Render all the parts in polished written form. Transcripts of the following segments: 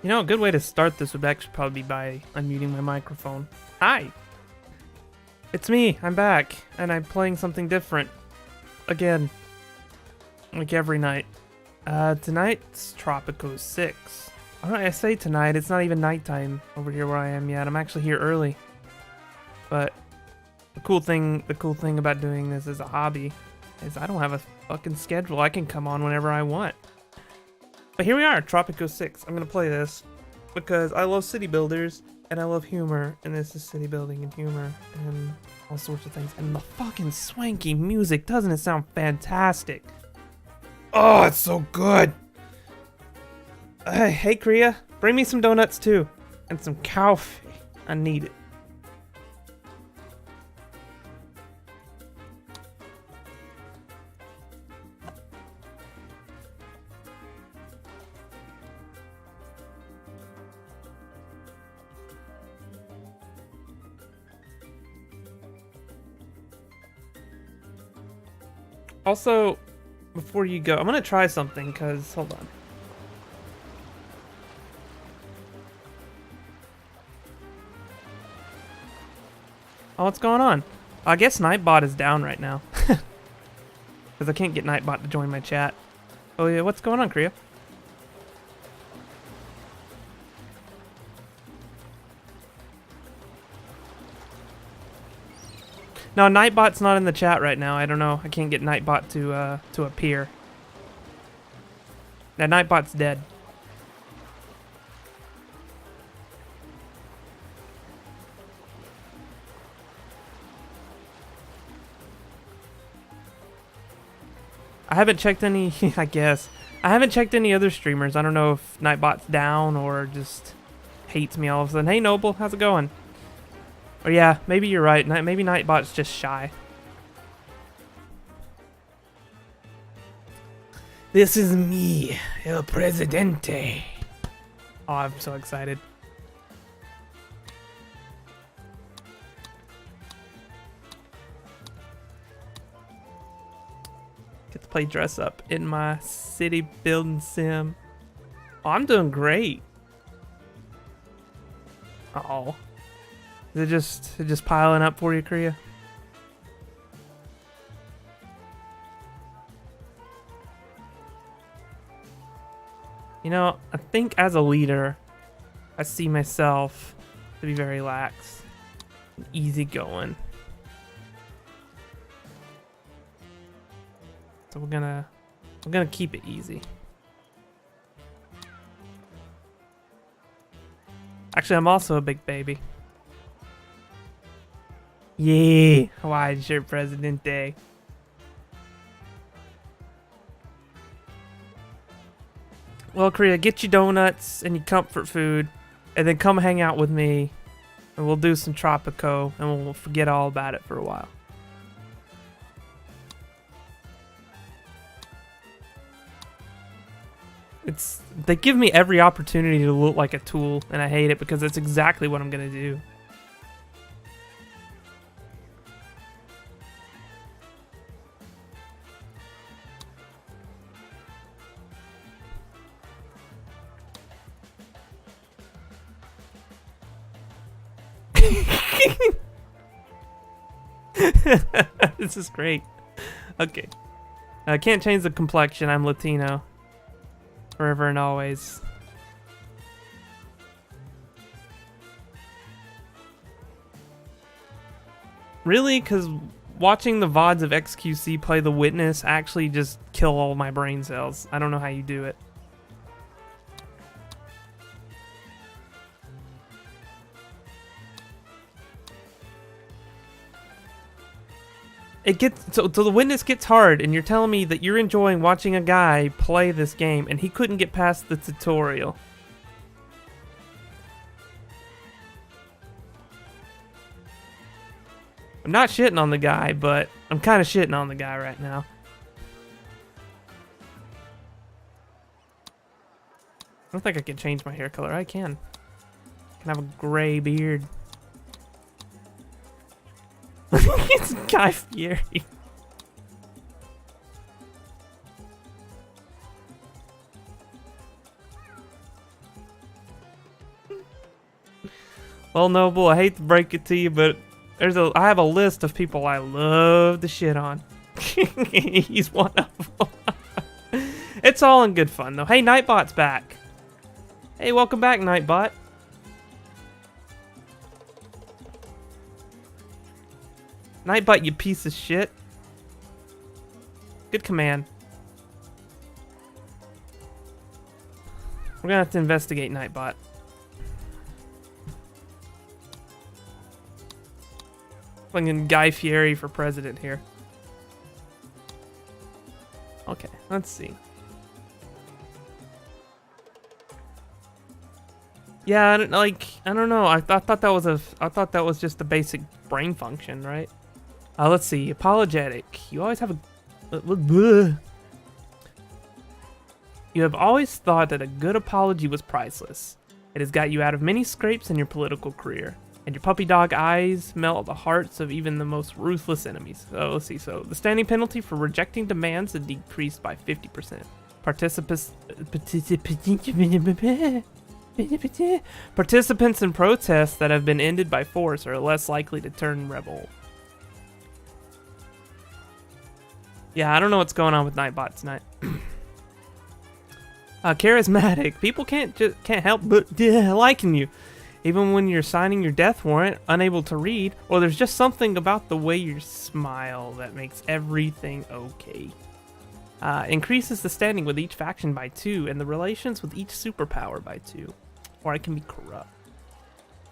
You know, a good way to start this would actually probably be by unmuting my microphone. Hi! It's me, I'm back, and I'm playing something different. Again. Like every night. Tonight's Tropico 6. I say tonight, it's not even nighttime over here where I am yet. I'm actually here early. But the cool thing about doing this as a hobby is I don't have a fucking schedule. I can come on whenever I want. But here we are, Tropico 6. I'm gonna play this because I love city builders and I love humor, and this is city building and humor and all sorts of things. And the fucking swanky music, doesn't it sound fantastic? Oh, it's so good. Hey Kriya, bring me some donuts too, and some coffee. I need it. Also, before you go, I'm gonna try something, because, hold on. Oh, what's going on? I guess Nightbot is down right now. Because I can't get Nightbot to join my chat. Oh yeah, what's going on, Kriya? No, Nightbot's not in the chat right now. I don't know. I can't get Nightbot to appear. That Nightbot's dead. I haven't checked any, I guess. I haven't checked any other streamers. I don't know if Nightbot's down or just hates me all of a sudden. Hey Noble, how's it going? Or yeah, maybe you're right. Maybe Nightbot's just shy. This is me, El Presidente. Oh, I'm so excited. Get to play dress up in my city building sim. Oh, I'm doing great. Oh. Is it just piling up for you, Kriya? You know, I think as a leader, I see myself to be very lax, easygoing. So we're gonna keep it easy. Actually, I'm also a big baby. Yeah, wide shirt Presidente. Well, Kriya, get your donuts and your comfort food, and then come hang out with me, and we'll do some Tropico, and we'll forget all about it for a while. They give me every opportunity to look like a tool, and I hate it because that's exactly what I'm gonna do. This is great. Okay. I can't change the complexion. I'm Latino. Forever and always. Really? Because watching the VODs of XQC play The Witness actually just kill all my brain cells. I don't know how you do it. So The Witness gets hard, and you're telling me that you're enjoying watching a guy play this game, and he couldn't get past the tutorial. I'm not shitting on the guy, but I'm kind of shitting on the guy right now. I don't think I can change my hair color. I can. I can have a gray beard. It's Guy Fieri. Well, Noble, I hate to break it to you, but I have a list of people I love to shit on. He's one of them. It's all in good fun, though. Hey, Nightbot's back. Hey, welcome back, Nightbot. Nightbot, you piece of shit. Good command. We're gonna have to investigate Nightbot. Fucking Guy Fieri for president here. Okay, let's see. Yeah, I don't know. I thought that was just the basic brain function, right? Let's see. Apologetic. You always have a. You have always thought that a good apology was priceless. It has got you out of many scrapes in your political career, and your puppy dog eyes melt the hearts of even the most ruthless enemies. So let's see. So the standing penalty for rejecting demands is decreased by 50%. Participants in protests that have been ended by force are less likely to turn rebel. Yeah, I don't know what's going on with Nightbot tonight. Charismatic. People can't help but liking you, even when you're signing your death warrant, unable to read, or there's just something about the way you smile that makes everything okay. Increases the standing with each faction by 2, and the relations with each superpower by 2. Or I can be corrupt.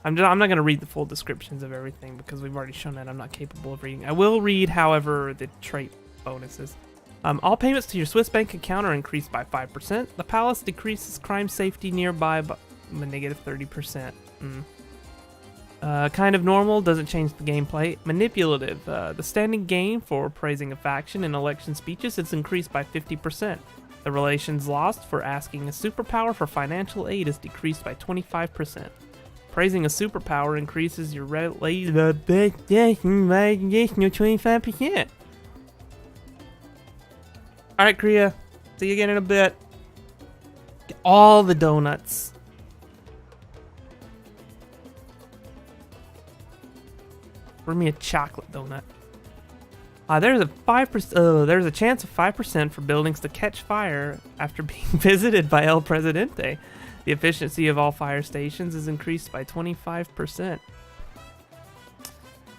I'm not going to read the full descriptions of everything because we've already shown that I'm not capable of reading. I will read, however, the trait bonuses. All payments to your Swiss bank account are increased by 5%. The palace decreases crime safety nearby by -30%. Kind of normal, doesn't change the gameplay. Manipulative. The standing gain for praising a faction in election speeches is increased by 50%. The relations lost for asking a superpower for financial aid is decreased by 25%. Praising a superpower increases your relation by 25%. Alright, Kriya. See you again in a bit. Get all the donuts. Bring me a chocolate donut. There's a 5%. There's a chance of 5% for buildings to catch fire after being visited by El Presidente. The efficiency of all fire stations is increased by 25%.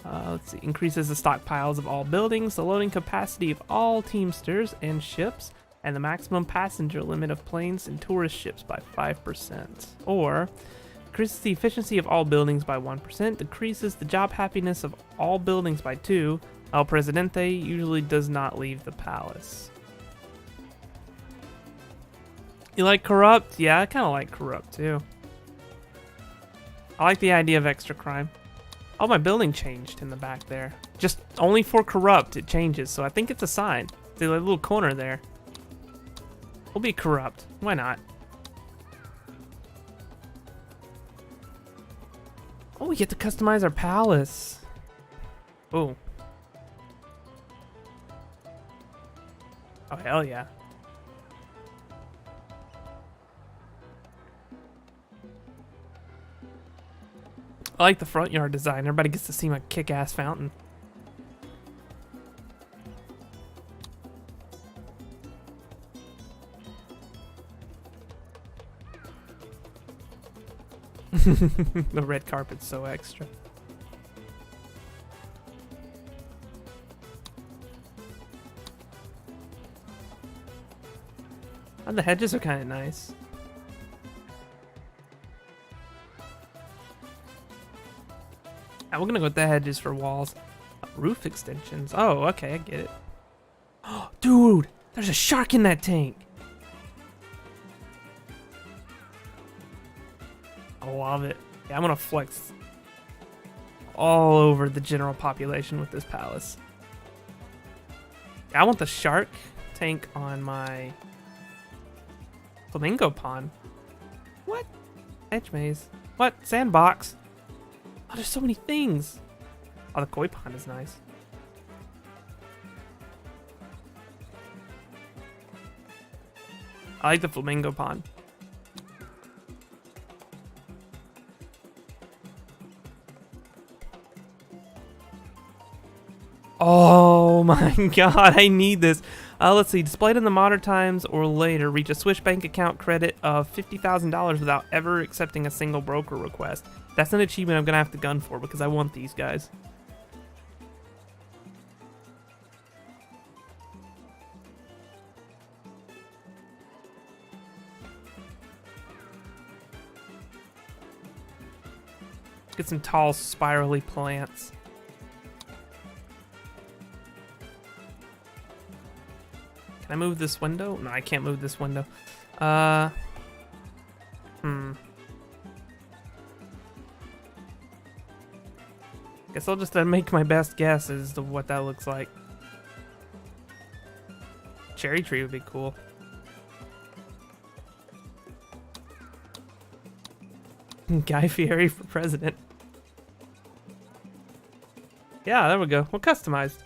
Let's see. Increases the stockpiles of all buildings, the loading capacity of all teamsters and ships, and the maximum passenger limit of planes and tourist ships by 5%. Or increases the efficiency of all buildings by 1%, decreases the job happiness of all buildings by 2. El Presidente usually does not leave the palace. You like corrupt? Yeah, I kind of like corrupt too. I like the idea of extra crime. Oh, my building changed in the back there. Just only for corrupt it changes, so I think it's a sign. See that little corner there. We'll be corrupt. Why not? Oh, we get to customize our palace. Oh. Oh, hell yeah. I like the front yard design. Everybody gets to see my kick-ass fountain. The red carpet's so extra. Oh, the hedges are kind of nice. We're gonna go with the hedges for walls. Roof extensions. Oh, okay, I get it. Oh, dude, there's a shark in that tank. I love it. Yeah, I'm gonna flex all over the general population with this palace. Yeah, I want the shark tank on my flamingo pond. What? Edge maze. What? Sandbox. Oh, there's so many things. Oh, the koi pond is nice. I like the flamingo pond. Oh my god, I need this. Let's see, displayed in the modern times or later, reach a Swish bank account credit of $50,000 without ever accepting a single broker request. That's an achievement I'm gonna have to gun for because I want these guys. Let's get some tall, spirally plants. Can I move this window? No, I can't move this window. Guess I'll just make my best guess as to what that looks like. Cherry tree would be cool. Guy Fieri for president. Yeah, there we go. We're customized.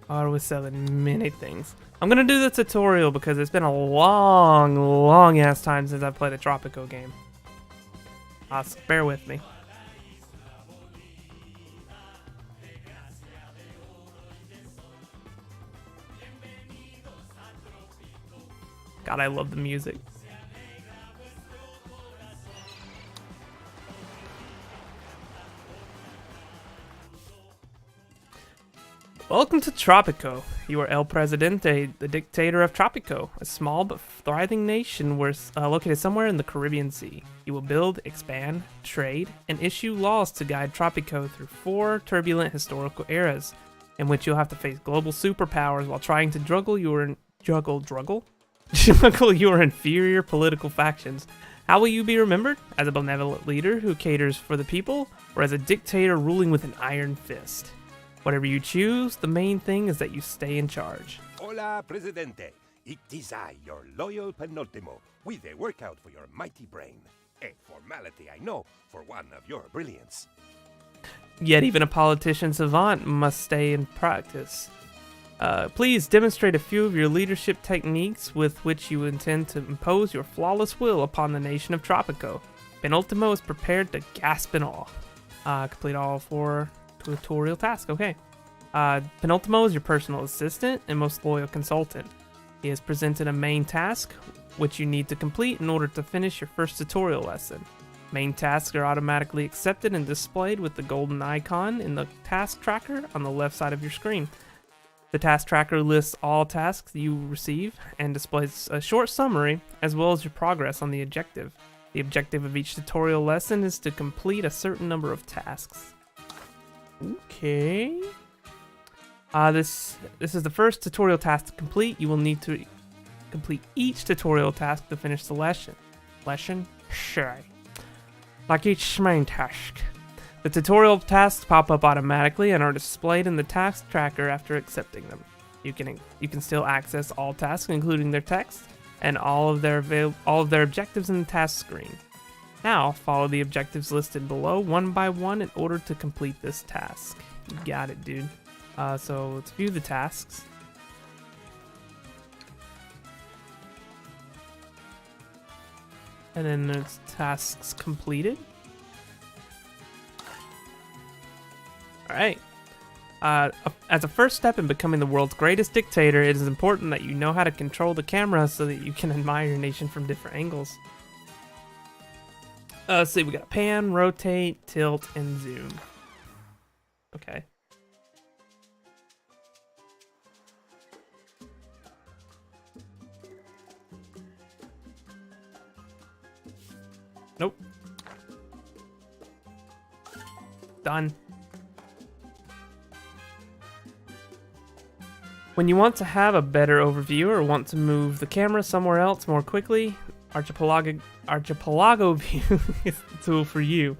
Oh, we're selling many things. I'm gonna do the tutorial because it's been a long ass time since I've played a Tropico game. So bear with me. God, I love the music. Welcome to Tropico. You are El Presidente, the dictator of Tropico, a small but thriving nation located somewhere in the Caribbean Sea. You will build, expand, trade, and issue laws to guide Tropico through 4 turbulent historical eras, in which you'll have to face global superpowers while trying to juggle your inferior political factions. How will you be remembered? As a benevolent leader who caters for the people, or as a dictator ruling with an iron fist? Whatever you choose, the main thing is that you stay in charge. Hola, Presidente. It is I, your loyal penultimo, with a workout for your mighty brain. A formality, I know, for one of your brilliance. Yet even a politician savant must stay in practice. Please demonstrate a few of your leadership techniques with which you intend to impose your flawless will upon the nation of Tropico. Penultimo is prepared to gasp in awe. Complete all 4 tutorial tasks. Okay. Penultimo is your personal assistant and most loyal consultant. He has presented a main task, which you need to complete in order to finish your first tutorial lesson. Main tasks are automatically accepted and displayed with the golden icon in the task tracker on the left side of your screen. The task tracker lists all tasks you receive and displays a short summary as well as your progress on the objective. The objective of each tutorial lesson is to complete a certain number of tasks. Okay. This is the first tutorial task to complete. You will need to complete each tutorial task to finish the lesson. Sure. Like each main task. The tutorial tasks pop up automatically and are displayed in the task tracker after accepting them. You can still access all tasks, including their text, and all of their objectives in the task screen. Now, follow the objectives listed below one by one in order to complete this task. You got it, dude. So let's view the tasks. And then there's tasks completed. Alright. As a first step in becoming the world's greatest dictator, it is important that you know how to control the camera so that you can admire your nation from different angles. Let's see, we got pan, rotate, tilt, and zoom. Okay. Nope. Done. When you want to have a better overview or want to move the camera somewhere else more quickly, Archipelago View is the tool for you.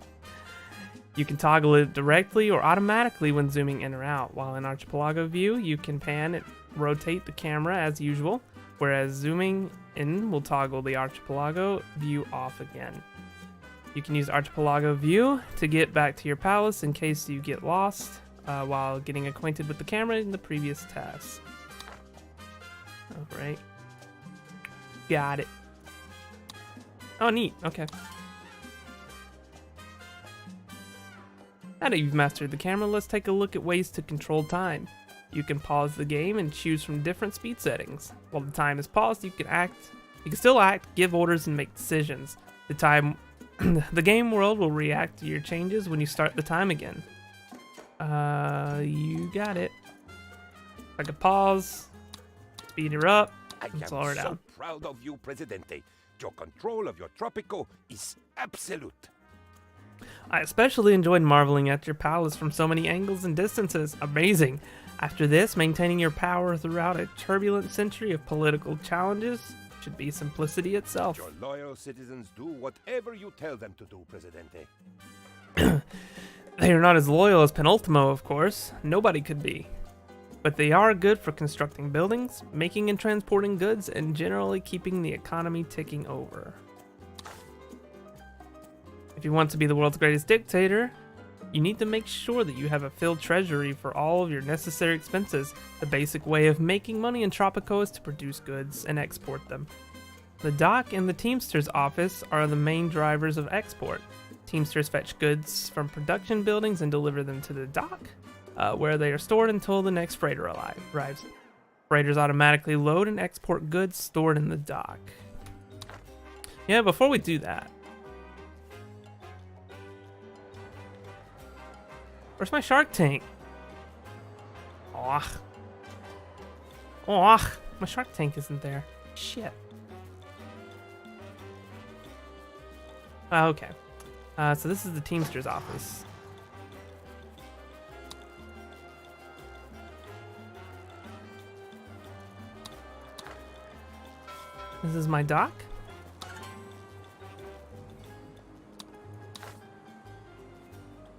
You can toggle it directly or automatically when zooming in or out. While in Archipelago View, you can pan and rotate the camera as usual, whereas zooming in will toggle the Archipelago View off again. You can use Archipelago View to get back to your palace in case you get lost while getting acquainted with the camera in the previous task. Alright. Got it. Oh, neat. Okay. Now that you've mastered the camera, let's take a look at ways to control time. You can pause the game and choose from different speed settings. While the time is paused, you can still act, give orders, and make decisions. The game world will react to your changes when you start the time again. You got it. I can pause, speed her up, and slow her down. I am so proud of you, Presidente. Your control of your Tropico is absolute. I especially enjoyed marveling at your palace from so many angles and distances. Amazing. After this, maintaining your power throughout a turbulent century of political challenges should be simplicity itself. Your loyal citizens do whatever you tell them to do, Presidente. They are not as loyal as Penultimo, of course. Nobody could be. But they are good for constructing buildings, making and transporting goods, and generally keeping the economy ticking over. If you want to be the world's greatest dictator, you need to make sure that you have a filled treasury for all of your necessary expenses. The basic way of making money in Tropico is to produce goods and export them. The dock and the Teamster's office are the main drivers of export. Teamsters fetch goods from production buildings and deliver them to the dock, where they are stored until the next freighter arrives. Freighters automatically load and export goods stored in the dock. Yeah, before we do that, where's my shark tank? Oh, my shark tank isn't there. Shit. Okay. So this is the Teamster's office. This is my dock.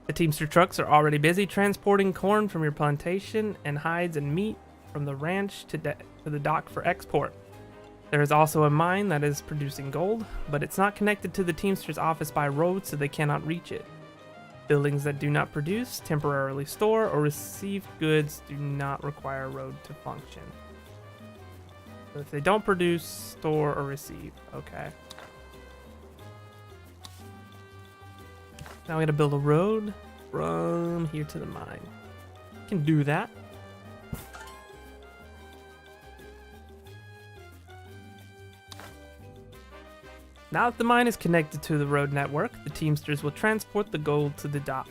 The Teamster trucks are already busy transporting corn from your plantation and hides and meat from the ranch to the dock for export. There is also a mine that is producing gold, but it's not connected to the Teamster's office by road, so they cannot reach it. Buildings that do not produce, temporarily store, or receive goods do not require a road to function. So if they don't produce, store, or receive, okay. Now we gotta build a road from here to the mine. Can do that. Now that the mine is connected to the road network, the Teamsters will transport the gold to the dock.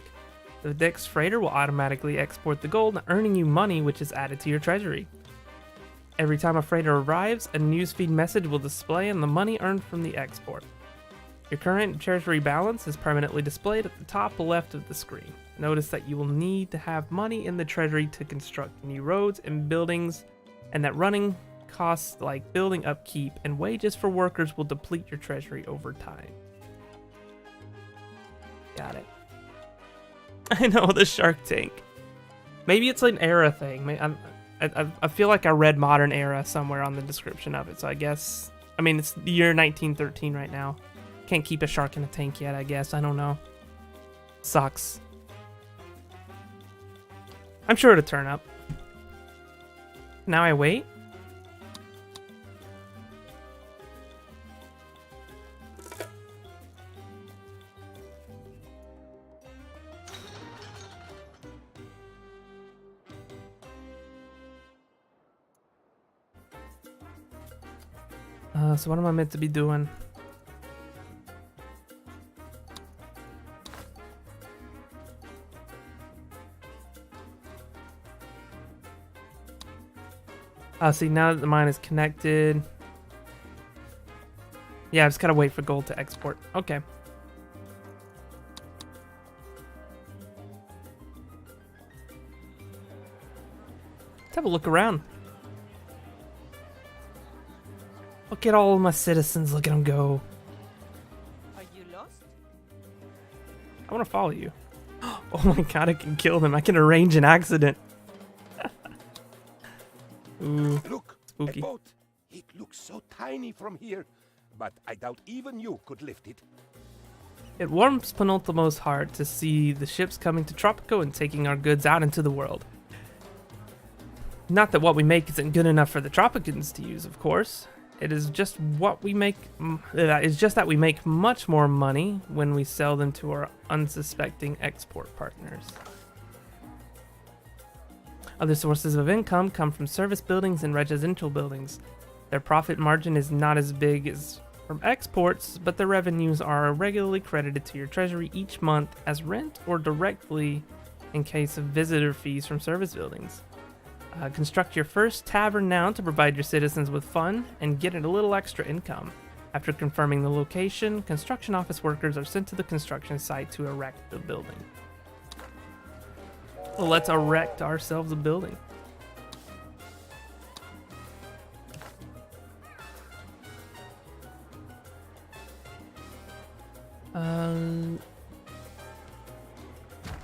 The next freighter will automatically export the gold, earning you money which is added to your treasury. Every time a freighter arrives, a newsfeed message will display on the money earned from the export. Your current treasury balance is permanently displayed at the top left of the screen. Notice that you will need to have money in the treasury to construct new roads and buildings, and that running costs like building upkeep and wages for workers will deplete your treasury over time. Got it. I know, the shark tank. Maybe it's an era thing. I feel like I read modern era somewhere on the description of it, so I guess... I mean, it's the year 1913 right now. Can't keep a shark in a tank yet, I guess. I don't know. Sucks. I'm sure it'll turn up. Now I wait. So what am I meant to be doing? See, now that the mine is connected. Yeah, I just gotta wait for gold to export. Okay. Let's have a look around. Look at all of my citizens. Look at them go. Are you lost? I want to follow you. Oh my god, I can kill them. I can arrange an accident. Ooh, Look, spooky. a boat. It looks so tiny from here, but I doubt even you could lift it. It warms Penultimo's heart to see the ships coming to Tropico and taking our goods out into the world. Not that what we make isn't good enough for the Tropicans to use, of course. It is just what we make. It's just that we make much more money when we sell them to our unsuspecting export partners. Other sources of income come from service buildings and residential buildings. Their profit margin is not as big as from exports, but their revenues are regularly credited to your treasury each month as rent or directly in case of visitor fees from service buildings. Construct your first tavern now to provide your citizens with fun and get a little extra income. After confirming the location, construction office workers are sent to the construction site to erect the building. Well, let's erect ourselves a building.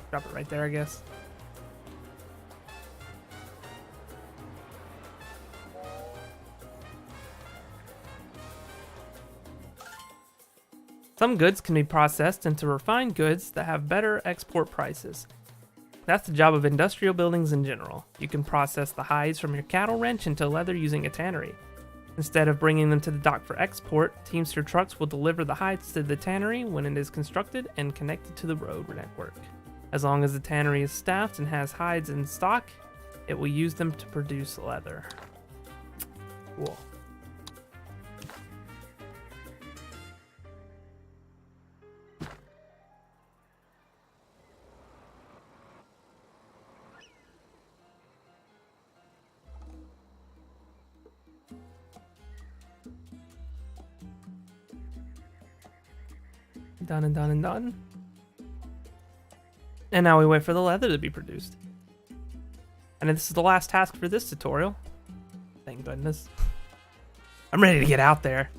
Drop it right there, I guess. Some goods can be processed into refined goods that have better export prices. That's the job of industrial buildings in general. You can process the hides from your cattle ranch into leather using a tannery. Instead of bringing them to the dock for export, Teamster trucks will deliver the hides to the tannery when it is constructed and connected to the road network. As long as the tannery is staffed and has hides in stock, it will use them to produce leather. Cool. Done and done and done. And now we wait for the leather to be produced. And this is the last task for this tutorial. Thank goodness. I'm ready to get out there.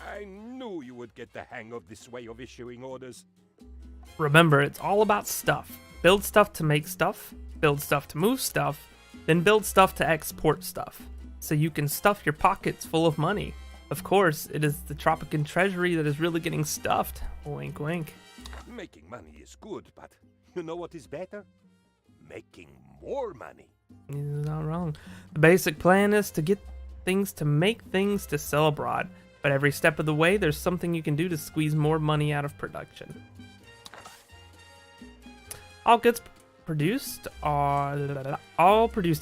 I knew you would get the hang of this way of issuing orders. Remember, it's all about stuff. Build stuff to make stuff, build stuff to move stuff, then build stuff to export stuff, so you can stuff your pockets full of money. Of course, it is the Tropican treasury that is really getting stuffed. Wink, wink. Making money is good, but you know what is better? Making more money. You're not wrong. The basic plan is to get things to make things to sell abroad, but every step of the way, there's something you can do to squeeze more money out of production. All produced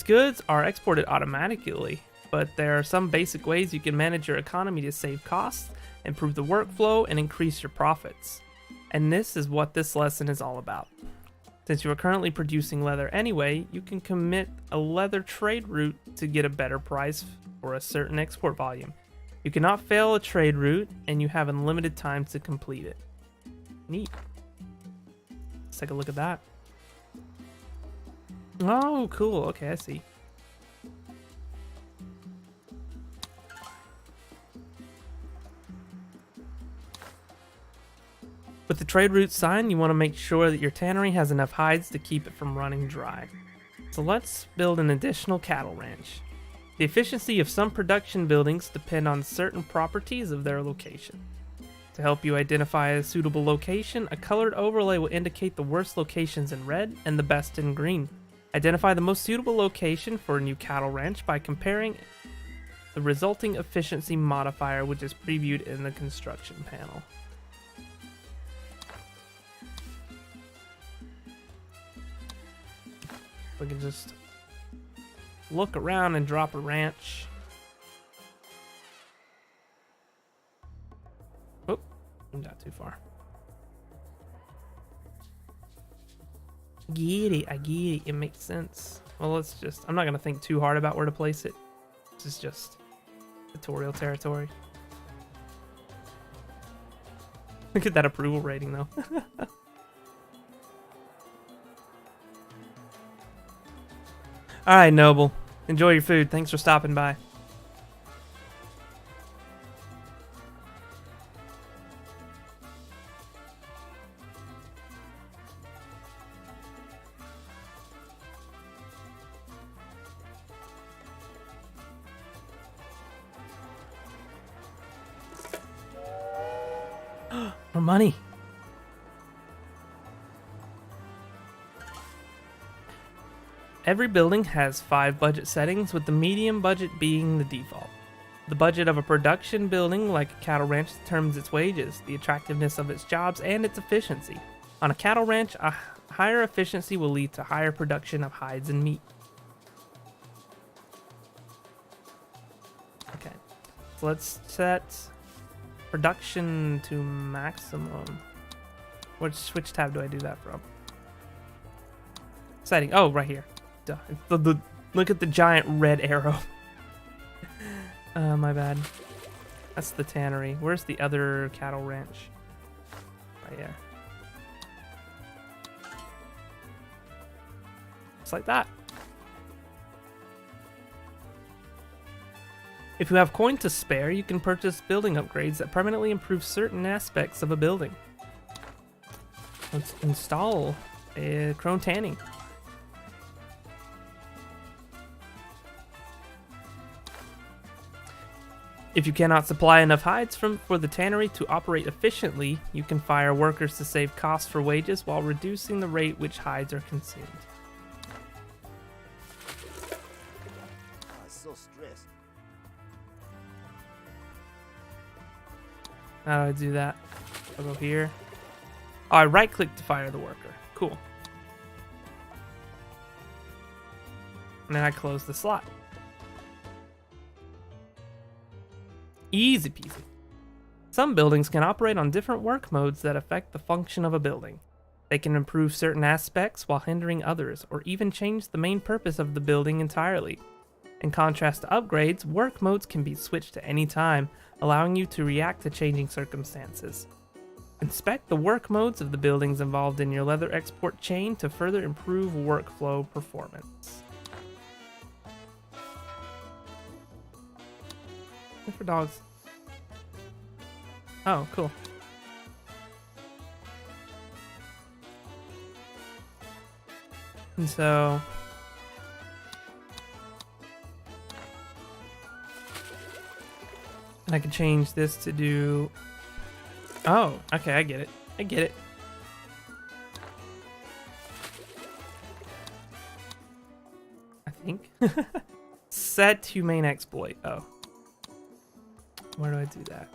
goods are exported automatically, but there are some basic ways you can manage your economy to save costs, improve the workflow, and increase your profits. And this is what this lesson is all about. Since you are currently producing leather anyway, you can commit a leather trade route to get a better price for a certain export volume. You cannot fail a trade route, and you have unlimited time to complete it. Neat. Let's take a look at that. Oh, cool. Okay, I see. With the trade route sign, you want to make sure that your tannery has enough hides to keep it from running dry. So let's build an additional cattle ranch. The efficiency of some production buildings depend on certain properties of their location. To help you identify a suitable location, a colored overlay will indicate the worst locations in red and the best in green. Identify the most suitable location for a new cattle ranch by comparing the resulting efficiency modifier, which is previewed in the construction panel. We can just look around and drop a ranch. Oh, not too far. I get it, it makes sense. Well, let's just, I'm not gonna think too hard about where to place it. This is just tutorial territory. Look at that approval rating though. Alright, Noble. Enjoy your food. Thanks for stopping by. More money. Every building has 5 budget settings, with the medium budget being the default. The budget of a production building, like a cattle ranch, determines its wages, the attractiveness of its jobs, and its efficiency. On a cattle ranch, a higher efficiency will lead to higher production of hides and meat. Okay, so let's set production to maximum. Which tab do I do that from? Setting. Oh, right here. Duh. Look at the giant red arrow. My bad. That's the tannery. Where's the other cattle ranch? Right here. Just like that. If you have coin to spare, you can purchase building upgrades that permanently improve certain aspects of a building. Let's install a chrome tanning. If you cannot supply enough hides for the tannery to operate efficiently, you can fire workers to save costs for wages while reducing the rate which hides are consumed. I'm so stressed. How do I do that? I'll go here. Oh, I right click to fire the worker. Cool. And then I close the slot. Easy peasy. Some buildings can operate on different work modes that affect the function of a building. They can improve certain aspects while hindering others, or even change the main purpose of the building entirely. In contrast to upgrades, work modes can be switched at any time, allowing you to react to changing circumstances. Inspect the work modes of the buildings involved in your leather export chain to further improve workflow performance. Good for dogs. Oh, cool. And so I can change this to do. Oh, okay, I get it. I get it. I think. Set to main exploit. Oh. Where do I do that?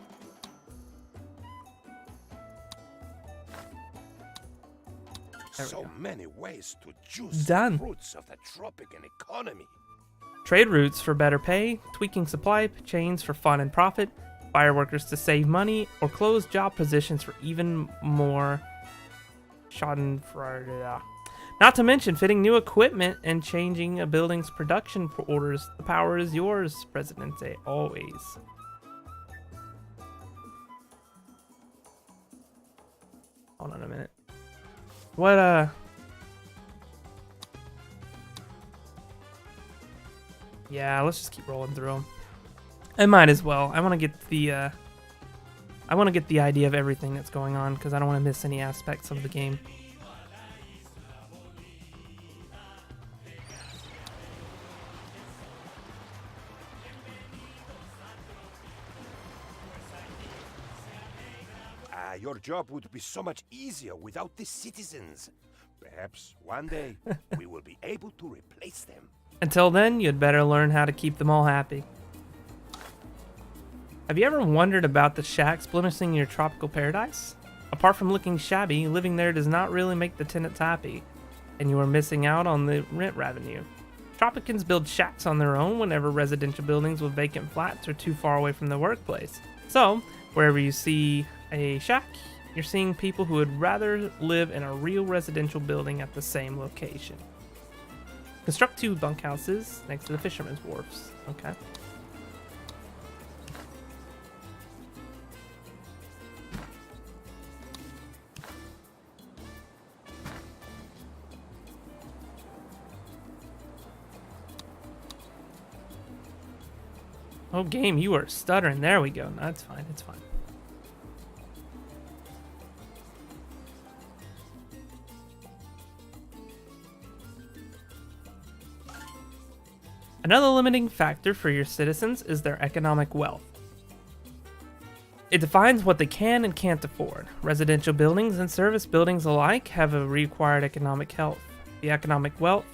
So many ways to juice Done. the fruits of the tropican economy. Trade routes for better pay, tweaking supply chains for fun and profit, fire workers to save money, or close job positions for even more schadenfreude. Not to mention fitting new equipment and changing a building's production orders. The power is yours, Presidente, always. Hold on a minute. What, yeah, let's just keep rolling through them. I might as well. I want to get the idea of everything that's going on, because I don't want to miss any aspects of the game. Your job would be so much easier without the citizens. Perhaps one day we will be able to replace them. Until then, you'd better learn how to keep them all happy. Have you ever wondered about the shacks blemish your tropical paradise? Apart from looking shabby, living there does not really make the tenants happy, and you are missing out on the rent revenue. Tropicans build shacks on their own whenever residential buildings with vacant flats are too far away from the workplace. So, wherever you see a shack, you're seeing people who would rather live in a real residential building at the same location. Construct 2 bunkhouses next to the fisherman's wharfs. Okay. Oh, game, you are stuttering. There we go. That's fine. It's fine. Another limiting factor for your citizens is their economic wealth. It defines what they can and can't afford. Residential buildings and service buildings alike have a required economic health. The economic wealth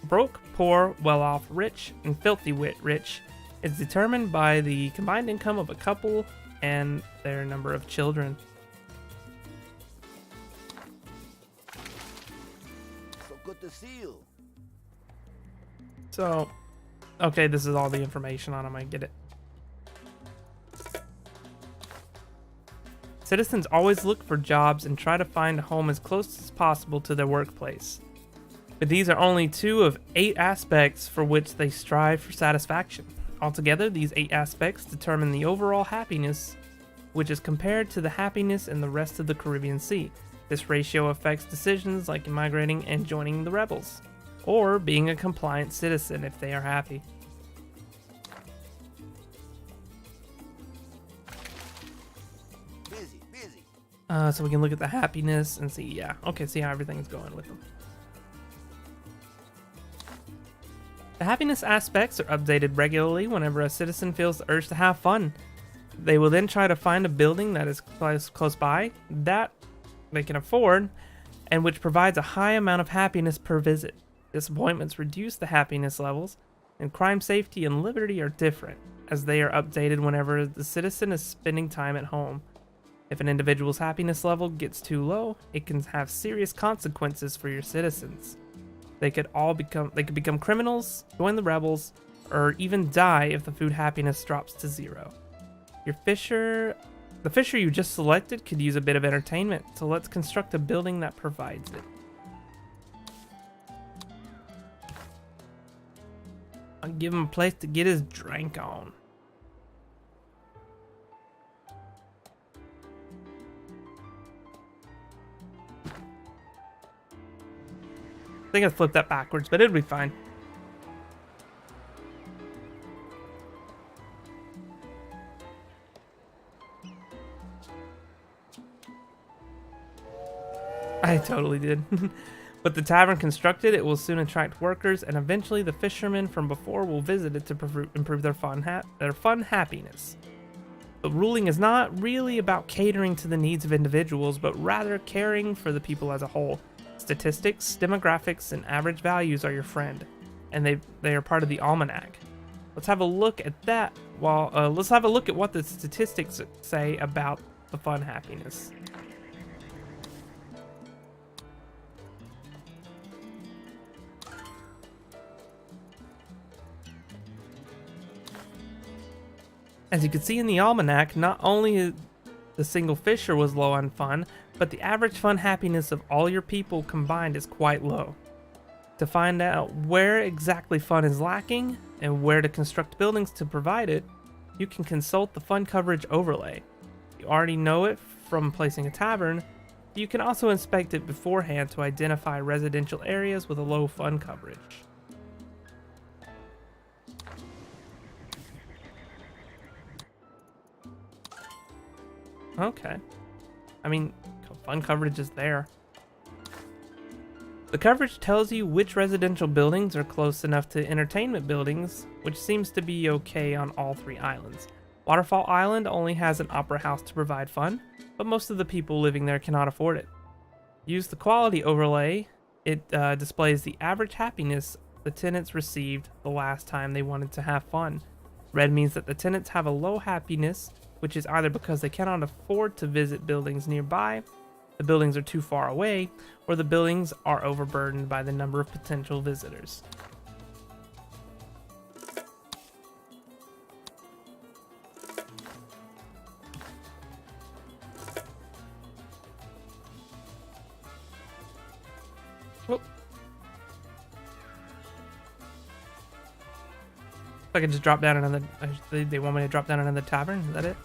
Broke, poor, well-off, rich, and filthy rich is determined by the combined income of a couple and their number of children. So good to see you. So, okay, this is all the information on them. I get it. Citizens always look for jobs and try to find a home as close as possible to their workplace. But these are only 2 of 8 aspects for which they strive for satisfaction. Altogether, these 8 aspects determine the overall happiness, which is compared to the happiness in the rest of the Caribbean Sea. This ratio affects decisions like migrating and joining the rebels, or being a compliant citizen if they are happy. Busy. So we can look at the happiness and see, yeah, okay, see how everything's going with them. The happiness aspects are updated regularly whenever a citizen feels the urge to have fun. They will then try to find a building that is close by, that they can afford, and which provides a high amount of happiness per visit. Disappointments reduce the happiness levels, and crime, safety, and liberty are different, as they are updated whenever the citizen is spending time at home. If an individual's happiness level gets too low, it can have serious consequences for your citizens. They could become criminals, join the rebels, or even die if the food happiness drops to 0. The fisher you just selected could use a bit of entertainment, so let's construct a building that provides it. I'll give him a place to get his drink on. I think I flipped that backwards, but it'll be fine. I totally did. With the tavern constructed, it will soon attract workers, and eventually the fishermen from before will visit it to improve their fun happiness. But ruling is not really about catering to the needs of individuals, but rather caring for the people as a whole. Statistics, demographics, and average values are your friend, and they are part of the almanac. Let's have a look at that. Let's have a look at what the statistics say about the fun happiness. As you can see in the almanac, not only the single fisher was low on fun, but the average fun happiness of all your people combined is quite low. To find out where exactly fun is lacking and where to construct buildings to provide it, you can consult the fun coverage overlay. You already know it from placing a tavern, but you can also inspect it beforehand to identify residential areas with a low fun coverage. Okay. I mean, fun coverage is there. The coverage tells you which residential buildings are close enough to entertainment buildings, which seems to be okay on all 3 islands. Waterfall Island only has an opera house to provide fun, but most of the people living there cannot afford it. Use the quality overlay. It displays the average happiness the tenants received the last time they wanted to have fun. Red means that the tenants have a low happiness, which is either because they cannot afford to visit buildings nearby, the buildings are too far away, or the buildings are overburdened by the number of potential visitors. Whoop. If I could just drop down another... They want me to drop down another tavern? Is that it?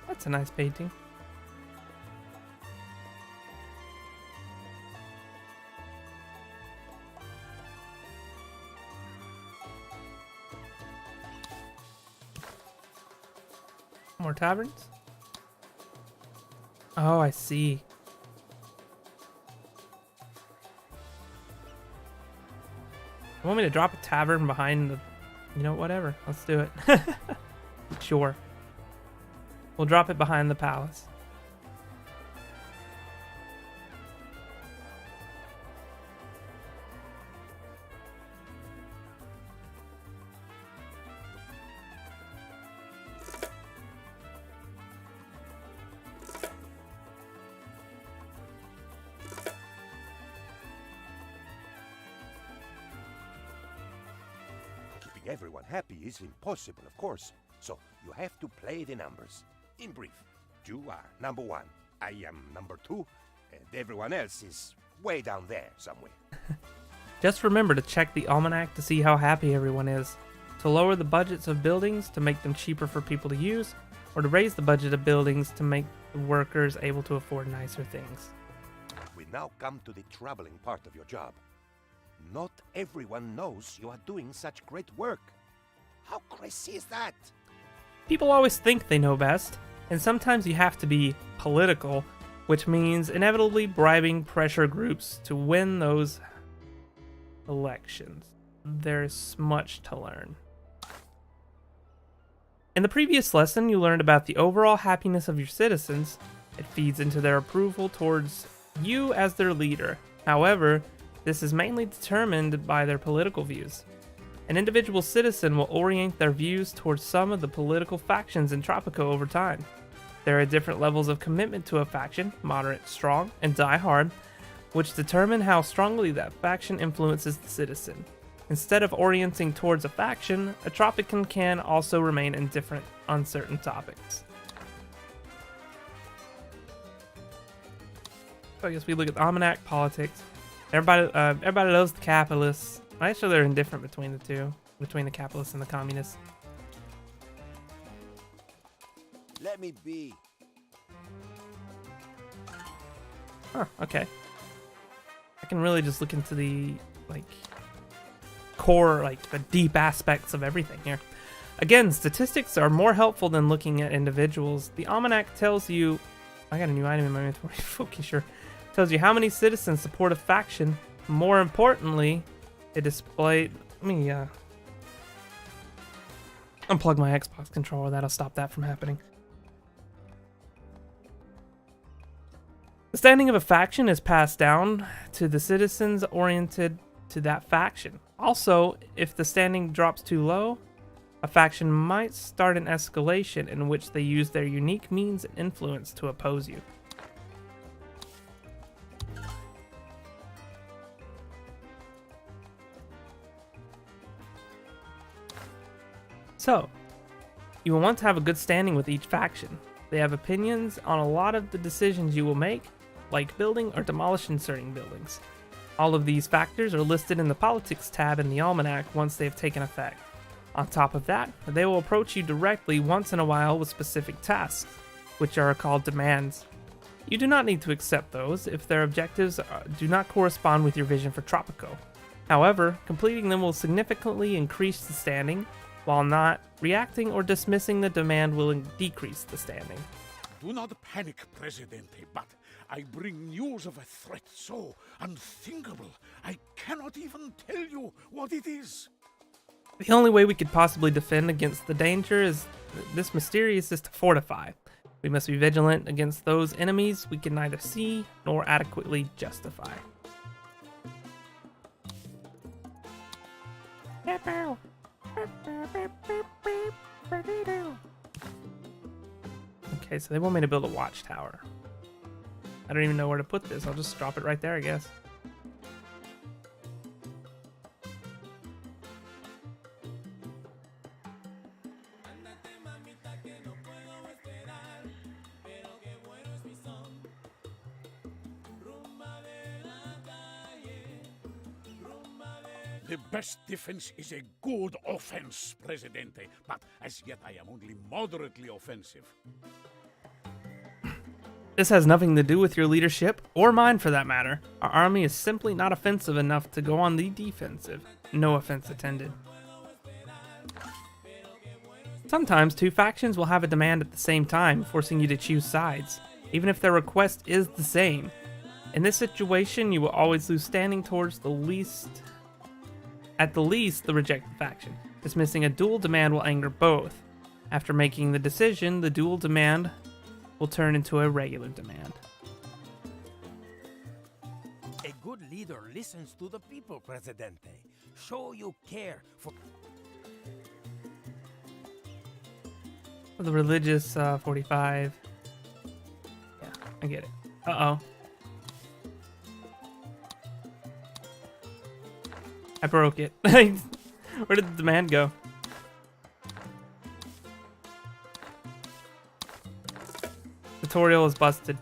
That's a nice painting. More taverns? Oh, I see. want me to drop a tavern behind the... You know, whatever. Let's do it. Sure. We'll drop it behind the palace. Keeping everyone happy is impossible, of course. So you have to play the numbers. In brief, you are number 1, I am number 2, and everyone else is way down there somewhere. Just remember to check the almanac to see how happy everyone is. To lower the budgets of buildings to make them cheaper for people to use, or to raise the budget of buildings to make the workers able to afford nicer things. We now come to the troubling part of your job. Not everyone knows you are doing such great work. How crazy is that? People always think they know best, and sometimes you have to be political, which means inevitably bribing pressure groups to win those elections. There's much to learn. In the previous lesson, you learned about the overall happiness of your citizens. It feeds into their approval towards you as their leader. However, this is mainly determined by their political views. An individual citizen will orient their views towards some of the political factions in Tropico over time. There are different levels of commitment to a faction, moderate, strong, and die-hard, which determine how strongly that faction influences the citizen. Instead of orienting towards a faction, a Tropican can also remain indifferent on certain topics. So I guess we look at the almanac, politics. Everybody loves the capitalists. Actually, they're indifferent between the two, between the capitalists and the communists. Let me be. Huh, okay. I can really just look into the, core, the deep aspects of everything here. Again, statistics are more helpful than looking at individuals. The almanac tells you... I got a new item in my inventory. Okay, sure. Tells you how many citizens support a faction. More importantly, it displayed... Let me, unplug my Xbox controller. That'll stop that from happening. The standing of a faction is passed down to the citizens oriented to that faction. Also, if the standing drops too low, a faction might start an escalation in which they use their unique means and influence to oppose you. So, you will want to have a good standing with each faction. They have opinions on a lot of the decisions you will make, like building or demolishing certain buildings. All of these factors are listed in the Politics tab in the Almanac once they have taken effect. On top of that, they will approach you directly once in a while with specific tasks, which are called demands. You do not need to accept those if their objectives do not correspond with your vision for Tropico. However, completing them will significantly increase the standing, while not reacting or dismissing the demand will decrease the standing. Do not panic, Presidente, but I bring news of a threat so unthinkable, I cannot even tell you what it is. The only way we could possibly defend against the danger is this mysterious is to fortify. We must be vigilant against those enemies we can neither see nor adequately justify. Okay, so they want me to build a watchtower. I don't even know where to put this. I'll just drop it right there, I guess. The best defense is a good offense, Presidente, but as yet I am only moderately offensive. This has nothing to do with your leadership, or mine for that matter. Our army is simply not offensive enough to go on the defensive. No offense intended. Sometimes two factions will have a demand at the same time, forcing you to choose sides, even if their request is the same. In this situation, you will always lose standing towards the least at the least, the rejected faction. Dismissing a dual demand will anger both. After making the decision, the dual demand will turn into a regular demand. A good leader listens to the people, Presidente. Show you care for... The religious 45. Yeah, I get it. Uh-oh. I broke it. Where did the demand go? Tutorial is busted.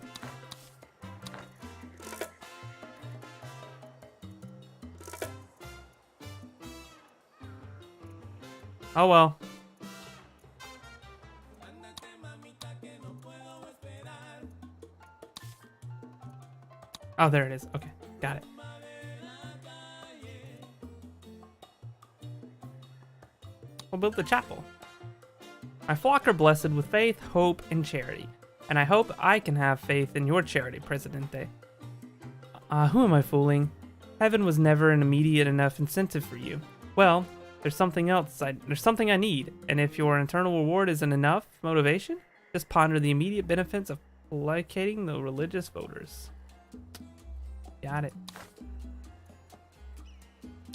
Oh well. Oh, there it is. Okay, got it. We'll build the chapel. My flock are blessed with faith, hope, and charity. And I hope I can have faith in your charity, Presidente. Who am I fooling? Heaven was never an immediate enough incentive for you. Well, there's something else. There's something I need. And if your eternal reward isn't enough motivation, just ponder the immediate benefits of placating the religious voters. Got it.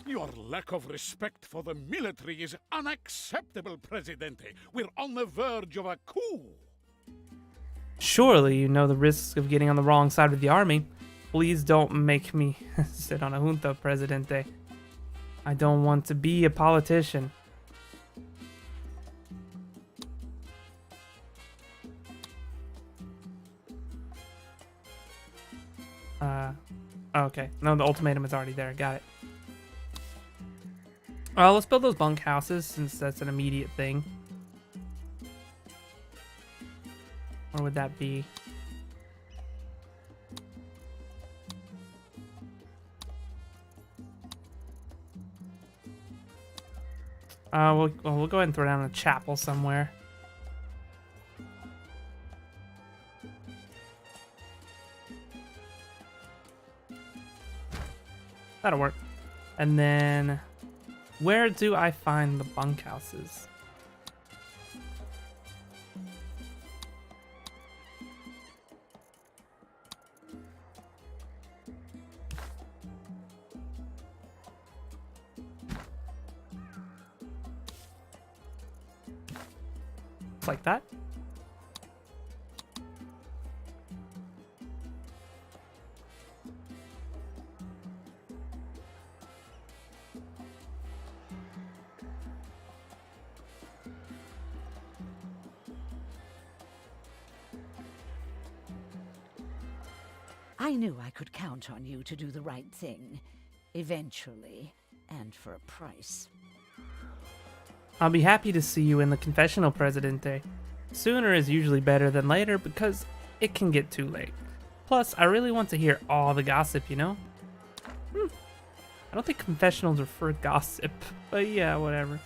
Your lack of respect for the military is unacceptable, Presidente. We're on the verge of a coup. Surely you know the risks of getting on the wrong side of the army. Please don't make me sit on a junta, Presidente. I don't want to be a politician. Okay. No, the ultimatum is already there. Got it. Well, let's build those bunkhouses since that's an immediate thing. Or would that be? We'll go ahead and throw down a chapel somewhere. That'll work. And then, where do I find the bunkhouses? Like that. I knew I could count on you to do the right thing. Eventually. And for a price. I'll be happy to see you in the confessional, Presidente. Sooner is usually better than later because it can get too late. Plus, I really want to hear all the gossip, you know? I don't think confessionals are for gossip, but yeah, whatever.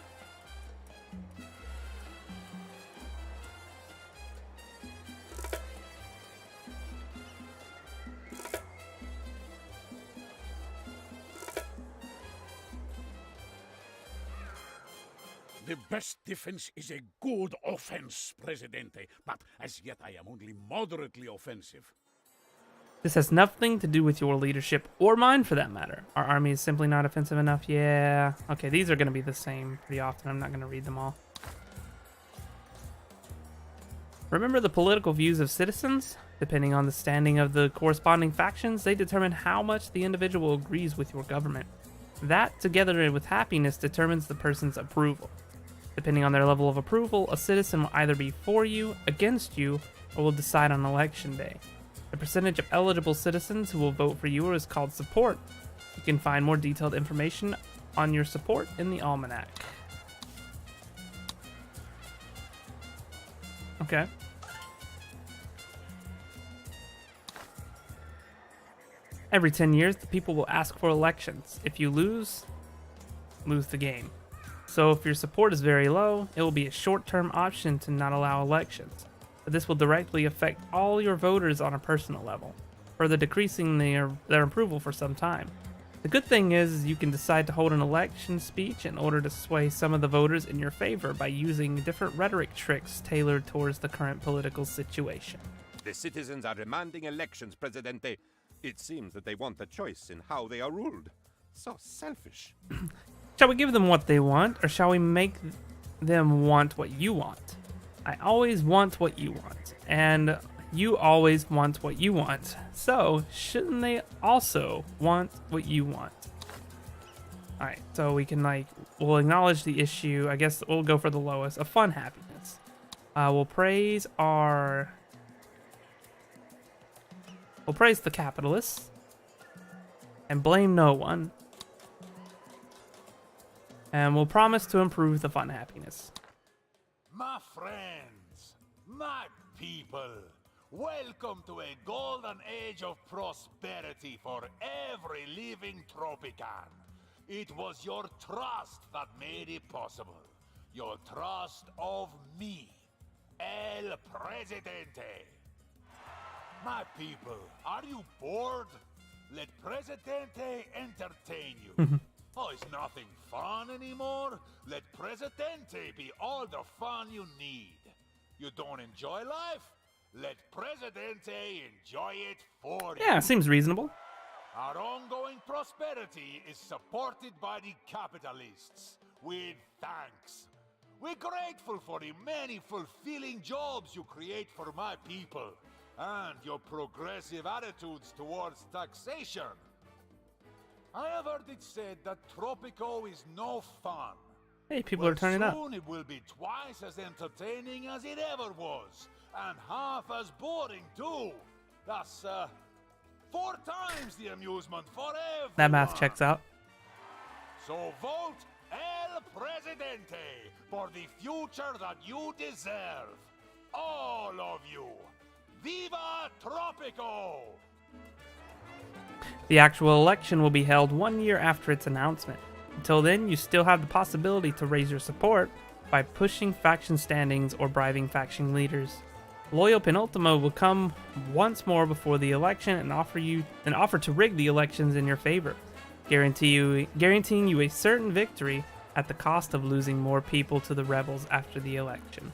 The best defense is a good offense, Presidente. But as yet I am only moderately offensive. This has nothing to do with your leadership, or mine for that matter. Our army is simply not offensive enough. Yeah. Okay, these are going to be the same pretty often. I'm not going to read them all. Remember the political views of citizens? Depending on the standing of the corresponding factions, they determine how much the individual agrees with your government. That, together with happiness, determines the person's approval. Depending on their level of approval, a citizen will either be for you, against you, or will decide on election day. The percentage of eligible citizens who will vote for you is called support. You can find more detailed information on your support in the almanac. Okay. Every 10 years, the people will ask for elections. If you lose the game. So if your support is very low, it will be a short-term option to not allow elections. But this will directly affect all your voters on a personal level, further decreasing their approval for some time. The good thing is you can decide to hold an election speech in order to sway some of the voters in your favor by using different rhetoric tricks tailored towards the current political situation. The citizens are demanding elections, Presidente. It seems that they want a choice in how they are ruled. So selfish. Shall we give them what they want, or shall we make them want what you want? I always want what you want, and you always want what you want. So, shouldn't they also want what you want? Alright, so we can, we'll acknowledge the issue. I guess we'll go for the lowest. A fun happiness. We'll praise our... We'll praise the capitalists. And blame no one. And we'll promise to improve the fun happiness. My friends, my people, welcome to a golden age of prosperity for every living Tropican. It was your trust that made it possible. Your trust of me, El Presidente. My people, are you bored? Let Presidente entertain you. Oh, it's nothing fun anymore? Let Presidente be all the fun you need. You don't enjoy life? Let Presidente enjoy it for you. Yeah, seems reasonable. Our ongoing prosperity is supported by the capitalists. With thanks. We're grateful for the many fulfilling jobs you create for my people, and your progressive attitudes towards taxation. I have heard it said that Tropico is no fun. Hey, people are turning up. Soon it will be twice as entertaining as it ever was, and half as boring too. That's 4 times the amusement for everyone. That math checks out. So vote El Presidente for the future that you deserve. All of you. Viva Tropico! The actual election will be held 1 year after its announcement. Until then, you still have the possibility to raise your support by pushing faction standings or bribing faction leaders. Loyal Penultimo will come once more before the election and offer to rig the elections in your favor, guaranteeing you a certain victory at the cost of losing more people to the rebels after the election.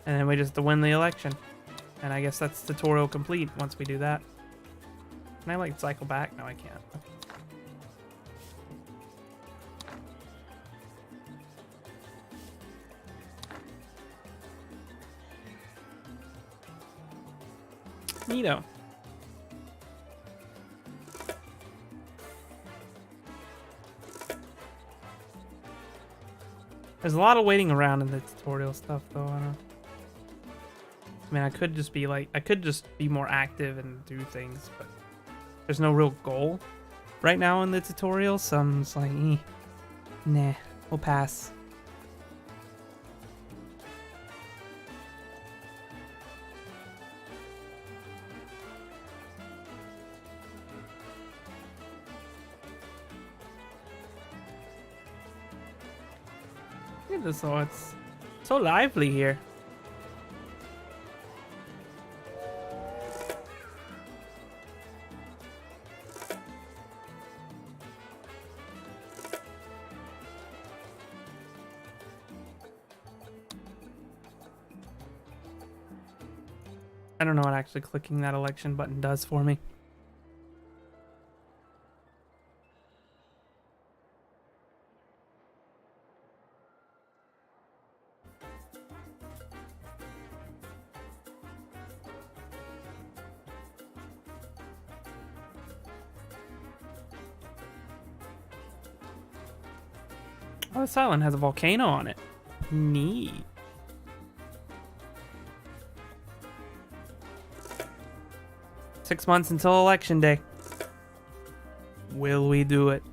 And then we just win the election. And I guess that's tutorial complete once we do that. Can I cycle back? No, I can't. Okay. Neato. There's a lot of waiting around in the tutorial stuff, though. I mean, I could just be more active and do things, but there's no real goal right now in the tutorial, so I'm just like, nah, we'll pass. Look at this, it's so lively here. I don't know what actually clicking that election button does for me. Oh, this island has a volcano on it. Neat. Six months until election day. Will we do it?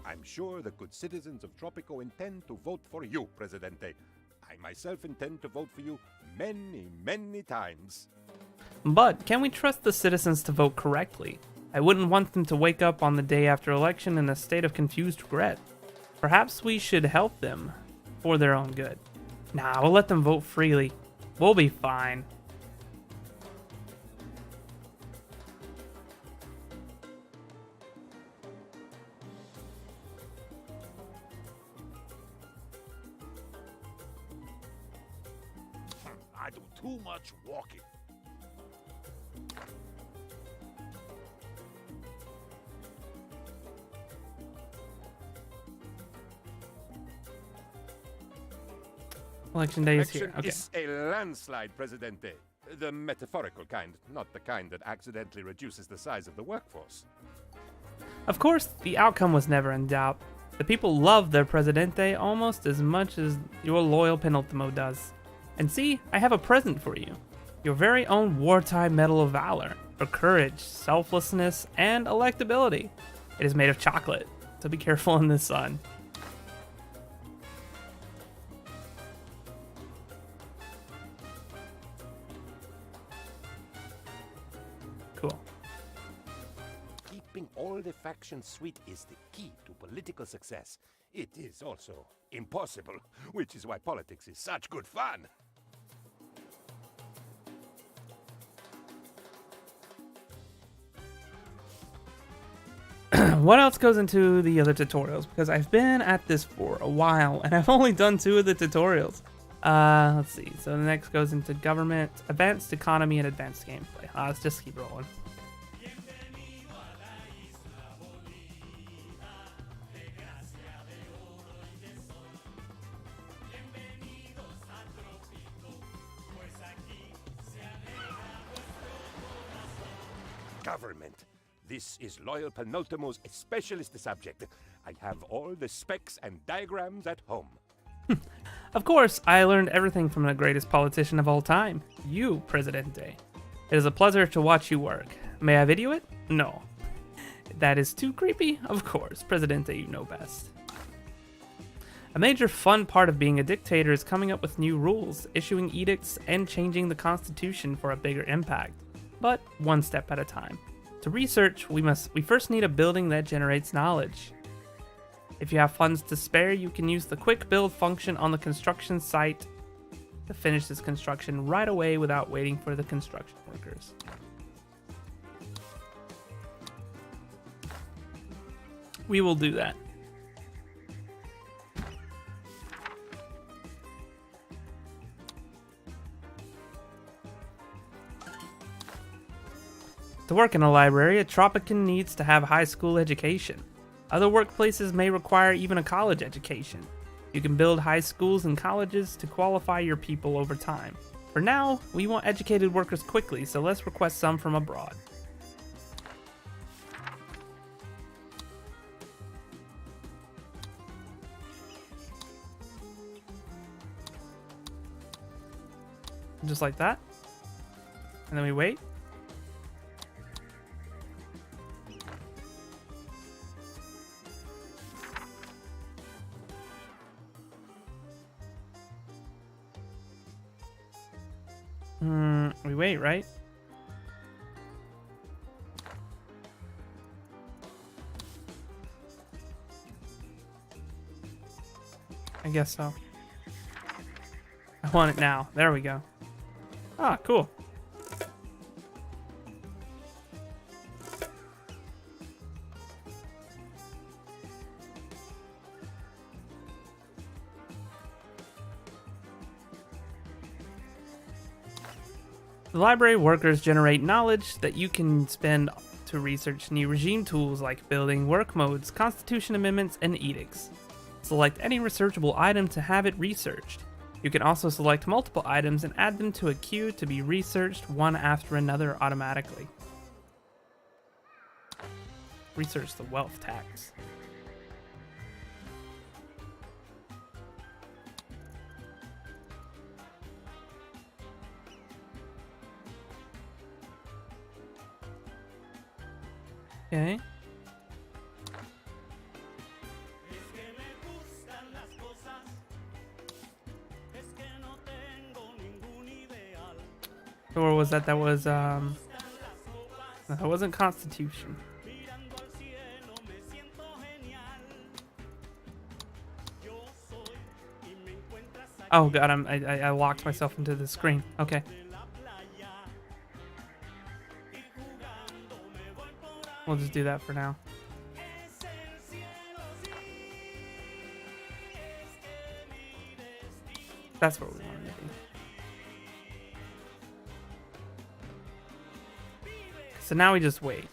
I'm sure the good citizens of Tropico intend to vote for you, Presidente. I myself intend to vote for you many, many times. But can we trust the citizens to vote correctly? I wouldn't want them to wake up on the day after election in a state of confused regret. Perhaps we should help them for their own good. Nah, we'll let them vote freely. We'll be fine. I do too much walking. Election day is here. Election Okay. is a landslide, Presidente. The metaphorical kind, not the kind that accidentally reduces the size of the workforce. Of course, the outcome was never in doubt. The people love their Presidente almost as much as your loyal Penultimo does. And see, I have a present for you. Your very own wartime Medal of Valor for courage, selflessness, and electability. It is made of chocolate, so be careful in the sun. Cool. Keeping all the factions sweet is the key to political success. It is also impossible, which is why politics is such good fun. What else goes into the other tutorials? Because I've been at this for a while, and I've only done 2 of the tutorials. Let's see. So the next goes into government, advanced economy, and advanced gameplay. Let's just keep rolling. Government. This is Loyal Penultimo's specialist subject. I have all the specs and diagrams at home. Of course, I learned everything from the greatest politician of all time, you, Presidente. It is a pleasure to watch you work. May I video it? No. That is too creepy? Of course, Presidente, you know best. A major fun part of being a dictator is coming up with new rules, issuing edicts, and changing the constitution for a bigger impact. But one step at a time. To research, we first need a building that generates knowledge. If you have funds to spare, you can use the quick build function on the construction site to finish this construction right away without waiting for the construction workers. We will do that. To work in a library, a Tropican needs to have a high school education. Other workplaces may require even a college education. You can build high schools and colleges to qualify your people over time. For now, we want educated workers quickly, so let's request some from abroad. Just like that. And then we wait. We wait, right? I guess so. I want it now. There we go. Ah, cool. The library workers generate knowledge that you can spend to research new regime tools like building work modes, constitution amendments, and edicts. Select any researchable item to have it researched. You can also select multiple items and add them to a queue to be researched one after another automatically. Research the wealth tax. Okay. Or was that was No, that wasn't Constitution. Oh god, I locked myself into the screen. Okay. We'll just do that for now. That's what we wanted to do. So now we just wait.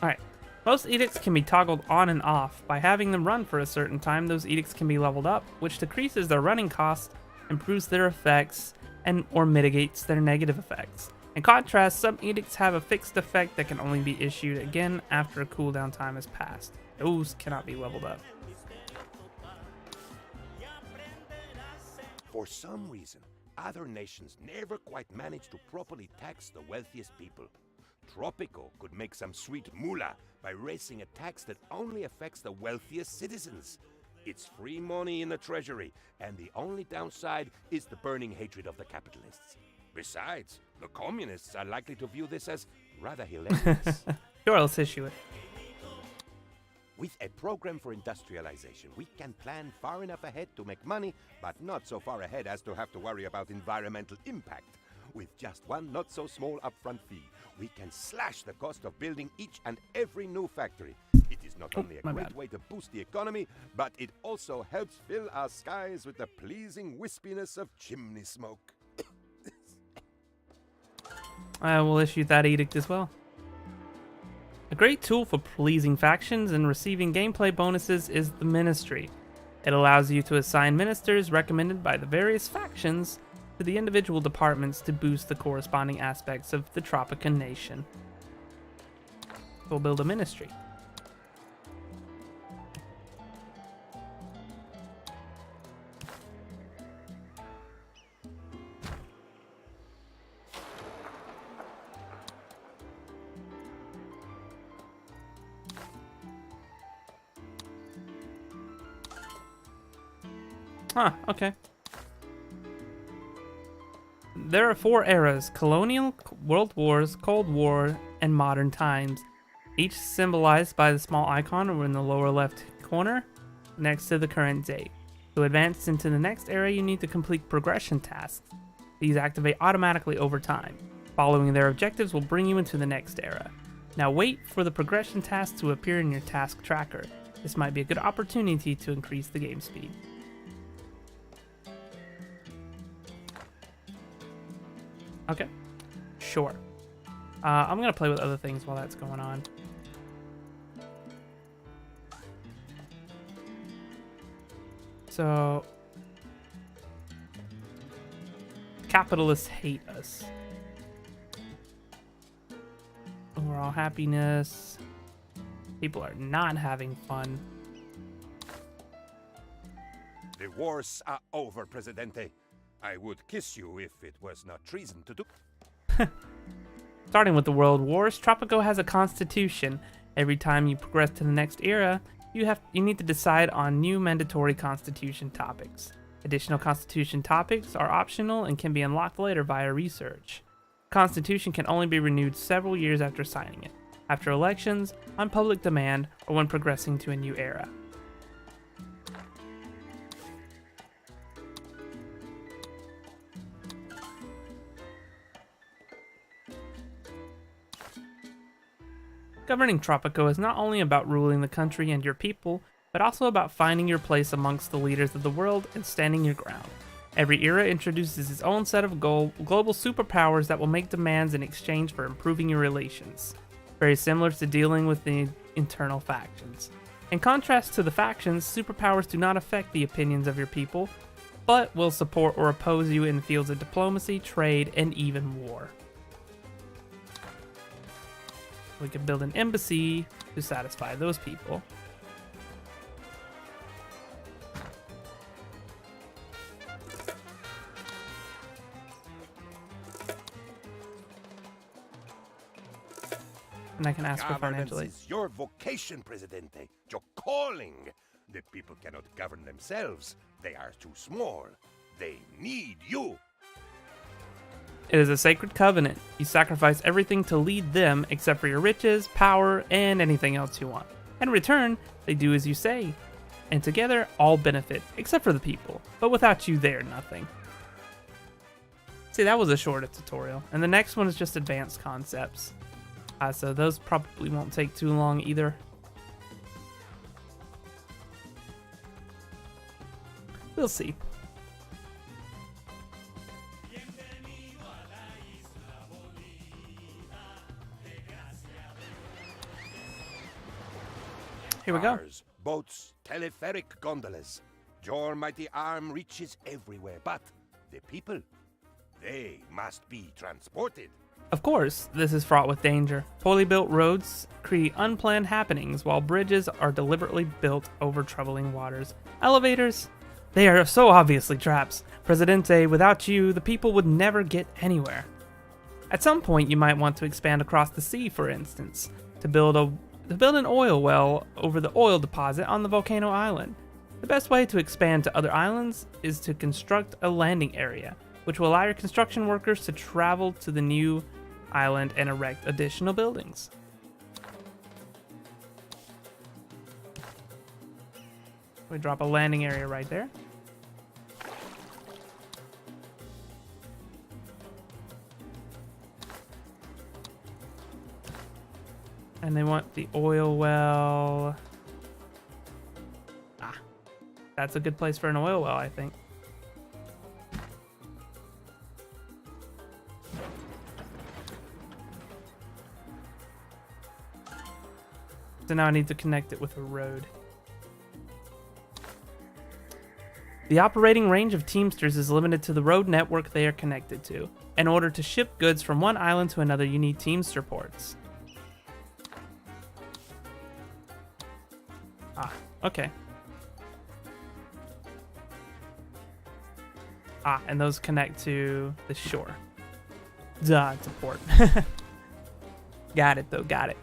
Alright. Most edicts can be toggled on and off. By having them run for a certain time, those edicts can be leveled up, which decreases their running cost, improves their effects, and or mitigates their negative effects. In contrast, some edicts have a fixed effect that can only be issued again after a cooldown time has passed. Those cannot be leveled up. For some reason, other nations never quite manage to properly tax the wealthiest people. Tropico could make some sweet moolah by raising a tax that only affects the wealthiest citizens. It's free money in the treasury, and the only downside is the burning hatred of the capitalists. Besides, the communists are likely to view this as rather hilarious. Sure, let's issue it. With a program for industrialization, we can plan far enough ahead to make money, but not so far ahead as to have to worry about environmental impact. With just one not-so-small upfront fee, we can slash the cost of building each and every new factory. It is not only a great way to boost the economy, but it also helps fill our skies with the pleasing wispiness of chimney smoke. I will issue that edict as well. A great tool for pleasing factions and receiving gameplay bonuses is the Ministry. It allows you to assign ministers recommended by the various factions to the individual departments to boost the corresponding aspects of the Tropican nation. We'll build a ministry. Huh, okay. There are 4 eras: colonial, world wars, Cold War, and modern times, each symbolized by the small icon over in the lower left corner next to the current date. To advance into the next era, you need to complete progression tasks. These activate automatically over time. Following their objectives will bring you into the next era. Now wait for the progression tasks to appear in your task tracker. This might be a good opportunity to increase the game speed. Okay, sure. I'm gonna play with other things while that's going on. So, capitalists hate us. Overall happiness. People are not having fun. The wars are over, Presidente. I would kiss you if it was not treason to do. Starting with the World Wars, Tropico has a constitution. Every time you progress to the next era, you need to decide on new mandatory constitution topics. Additional constitution topics are optional and can be unlocked later via research. Constitution can only be renewed several years after signing it, after elections, on public demand, or when progressing to a new era. Governing Tropico is not only about ruling the country and your people, but also about finding your place amongst the leaders of the world and standing your ground. Every era introduces its own set of global superpowers that will make demands in exchange for improving your relations. Very similar to dealing with the internal factions. In contrast to the factions, superpowers do not affect the opinions of your people, but will support or oppose you in fields of diplomacy, trade, and even war. We can build an embassy to satisfy those people. And I can ask for financial aid. Governance is your vocation, Presidente. Your calling. The people cannot govern themselves. They are too small. They need you. It is a sacred covenant. You sacrifice everything to lead them except for your riches, power, and anything else you want. In return, they do as you say. And together, all benefit, except for the people. But without you, they're nothing. See, that was a shorter tutorial. And the next one is just advanced concepts. So those probably won't take too long either. We'll see. Here we go. Cars, boats, telepheric gondolas. Your mighty arm reaches everywhere, but the people, they must be transported. Of course, this is fraught with danger. Poorly built roads create unplanned happenings, while bridges are deliberately built over troubling waters. Elevators? They are so obviously traps. Presidente, without you, the people would never get anywhere. At some point, you might want to expand across the sea, for instance, to build an oil well over the oil deposit on the volcano island. The best way to expand to other islands is to construct a landing area, which will allow your construction workers to travel to the new island and erect additional buildings. We drop a landing area right there. And they want the oil well. That's a good place for an oil well, I think. So now I need to connect it with a road. The operating range of Teamsters is limited to the road network they are connected to. In order to ship goods from one island to another, you need Teamster ports. Okay. And those connect to the shore. Duh, it's a port. Got it, though, got it.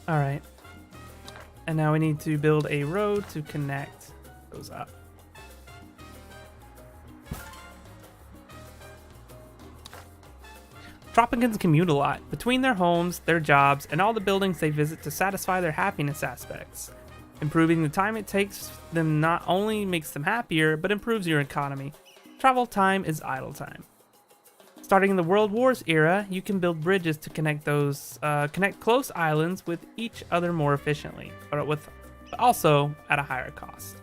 Alright. And now we need to build a road to connect those up. Tropicans commute a lot between their homes, their jobs, and all the buildings they visit to satisfy their happiness aspects. Improving the time it takes them not only makes them happier, but improves your economy. Travel time is idle time. Starting in the World Wars era, you can build bridges to connect close islands with each other more efficiently, but also at a higher cost.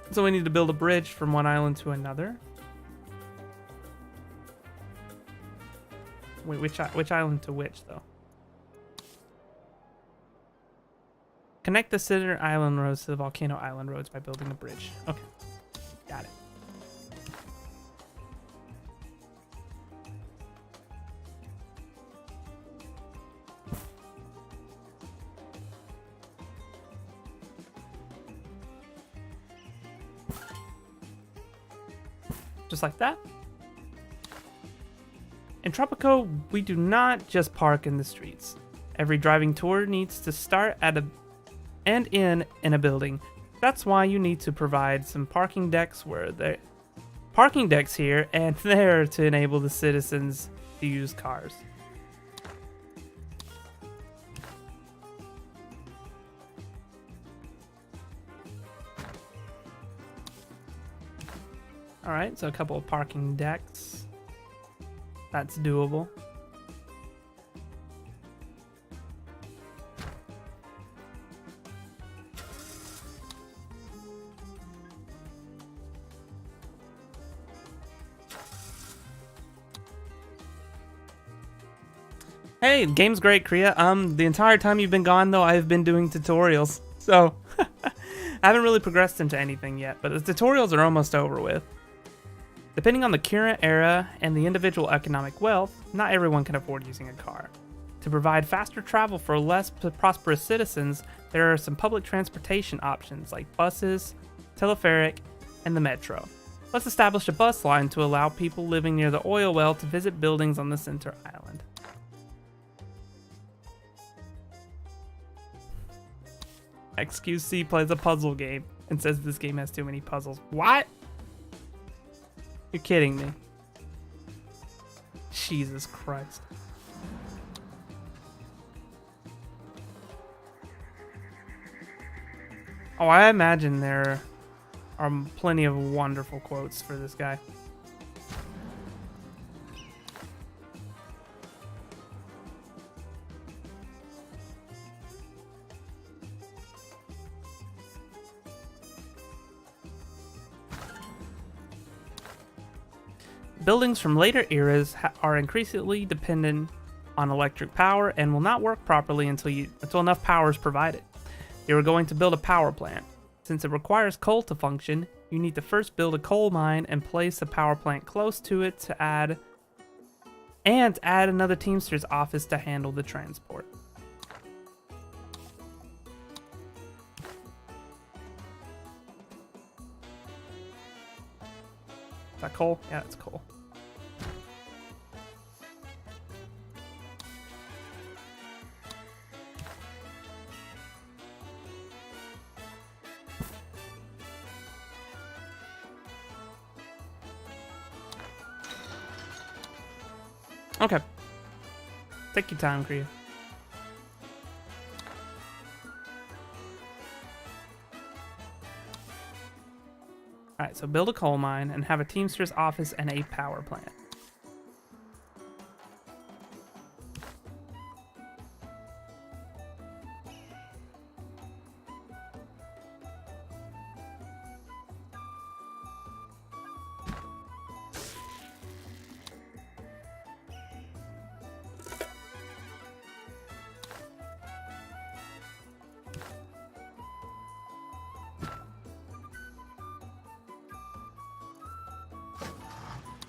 So we need to build a bridge from one island to another. Wait, which island to which, though? Connect the center island roads to the volcano island roads by building a bridge. Okay, got it. Just like that. In Tropico, we do not just park in the streets. Every driving tour needs to start at a in a building. That's why you need to provide some parking decks here and there to enable the citizens to use cars. All right, so a couple of parking decks. That's doable. Hey, the game's great, Kriya. The entire time you've been gone, though, I've been doing tutorials. So, I haven't really progressed into anything yet, but the tutorials are almost over with. Depending on the current era and the individual economic wealth, not everyone can afford using a car. To provide faster travel for less prosperous citizens, there are some public transportation options like buses, telepheric, and the metro. Let's establish a bus line to allow people living near the oil well to visit buildings on the center island. XQC plays a puzzle game and says this game has too many puzzles. What? You're kidding me. Jesus Christ. Oh, I imagine there are plenty of wonderful quotes for this guy. Buildings from later eras are increasingly dependent on electric power and will not work properly until enough power is provided. You are going to build a power plant. Since it requires coal to function, you need to first build a coal mine and place a power plant close to it to add another Teamster's office to handle the transport. Is that coal? Yeah, it's coal. Okay. Take your time, Kriya. Alright, so build a coal mine and have a Teamster's office and a power plant.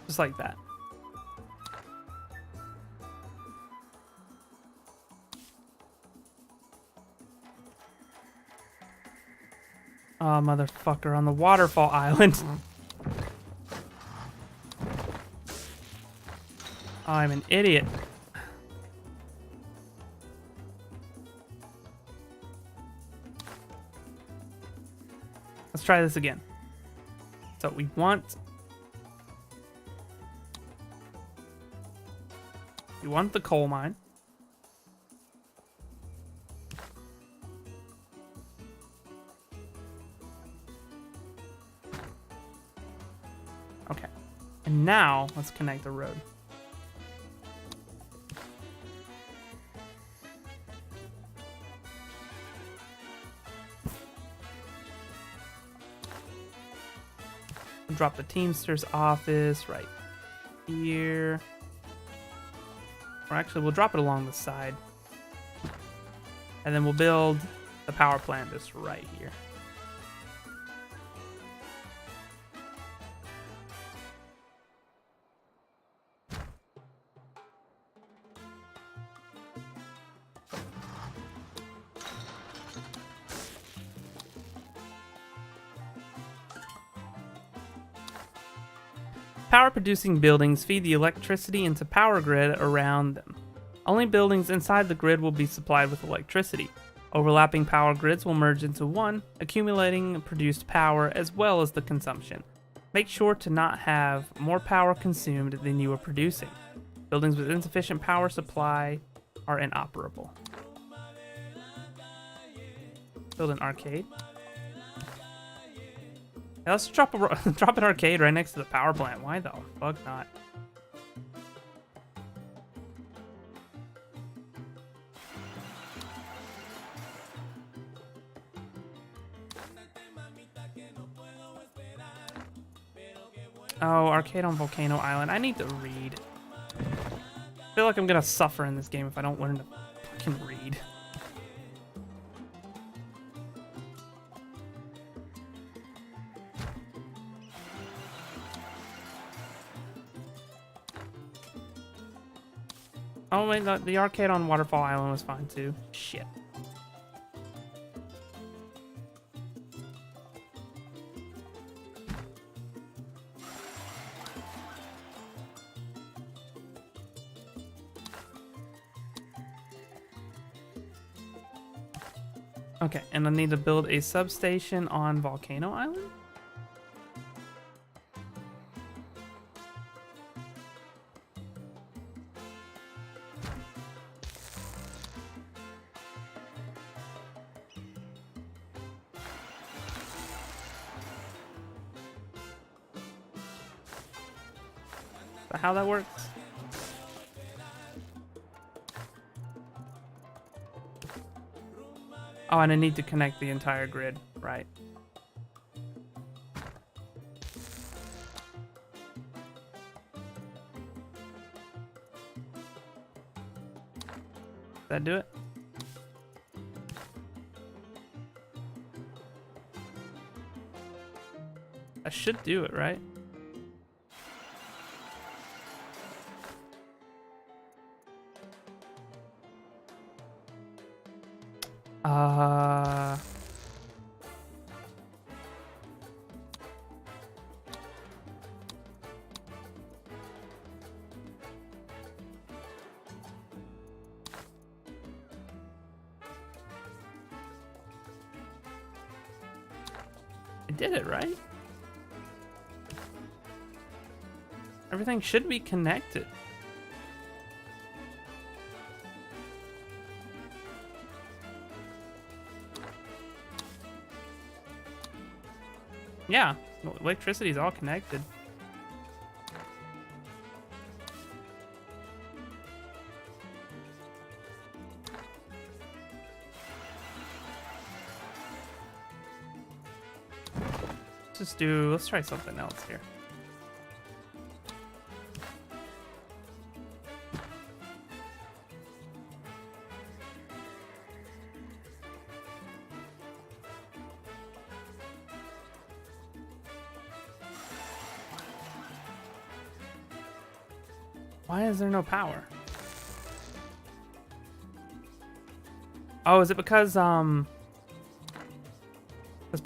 Just like that. Oh, motherfucker, on the waterfall island. I'm an idiot. Let's try this again. So we want the coal mine. Okay. And now let's connect the road. Drop the Teamster's office right here. Or actually, we'll drop it along the side. And then we'll build the power plant just right here. Power-producing buildings feed the electricity into power grid around them. Only buildings inside the grid will be supplied with electricity. Overlapping power grids will merge into one, accumulating produced power as well as the consumption. Make sure to not have more power consumed than you are producing. Buildings with insufficient power supply are inoperable. Build an arcade. Yeah, let's drop an arcade right next to the power plant. Why the fuck not? Oh, arcade on Volcano Island. I need to read. I feel like I'm gonna suffer in this game if I don't learn to fucking read. Oh wait, the arcade on Waterfall Island was fine too. Shit. Okay, and I need to build a substation on Volcano Island? Is that how that works? Oh, and I need to connect the entire grid, right? Does that do it? That should do it, right? I did it, right? Everything should be connected. Yeah, electricity is all connected. Let's try something else here. Why is there no power? Oh, is it because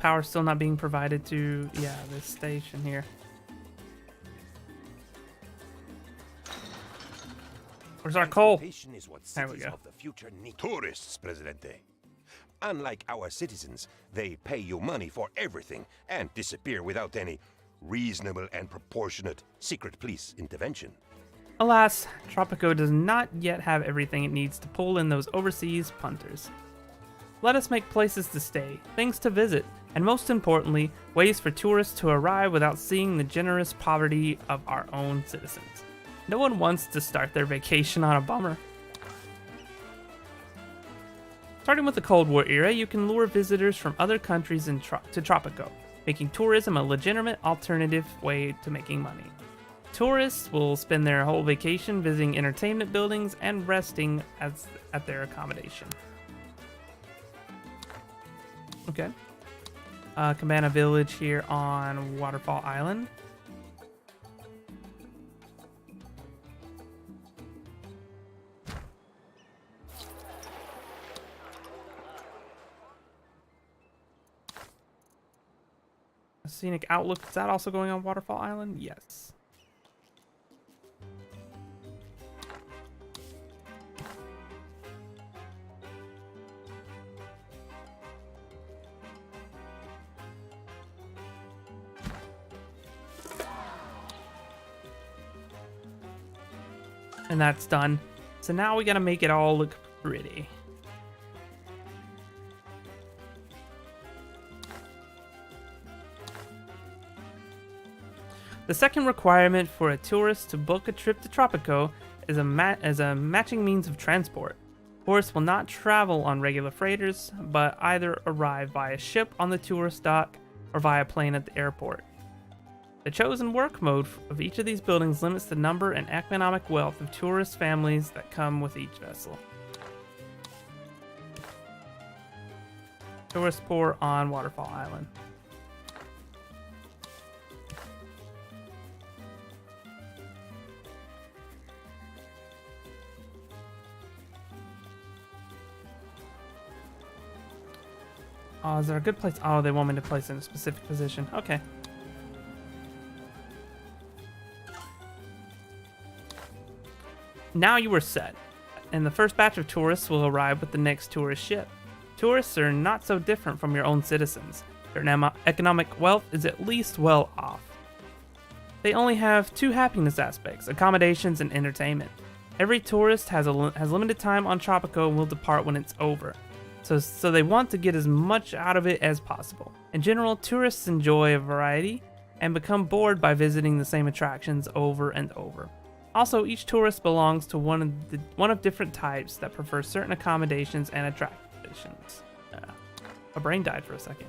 power's still not being provided to, yeah, this station here. Where's our coal? Is what There we cities go. of the future need. Tourists, Presidente. Unlike our citizens, they pay you money for everything and disappear without any reasonable and proportionate secret police intervention. Alas, Tropico does not yet have everything it needs to pull in those overseas punters. Let us make places to stay, things to visit, and most importantly, ways for tourists to arrive without seeing the generous poverty of our own citizens. No one wants to start their vacation on a bummer. Starting with the Cold War era, you can lure visitors from other countries to Tropico, making tourism a legitimate alternative way to making money. Tourists will spend their whole vacation visiting entertainment buildings and resting at their accommodation. Okay. Cabana Village here on Waterfall Island. A scenic outlook, is that also going on Waterfall Island? Yes. And that's done. So now we gotta make it all look pretty. The second requirement for a tourist to book a trip to Tropico is a matching means of transport. Tourists will not travel on regular freighters, but either arrive via ship on the tourist dock or via plane at the airport. The chosen work mode of each of these buildings limits the number and economic wealth of tourist families that come with each vessel. Tourist port on Waterfall Island. Oh, is there a good place? Oh, they want me to place in a specific position. Okay. Now you are set, and the first batch of tourists will arrive with the next tourist ship. Tourists are not so different from your own citizens. Their economic wealth is at least well off. They only have two happiness aspects: accommodations and entertainment. Every tourist has limited time on Tropico and will depart when it's over. So they want to get as much out of it as possible. In general, tourists enjoy a variety and become bored by visiting the same attractions over and over. Also, each tourist belongs to one of different types that prefer certain accommodations and attractions. My brain died for a second.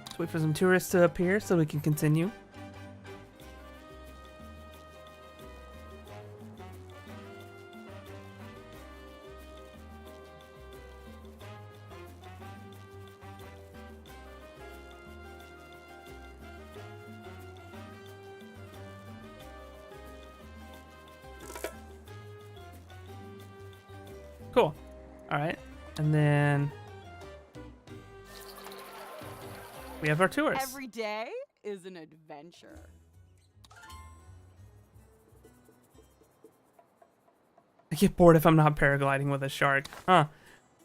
Let's wait for some tourists to appear so we can continue. Cool. All right. And then we have our tourists. Every day is an adventure. I get bored if I'm not paragliding with a shark. Huh.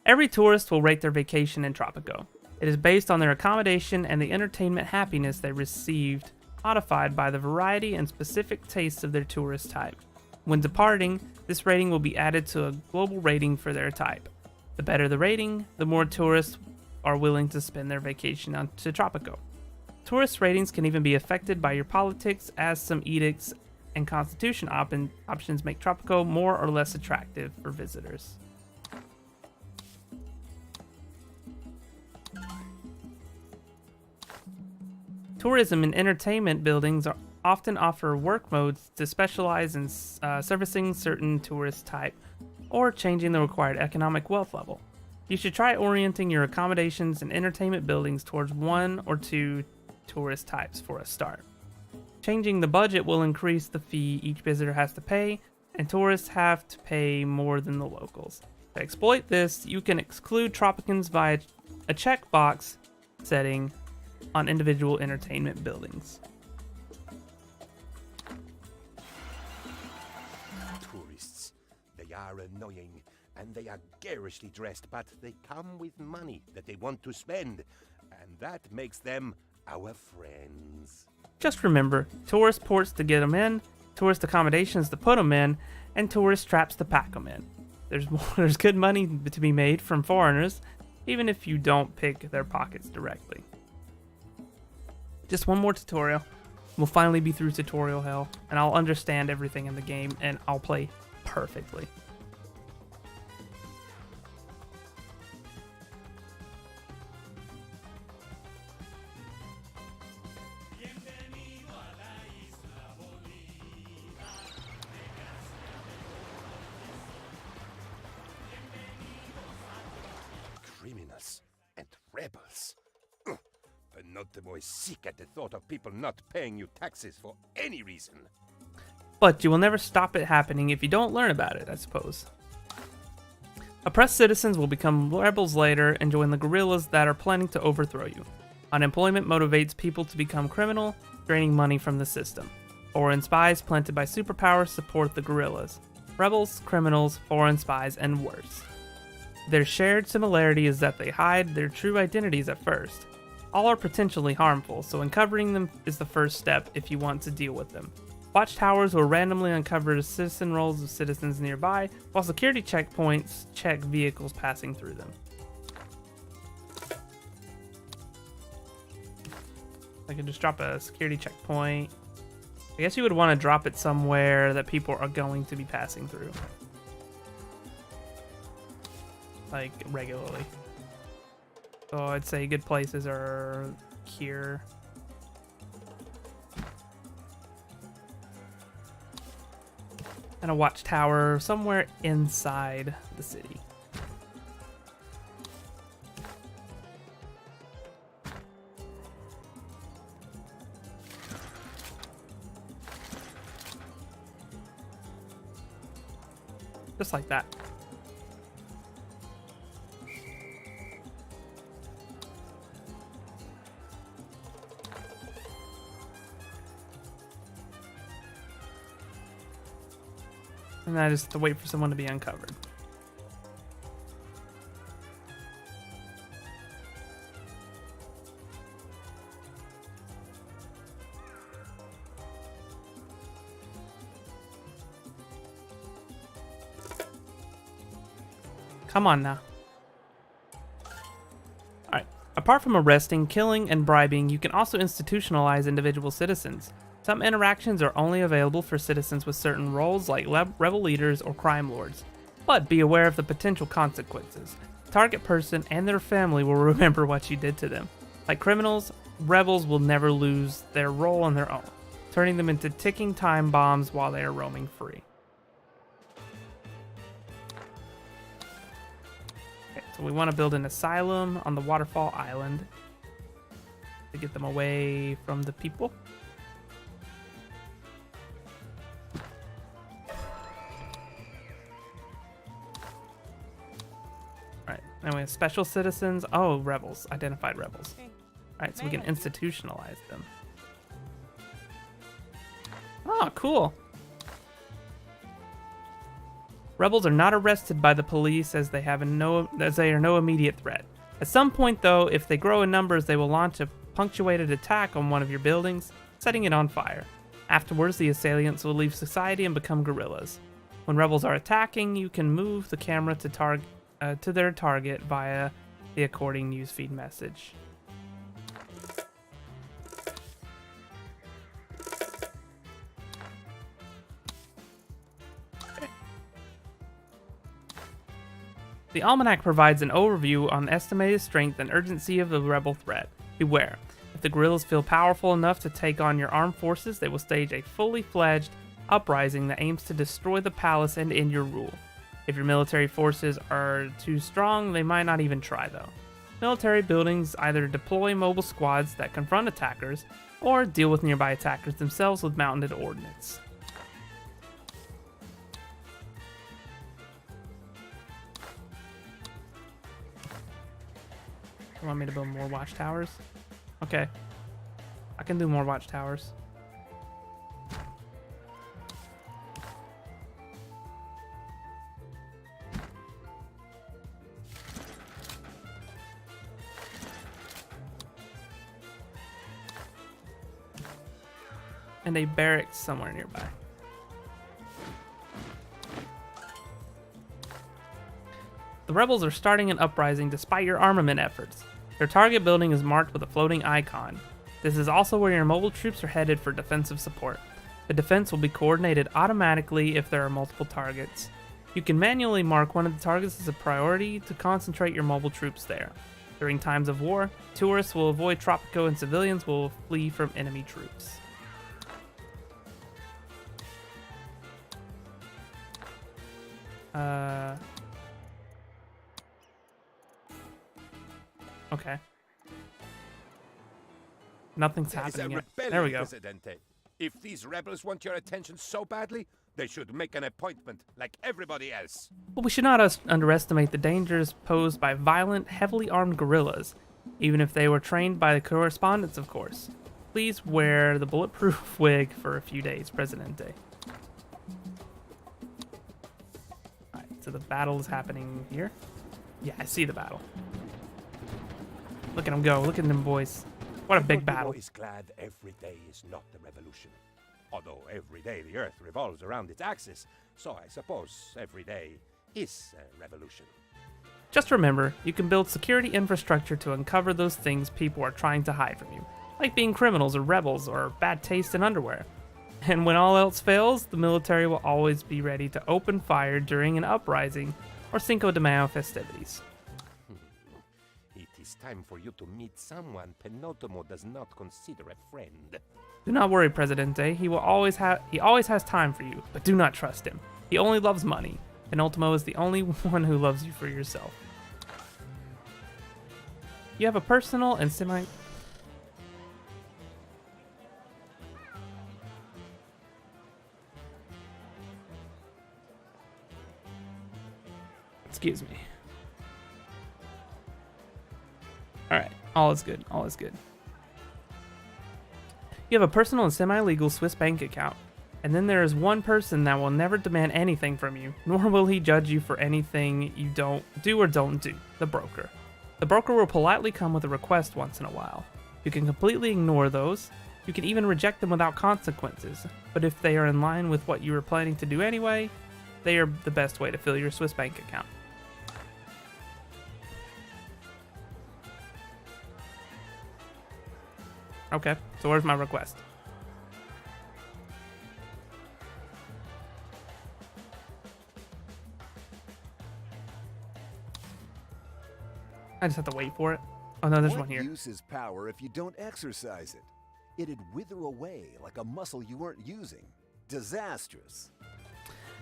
Every tourist will rate their vacation in Tropico. It is based on their accommodation and the entertainment happiness they received, modified by the variety and specific tastes of their tourist type. When departing, this rating will be added to a global rating for their type. The better the rating, the more tourists are willing to spend their vacation on to Tropico. Tourist ratings can even be affected by your politics, as some edicts and constitution options make Tropico more or less attractive for visitors. Tourism and entertainment buildings often offer work modes to specialize in servicing certain tourist type or changing the required economic wealth level. You should try orienting your accommodations and entertainment buildings towards one or two tourist types for a start. Changing the budget will increase the fee each visitor has to pay, and tourists have to pay more than the locals. To exploit this, you can exclude Tropicans via a checkbox setting on individual entertainment buildings. Tourists. They are annoying, and they are garishly dressed, but they come with money that they want to spend, and that makes them our friends. Just remember, tourist ports to get them in, tourist accommodations to put them in, and tourist traps to pack them in. There's good money to be made from foreigners, even if you don't pick their pockets directly. Just one more tutorial. We'll finally be through tutorial hell, and I'll understand everything in the game, and I'll play perfectly. Criminals and rebels. Penultimo is sick at the thought of people not paying you taxes for any reason. But you will never stop it happening if you don't learn about it, I suppose. Oppressed citizens will become rebels later and join the guerrillas that are planning to overthrow you. Unemployment motivates people to become criminal, draining money from the system. Foreign spies planted by superpowers support the guerrillas. Rebels, criminals, foreign spies, and worse. Their shared similarity is that they hide their true identities at first. All are potentially harmful, so uncovering them is the first step if you want to deal with them. Watchtowers will randomly uncover the citizen rolls of citizens nearby, while security checkpoints check vehicles passing through them. I can just drop a security checkpoint. I guess you would want to drop it somewhere that people are going to be passing through. Like, regularly. So I'd say good places are here. And a watchtower somewhere inside the city. Just like that. And I just have to wait for someone to be uncovered. Come on now. Alright. Apart from arresting, killing, and bribing, you can also institutionalize individual citizens. Some interactions are only available for citizens with certain roles like rebel leaders or crime lords. But be aware of the potential consequences. The target person and their family will remember what you did to them. Like criminals, rebels will never lose their role on their own, turning them into ticking time bombs while they are roaming free. So we want to build an asylum on the Waterfall Island to get them away from the people. Alright, now we have special citizens. Oh, rebels. Identified rebels. Alright, so we can institutionalize them. Oh, cool. Rebels are not arrested by the police as they are no immediate threat. At some point, though, if they grow in numbers, they will launch a punctuated attack on one of your buildings, setting it on fire. Afterwards, the assailants will leave society and become guerrillas. When rebels are attacking, you can move the camera to their target via the according newsfeed message. The Almanac provides an overview on estimated strength and urgency of the rebel threat. Beware, if the guerrillas feel powerful enough to take on your armed forces, they will stage a fully fledged uprising that aims to destroy the palace and end your rule. If your military forces are too strong, they might not even try though. Military buildings either deploy mobile squads that confront attackers, or deal with nearby attackers themselves with mounted ordnance. You want me to build more watchtowers? Okay. I can do more watchtowers. And a barracks somewhere nearby. The rebels are starting an uprising despite your armament efforts. Their target building is marked with a floating icon. This is also where your mobile troops are headed for defensive support. The defense will be coordinated automatically if there are multiple targets. You can manually mark one of the targets as a priority to concentrate your mobile troops there. During times of war, tourists will avoid Tropico and civilians will flee from enemy troops. Okay. Nothing's happening yet. There we go. Presidente. If these rebels want your attention so badly, they should make an appointment like everybody else. But we should not underestimate the dangers posed by violent, heavily armed guerrillas, even if they were trained by the correspondents, of course. Please wear the bulletproof wig for a few days, Presidente. Alright, so the battle is happening here. Yeah, I see the battle. Look at them go. Look at them boys. What a big battle. Is glad every day is not the revolution. Although every day the Earth revolves around its axis, so I suppose every day is a revolution. Just remember, you can build security infrastructure to uncover those things people are trying to hide from you, like being criminals or rebels or bad taste in underwear. And when all else fails, the military will always be ready to open fire during an uprising or Cinco de Mayo festivities. It is time for you to meet someone Penultimo does not consider a friend. Do not worry, Presidente. He always has time for you, but do not trust him. He only loves money. Penultimo is the only one who loves you for yourself. You have a personal and semi... Excuse me. Alright, all is good, all is good. You have a personal and semi-legal Swiss bank account. And then there is one person that will never demand anything from you, nor will he judge you for anything you don't do or don't do, the broker. The broker will politely come with a request once in a while. You can completely ignore those. You can even reject them without consequences. But if they are in line with what you were planning to do anyway, they are the best way to fill your Swiss bank account. Okay, so where's my request? I just have to wait for it. Oh no, there's one here. What use is power if you don't exercise it? It'd wither away like a muscle you weren't using. Disastrous.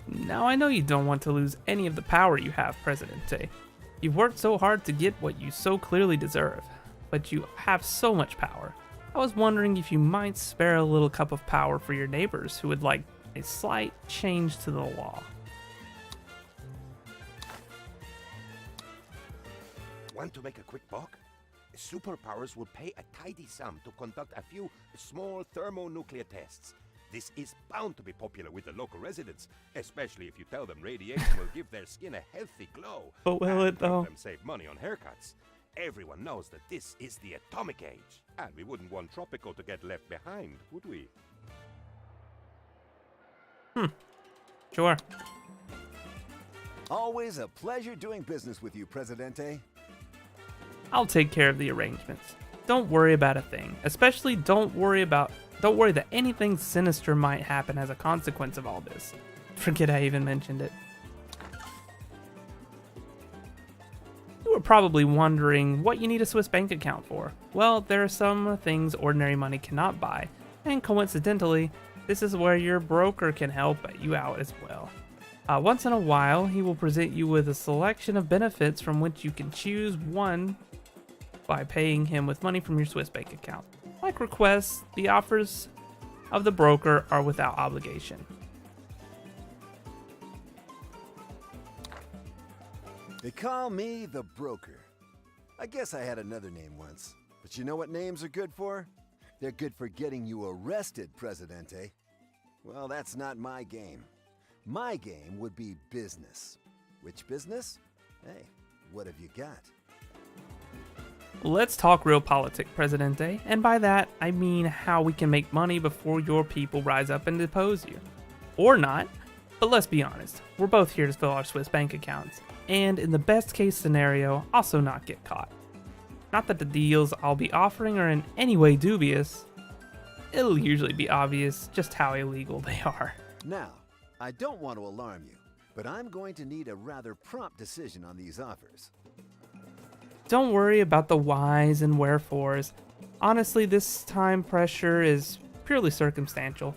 Now I know you don't want to lose any of the power you have, Presidente. You've worked so hard to get what you so clearly deserve, but you have so much power. I was wondering if you might spare a little cup of power for your neighbors who would like a slight change to the law. Want to make a quick buck? Superpowers will pay a tidy sum to conduct a few small thermonuclear tests. This is bound to be popular with the local residents, especially if you tell them radiation will give their skin a healthy glow. But will and it though? help them save money on haircuts. Everyone knows that this is the atomic age, and we wouldn't want Tropico to get left behind, would we? Sure. Always a pleasure doing business with you, Presidente. I'll take care of the arrangements. Don't worry about a thing. Especially don't worry that anything sinister might happen as a consequence of all this. Forget I even mentioned it. You were probably wondering what you need a Swiss bank account for. Well, there are some things ordinary money cannot buy, and coincidentally, this is where your broker can help you out as well. Once in a while, he will present you with a selection of benefits from which you can choose one by paying him with money from your Swiss bank account. Like requests, the offers of the broker are without obligation. They call me the broker. I guess I had another name once. But you know what names are good for? They're good for getting you arrested, Presidente. Well, that's not my game. My game would be business. Which business? Hey, what have you got? Let's talk real politics, Presidente, and by that, I mean how we can make money before your people rise up and depose you. Or not, but let's be honest, we're both here to fill our Swiss bank accounts, and in the best case scenario, also not get caught. Not that the deals I'll be offering are in any way dubious, it'll usually be obvious just how illegal they are. Now, I don't want to alarm you, but I'm going to need a rather prompt decision on these offers. Don't worry about the whys and wherefores. Honestly, this time pressure is purely circumstantial.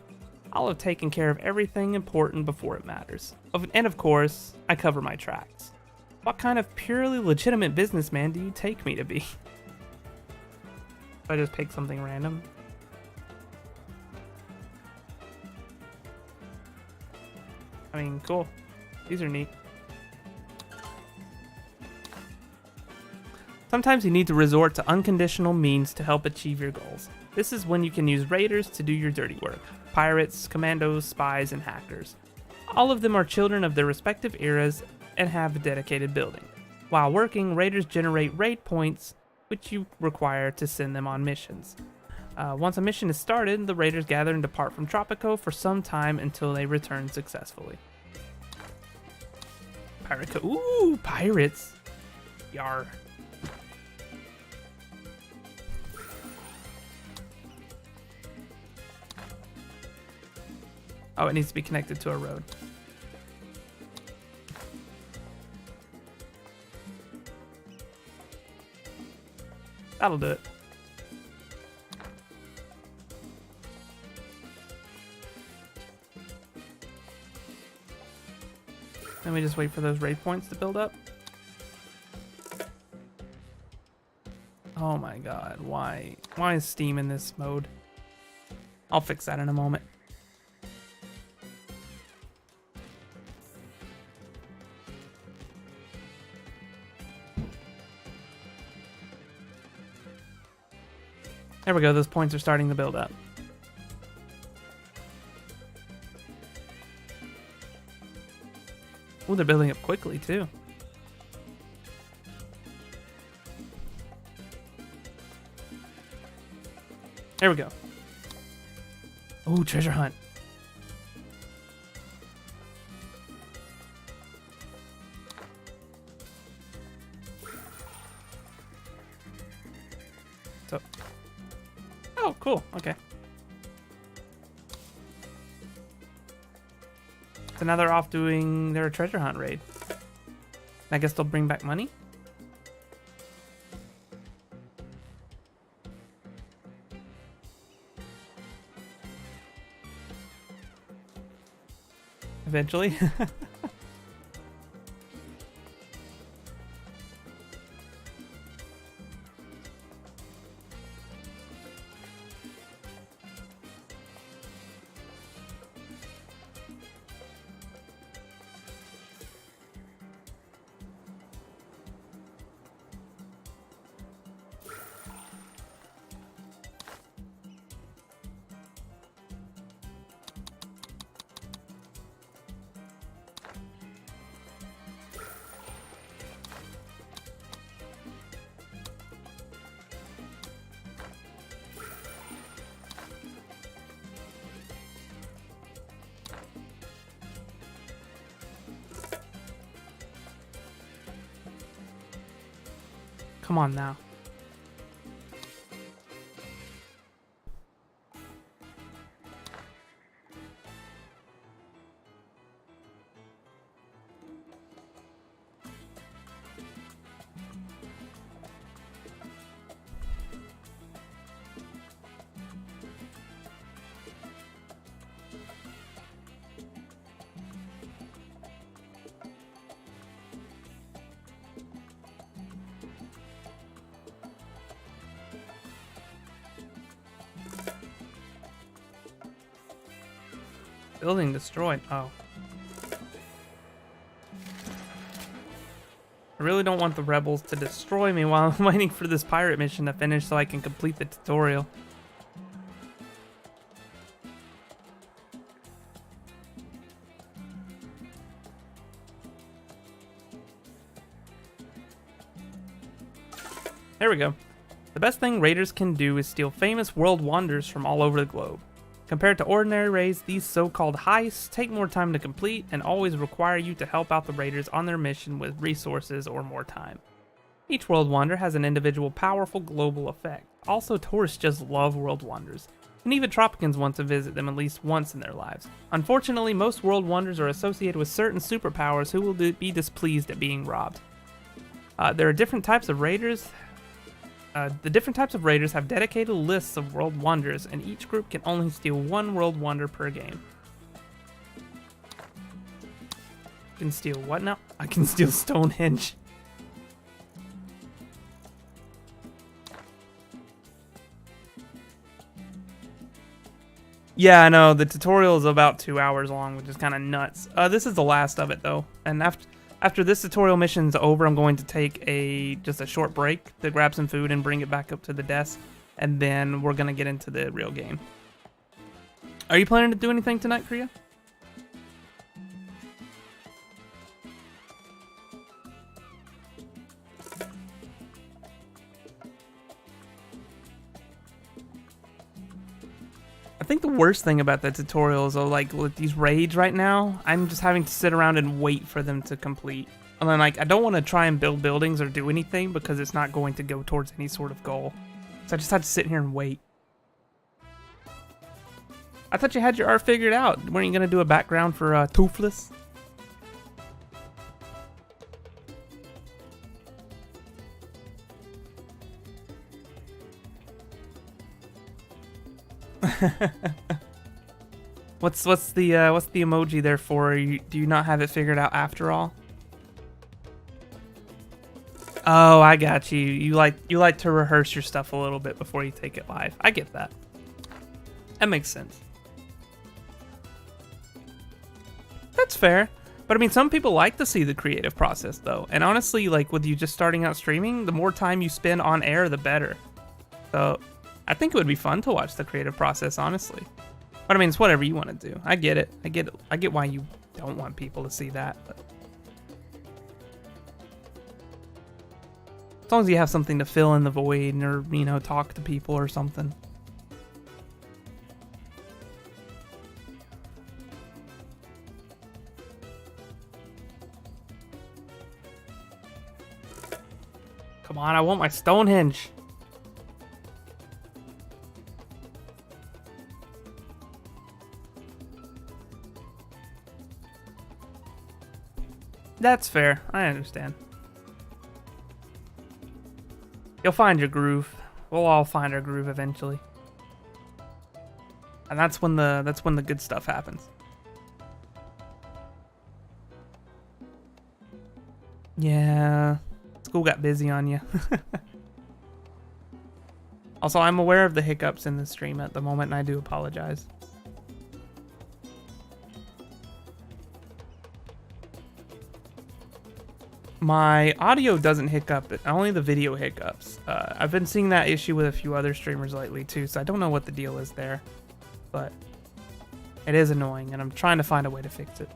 I'll have taken care of everything important before it matters. And of course, I cover my tracks. What kind of purely legitimate businessman do you take me to be? If I just pick something random. I mean, cool. These are neat. Sometimes you need to resort to unconditional means to help achieve your goals. This is when you can use raiders to do your dirty work. Pirates, commandos, spies, and hackers. All of them are children of their respective eras and have a dedicated building. While working, raiders generate raid points, which you require to send them on missions. Once a mission is started, the raiders gather and depart from Tropico for some time until they return successfully. Ooh, pirates! Yar. Oh, it needs to be connected to a road. That'll do it. Then we just wait for those raid points to build up. Oh my god, why is Steam in this mode? I'll fix that in a moment. There we go, those points are starting to build up. Oh, they're building up quickly too. There we go. Oh, treasure hunt. So. Oh, cool. Okay. So now they're off doing their treasure hunt raid. I guess they'll bring back money? Eventually. Come on now. Building destroyed. Oh. I really don't want the rebels to destroy me while I'm waiting for this pirate mission to finish so I can complete the tutorial. There we go. The best thing raiders can do is steal famous world wonders from all over the globe. Compared to ordinary raids, these so-called heists take more time to complete and always require you to help out the raiders on their mission with resources or more time. Each world wonder has an individual powerful global effect. Also, tourists just love world wonders, and even Tropicans want to visit them at least once in their lives. Unfortunately, most world wonders are associated with certain superpowers who will be displeased at being robbed. There are different types of raiders. The different types of raiders have dedicated lists of world wonders, and each group can only steal one world wonder per game. I can steal what now? I can steal Stonehenge. Yeah, I know, the tutorial is about 2 hours long, which is kind of nuts. This is the last of it though, and after this tutorial mission's over, I'm going to take just a short break to grab some food and bring it back up to the desk, and then we're gonna get into the real game. Are you planning to do anything tonight, Kriya? I think the worst thing about the tutorial is, like, with these raids right now, I'm just having to sit around and wait for them to complete. And then, like, I don't want to try and build buildings or do anything because it's not going to go towards any sort of goal. So I just have to sit here and wait. I thought you had your art figured out. Weren't you going to do a background for Toothless? What's the emoji there for? Do you not have it figured out after all? Oh, I got you. You like to rehearse your stuff a little bit before you take it live. I get that. That makes sense. That's fair. But I mean, some people like to see the creative process though. And honestly, like with you just starting out streaming, the more time you spend on air, the better. So I think it would be fun to watch the creative process, honestly. But I mean, it's whatever you want to do. I get it. I get why you don't want people to see that. But As long as you have something to fill in the void or, you know, talk to people or something. Come on, I want my Stonehenge. That's fair. I understand. You'll find your groove. We'll all find our groove eventually. And that's when the good stuff happens. Yeah. School got busy on you. Also, I'm aware of the hiccups in the stream at the moment, and I do apologize. My audio doesn't hiccup, only the video hiccups. I've been seeing that issue with a few other streamers lately too, so I don't know what the deal is there. But it is annoying, and I'm trying to find a way to fix it.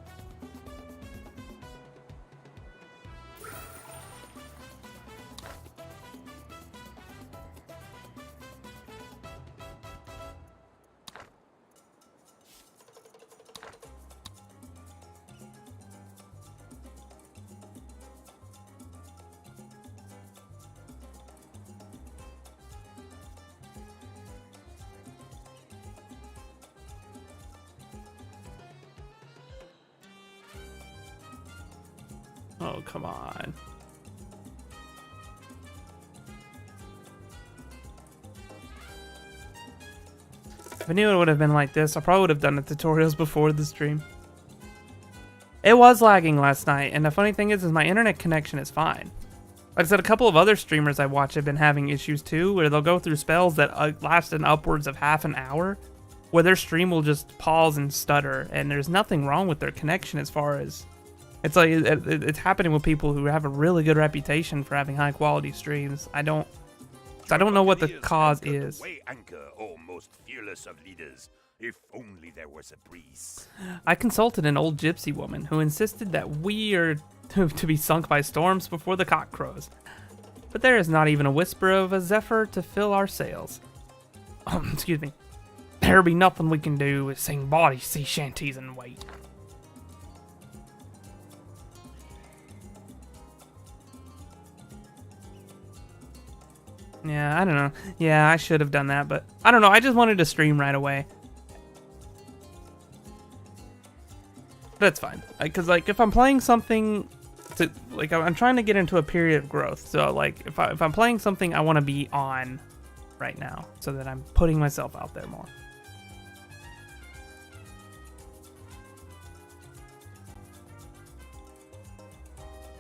Oh, come on. If I knew it would have been like this, I probably would have done the tutorials before the stream. It was lagging last night, and the funny thing is my internet connection is fine. Like I said, a couple of other streamers I watch have been having issues too, where they'll go through spells that last an upwards of half an hour, where their stream will just pause and stutter, and there's nothing wrong with their connection as far as... It's like it's happening with people who have a really good reputation for having high quality streams. I don't know what the cause is. Anchor, oh most fearless of leaders. If only there was a breeze. I consulted an old gypsy woman who insisted that we are to be sunk by storms before the cock crows. But there is not even a whisper of a zephyr to fill our sails. Excuse me. There'll be nothing we can do but sing bawdy sea shanties and wait. Yeah, I don't know. Yeah, I should have done that, but I don't know. I just wanted to stream right away. That's fine. Because, like, if I'm playing something to, like, I'm trying to get into a period of growth. So, like, if I'm playing something, I want to be on right now so that I'm putting myself out there more.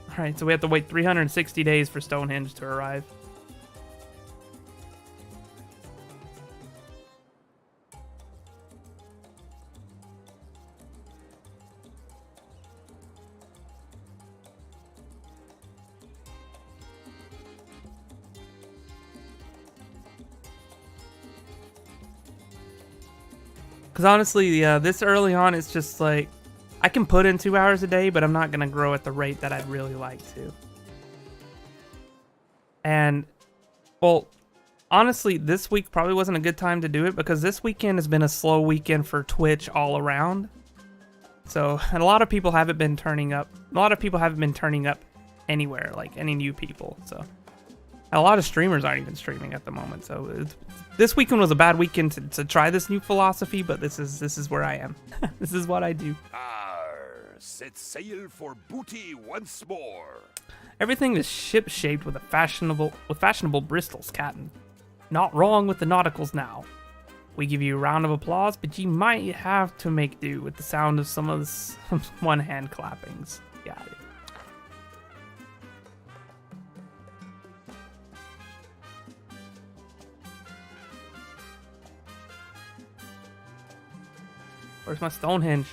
All right, so we have to wait 360 days for Stonehenge to arrive. Because honestly, this early on, it's just like, I can put in 2 hours a day, but I'm not going to grow at the rate that I'd really like to. And, well, honestly, this week probably wasn't a good time to do it, because this weekend has been a slow weekend for Twitch all around. So, and a lot of people haven't been turning up. A lot of people haven't been turning up anywhere, like any new people, so. And a lot of streamers aren't even streaming at the moment, so this weekend was a bad weekend to try this new philosophy, but this is where I am. This is what I do. Set sail for booty once more. Everything is ship-shaped with fashionable bristles, Captain. Not wrong with the nauticals now. We give you a round of applause, but you might have to make do with the sound of some of this one-hand clappings. Got it. Where's my Stonehenge?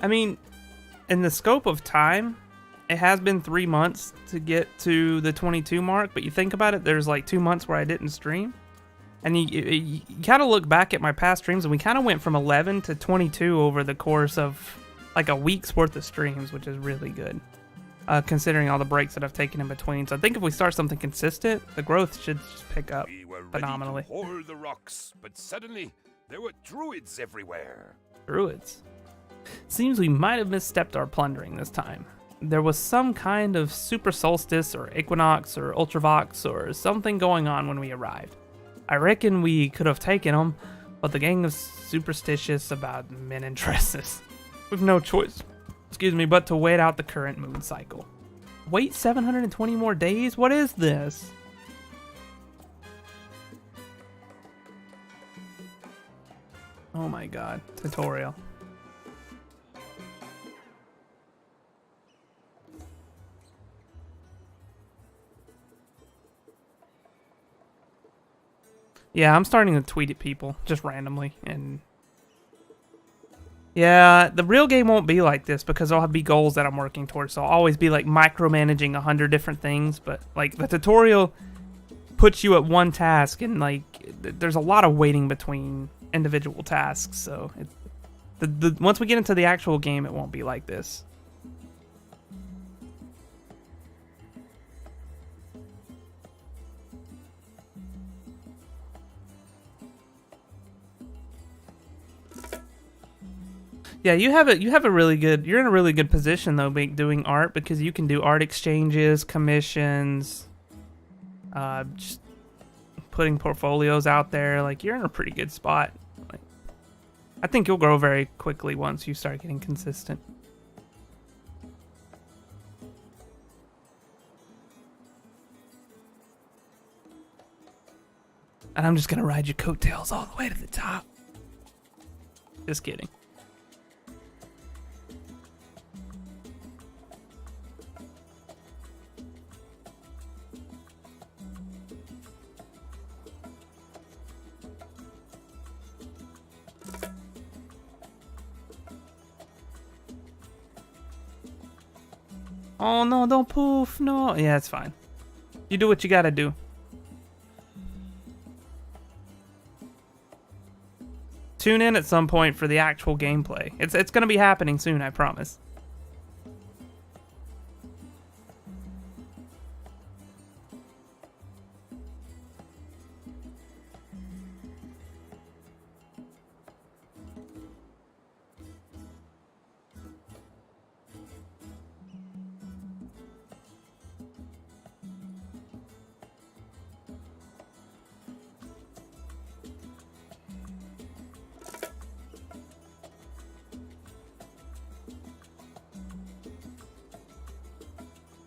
I mean, in the scope of time, it has been 3 months to get to the 22 mark, but you think about it, there's like 2 months where I didn't stream. And you kind of look back at my past streams, and we kind of went from 11 to 22 over the course of like a week's worth of streams, which is really good, considering all the breaks that I've taken in between. So I think if we start something consistent, the growth should just pick up We were ready phenomenally. to hold the rocks, but suddenly there were druids everywhere. Druids. Seems we might have misstepped our plundering this time. There was some kind of super solstice or equinox or ultravox or something going on when we arrived. I reckon we could have taken them, but the gang is superstitious about men and dresses. We've no choice, but to wait out the current moon cycle. Wait 720 more days? What is this? Oh my god, tutorial. Yeah, I'm starting to tweet at people just randomly, and yeah, the real game won't be like this because there'll be goals that I'm working towards. So I'll always be like micromanaging 100 different things, but like the tutorial puts you at one task, and like there's a lot of waiting between individual tasks. So once we get into the actual game, it won't be like this. Yeah, you're in a really good position though, doing art, because you can do art exchanges, commissions, just putting portfolios out there. Like, you're in a pretty good spot. Like, I think you'll grow very quickly once you start getting consistent. And I'm just gonna ride your coattails all the way to the top. Just kidding. Oh no, don't poof, no. Yeah, it's fine. You do what you gotta do. Tune in at some point for the actual gameplay. It's gonna be happening soon, I promise.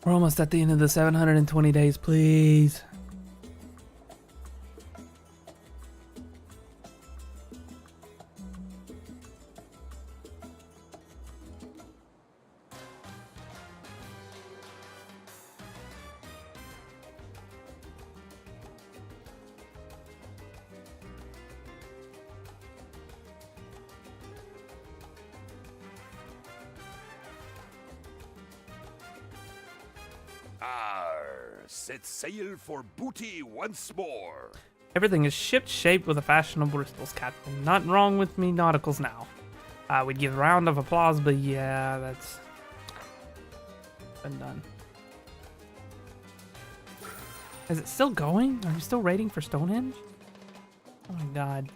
We're almost at the end of the 720 days, please. Set sail for booty once more. Everything is ship-shaped with a fashionable bristles, Captain. Not wrong with me nauticals now. We'd give a round of applause, but yeah, that's been done. Is it still going? Are you still raiding for Stonehenge? Oh my god.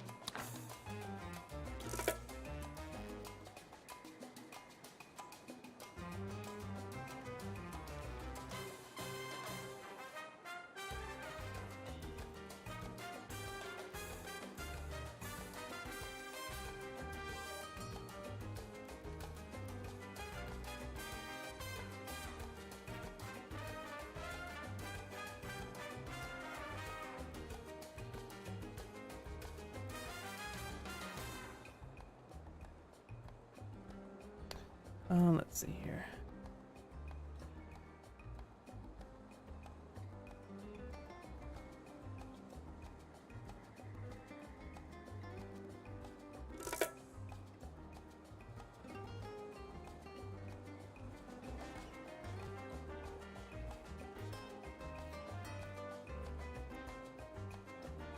Let's see here.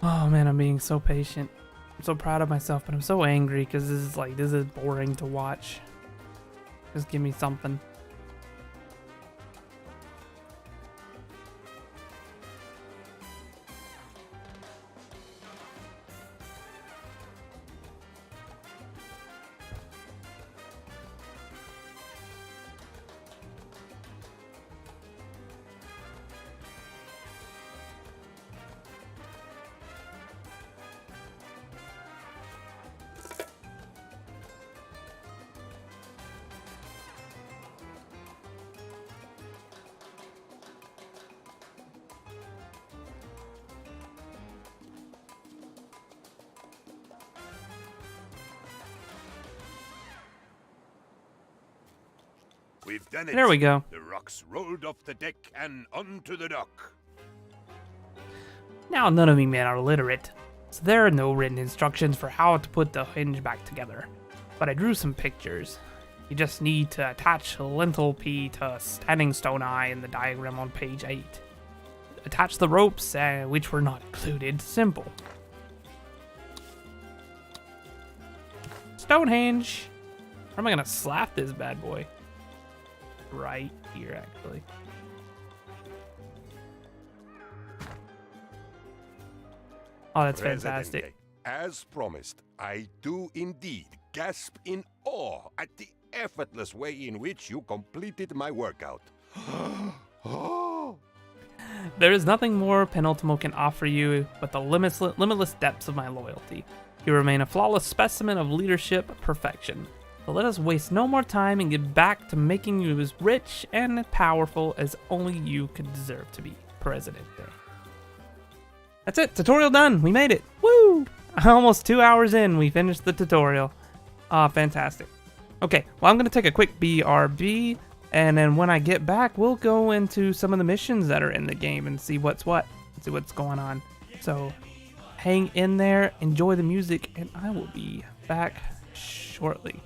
Oh man, I'm being so patient. I'm so proud of myself, but I'm so angry because this is boring to watch. Just give me something. We've done it. There we go. The rocks rolled off the deck and onto the dock. Now none of you men are literate, so there are no written instructions for how to put the hinge back together. But I drew some pictures. You just need to attach lintel P to standing stone I in the diagram on page 8. Attach the ropes, which were not included. Simple. Stonehenge. Where am I gonna slap this bad boy? Right here, actually. Oh, that's fantastic. As promised, I do indeed gasp in awe at the effortless way in which you completed my workout. There is nothing more Penultimo can offer you but the limitless depths of my loyalty. You remain a flawless specimen of leadership perfection. So let us waste no more time and get back to making you as rich and powerful as only you could deserve to be, President Day. That's it, tutorial done, we made it, woo! Almost 2 hours in, we finished the tutorial. Fantastic. Okay, well I'm gonna take a quick BRB, and then when I get back, we'll go into some of the missions that are in the game and see what's what, see what's going on. So, hang in there, enjoy the music, and I will be back shortly.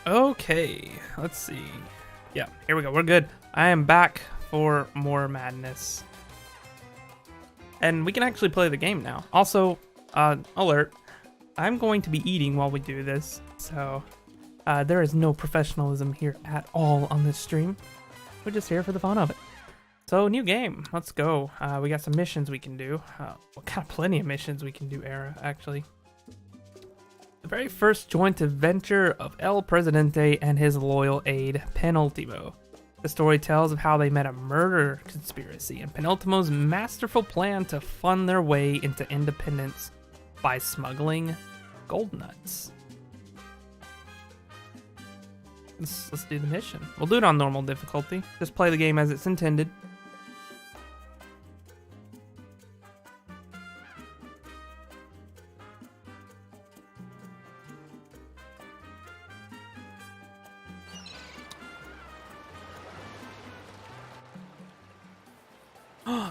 Okay, let's see. Yeah, here we go. We're good. I am back for more madness. And we can actually play the game now. Also, alert, I'm going to be eating while we do this. So, there is no professionalism here at all on this stream. We're just here for the fun of it. So, new game. Let's go. We got some missions we can do. We got plenty of missions we can do, Era, actually. The very first joint adventure of El Presidente and his loyal aide, Penultimo. The story tells of how they met a murder conspiracy and Penultimo's masterful plan to fund their way into independence by smuggling gold nuts. Let's do the mission. We'll do it on normal difficulty. Just play the game as it's intended.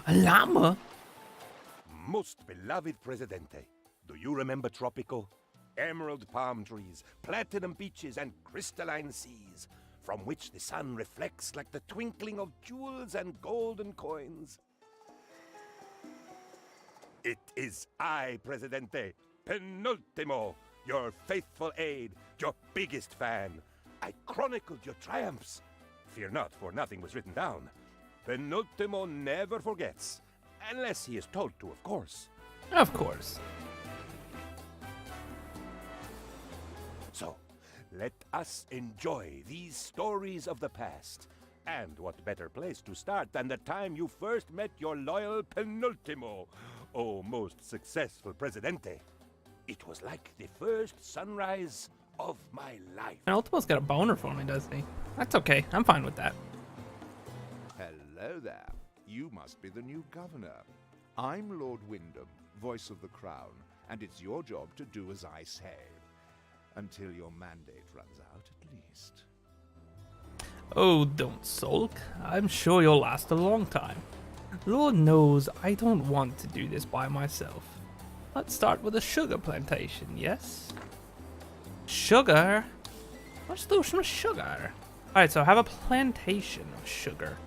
A llama? Most beloved Presidente, do you remember Tropico? Emerald palm trees, platinum beaches, and crystalline seas, from which the sun reflects like the twinkling of jewels and golden coins. It is I, Presidente, Penultimo, your faithful aide, your biggest fan. I chronicled your triumphs. Fear not, for nothing was written down. Penultimo never forgets, unless he is told to, of course. Of course. So, let us enjoy these stories of the past. And what better place to start than the time you first met your loyal Penultimo, oh most successful Presidente. It was like the first sunrise of my life. Penultimo's got a boner for me, doesn't he? That's okay. I'm fine with that. Hello there. You must be the new governor. I'm Lord Wyndham, voice of the crown, and it's your job to do as I say. Until your mandate runs out, at least. Oh, don't sulk. I'm sure you'll last a long time. Lord knows I don't want to do this by myself. Let's start with a sugar plantation, yes? Sugar? Let's do some sugar. Alright, so I have a plantation of sugar.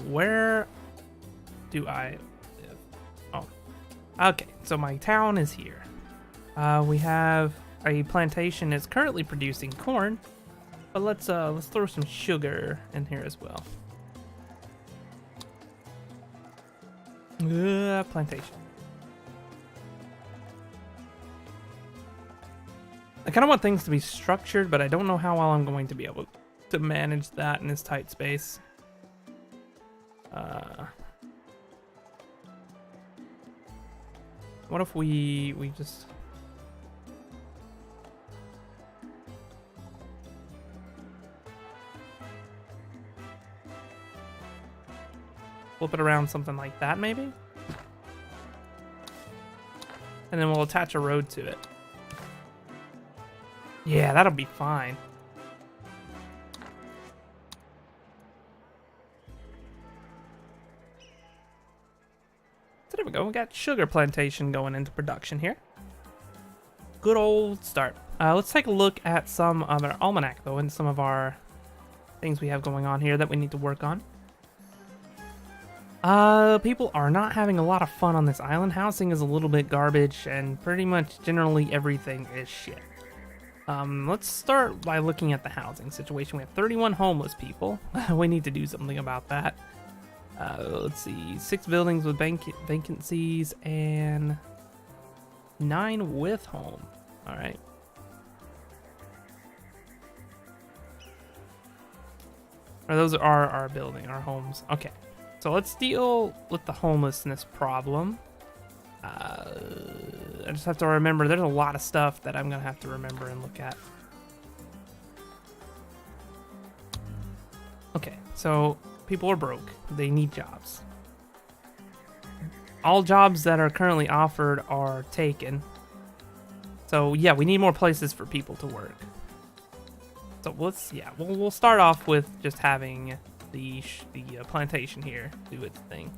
Where do I live? Oh, okay. So my town is here. We have a plantation that's currently producing corn, but let's throw some sugar in here as well. Plantation. I kind of want things to be structured, but I don't know how well I'm going to be able to manage that in this tight space. What if we just flip it around something like that, maybe? And then we'll attach a road to it. Yeah, that'll be fine. So there we go. We got sugar plantation going into production here. Good old start. Let's take a look at some of our almanac, though, and some of our things we have going on here that we need to work on. People are not having a lot of fun on this island. Housing is a little bit garbage, and pretty much generally everything is shit. Let's start by looking at the housing situation. We have 31 homeless people. We need to do something about that. Let's see, 6 buildings with vacancies and 9 with home. All right. Or those are our our homes. Okay. So let's deal with the homelessness problem. I just have to remember, there's a lot of stuff that I'm going to have to remember and look at. Okay, so people are broke. They need jobs. All jobs that are currently offered are taken. So yeah, we need more places for people to work. So we'll start off with just having the plantation here do its thing.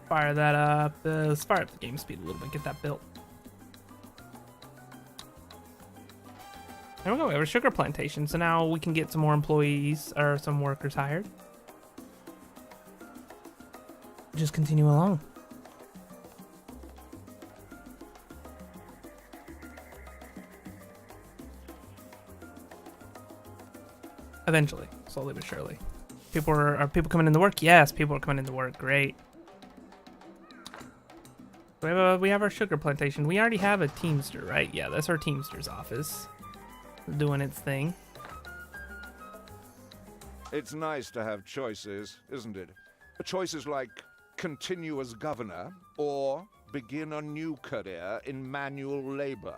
Fire that up. Let's fire up the game speed a little bit. Get that built. There we go. We have a sugar plantation. So now we can get some more employees or some workers hired. Just continue along. Eventually, slowly but surely. Are people coming into work? Yes, people are coming into work. Great. We have our sugar plantation. We already have a Teamster, right? Yeah, that's our Teamster's office. Doing its thing. It's nice to have choices, isn't it? Choices like continue as governor or begin a new career in manual labor.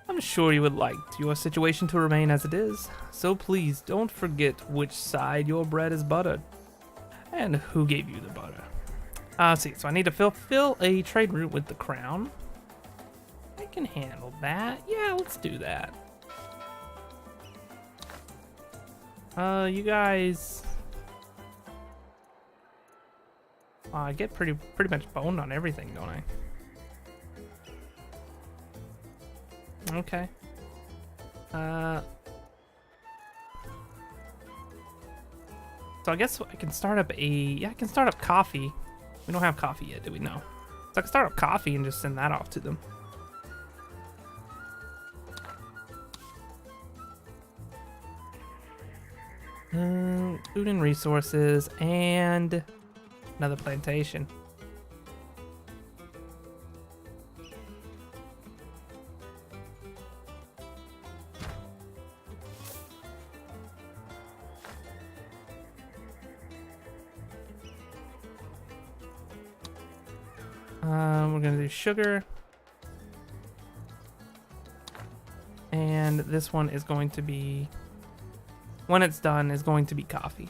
I'm sure you would like your situation to remain as it is, so please don't forget which side your bread is buttered. And who gave you the butter. Let's see, so I need to fulfill a trade route with the crown. I can handle that. Yeah, let's do that. You guys... I get pretty much boned on everything, don't I? Okay. So I guess I can start up I can start up coffee. We don't have coffee yet, do we? No. So I can start up coffee and just send that off to them. Food and resources and another plantation. We're gonna do sugar. And this one is going to be, when it's done, is going to be coffee.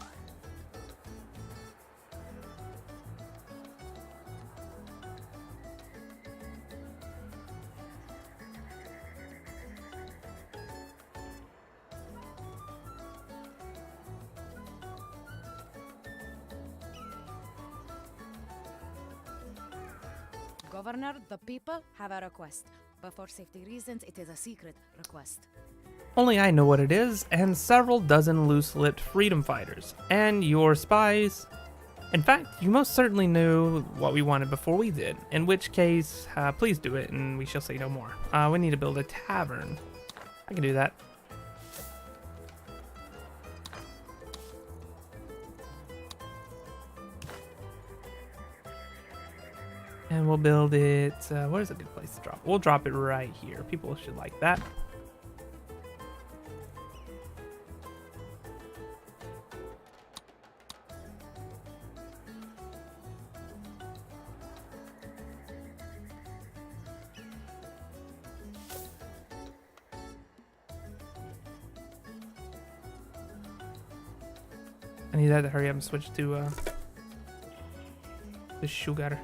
Governor, the people have a request. But for safety reasons, it is a secret request. Only I know what it is, and several dozen loose-lipped freedom fighters, and your spies. In fact, you most certainly knew what we wanted before we did, in which case, please do it, and we shall say no more. We need to build a tavern. I can do that. And we'll build it, where's a good place to drop? We'll drop it right here. People should like that. I need that to hurry up and switch to the sugar.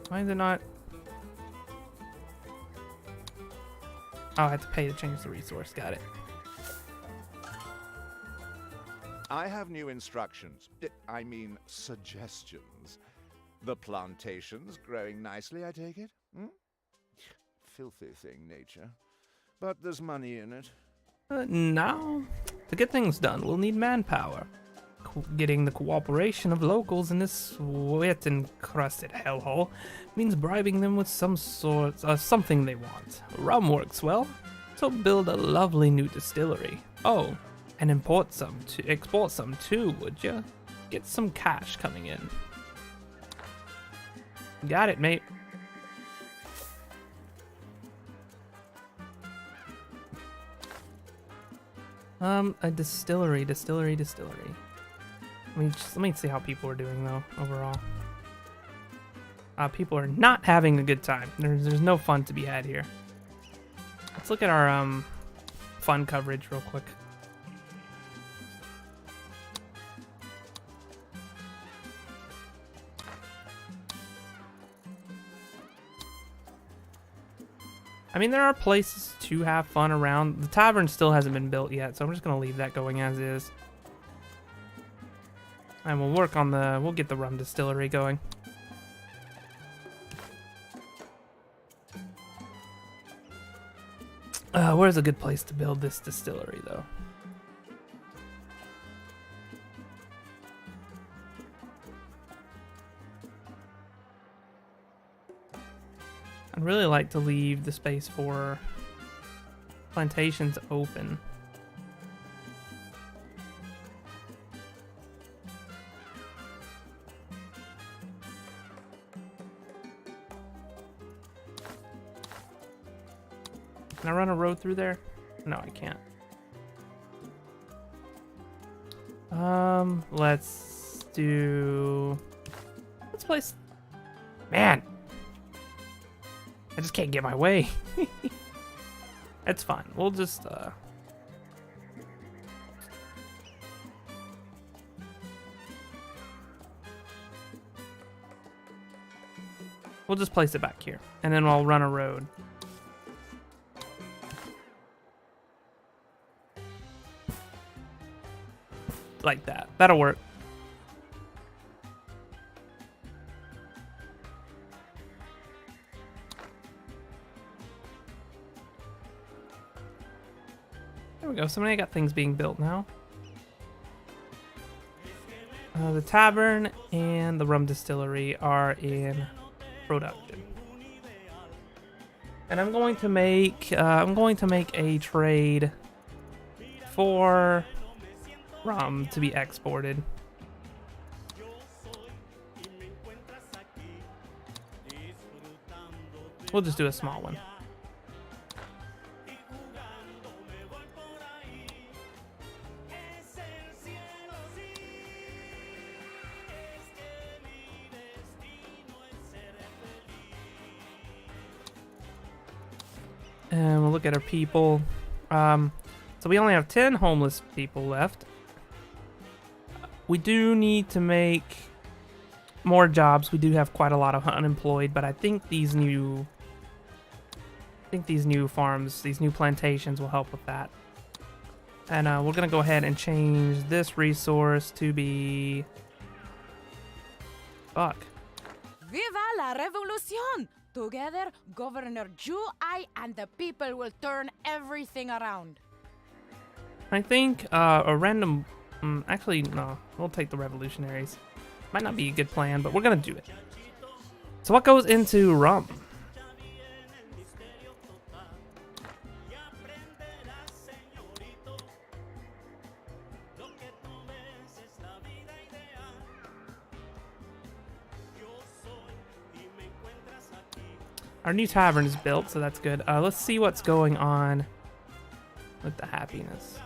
Why is it not? Oh, I have to pay to change the resource. Got it. I have new instructions. I mean, suggestions. The plantation's growing nicely, I take it? Hmm? Filthy thing, nature. But there's money in it. Now, to get things done, we'll need manpower. Getting the cooperation of locals in this sweat-encrusted hellhole means bribing them with some sort of something they want. Rum works well, so build a lovely new distillery. Oh, and export some too, would ya? Get some cash coming in. Got it, mate. A distillery. Let me see how people are doing though overall. People are not having a good time. There's no fun to be had here. Let's look at our fun coverage real quick. I mean, there are places to have fun around. The tavern still hasn't been built yet, so I'm just gonna leave that going as is. And we'll get the rum distillery going. Where's a good place to build this distillery, though? I'd really like to leave the space for plantations open. Can I run a road through there? No, I can't. Let's place. Man, I just can't get my way. It's fine. We'll just place it back here, and then I'll run a road. Like that. That'll work. There we go. So many got things being built now. The tavern and the rum distillery are in production. And I'm going to make a trade for rum to be exported. We'll just do a small one. And we'll look at our people. So we only have 10 homeless people left. We do need to make more jobs. We do have quite a lot of unemployed, but I think these new farms, these new plantations will help with that. And we're gonna go ahead and change this resource to be fuck. Viva la revolution! Together, Governor Ju, I, and the people will turn everything around. I think a random. Actually, no. We'll take the revolutionaries. Might not be a good plan, but we're gonna do it. So what goes into rum? Our new tavern is built, so that's good. Let's see what's going on with the happiness.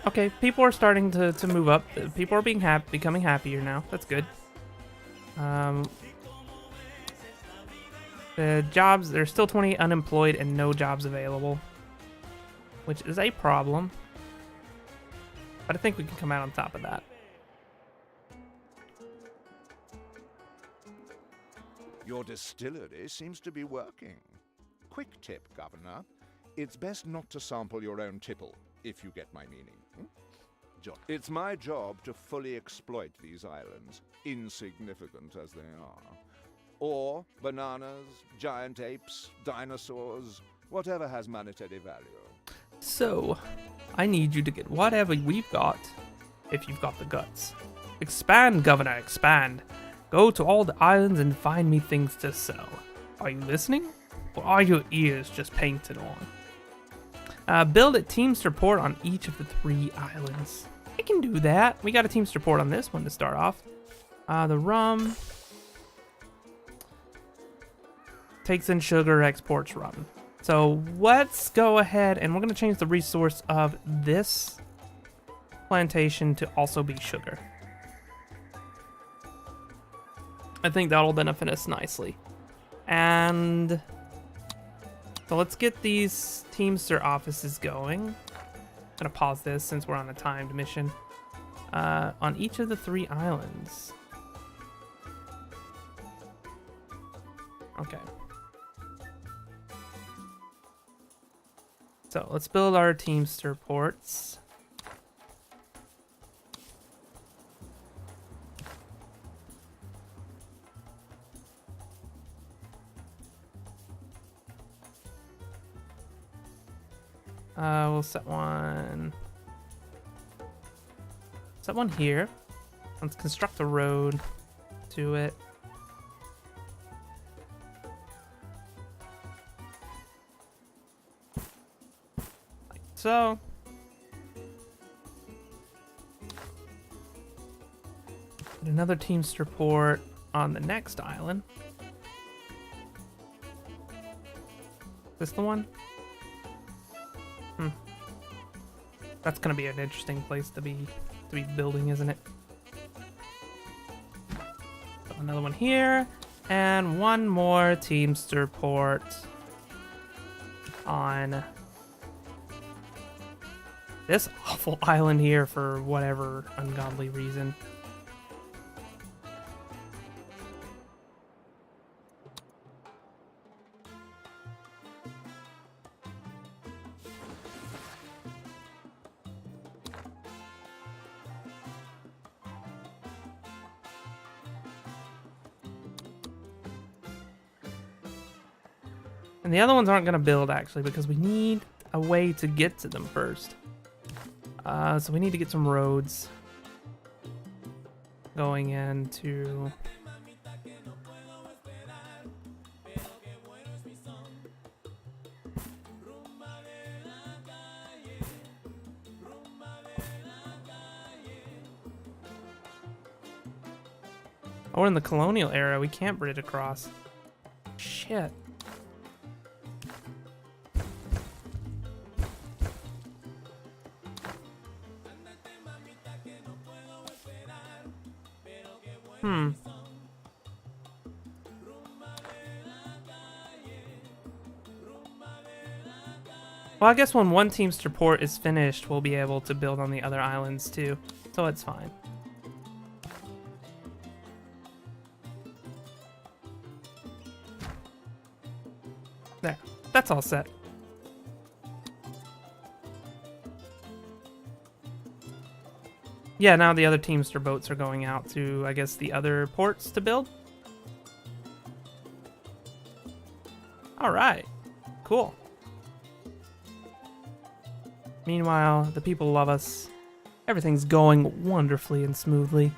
Okay, people are starting to move up. People are becoming happier now. That's good. The jobs, there's still 20 unemployed and no jobs available, which is a problem. But I think we can come out on top of that. Your distillery seems to be working. Quick tip, Governor. It's best not to sample your own tipple, if you get my meaning. It's my job to fully exploit these islands, insignificant as they are. Ore, bananas, giant apes, dinosaurs, whatever has monetary value. So, I need you to get whatever we've got, if you've got the guts. Expand, Governor, expand. Go to all the islands and find me things to sell. Are you listening? Or are your ears just painted on? Build a Teamster port on each of the 3 islands. I can do that. We got a Teamster port on this one to start off. The rum takes in sugar, exports rum. So let's go ahead and we're going to change the resource of this plantation to also be sugar. I think that'll benefit us nicely. And so let's get these Teamster offices going. I'm gonna pause this since we're on a timed mission. On each of the 3 islands. Okay. So let's build our Teamster ports. We'll set one. Set one here. Let's construct a road to it. Like so. Put another Teamster port on the next island. This the one? That's gonna be an interesting place to be building, isn't it? So another one here, and one more Teamster port on this awful island here for whatever ungodly reason. And the other ones aren't going to build, actually, because we need a way to get to them first. So we need to get some roads going into... Oh, we're in the colonial era. We can't bridge across. Shit. Well, I guess when one Teamster port is finished, we'll be able to build on the other islands too, so it's fine. There, that's all set. Yeah, now the other Teamster boats are going out to, I guess, the other ports to build. Alright, cool. Meanwhile, the people love us. Everything's going wonderfully and smoothly.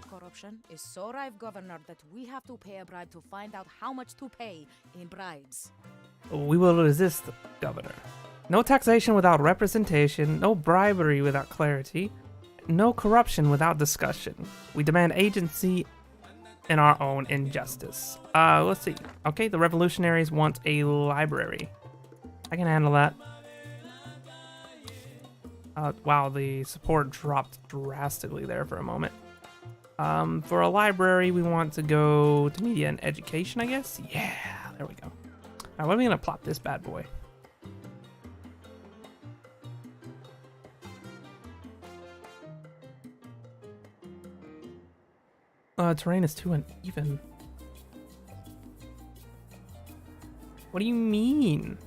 Corruption is so rife, Governor, that we have to pay a bribe to find out how much to pay in bribes. We will resist, Governor. No taxation without representation, no bribery without clarity, no corruption without discussion. We demand agency in our own injustice. Let's see. Okay, the revolutionaries want a library. I can handle that. Wow, the support dropped drastically there for a moment. For a library, we want to go to media and education, I guess? Yeah, there we go. Alright, what are we gonna plop this bad boy? Terrain is too uneven. What do you mean?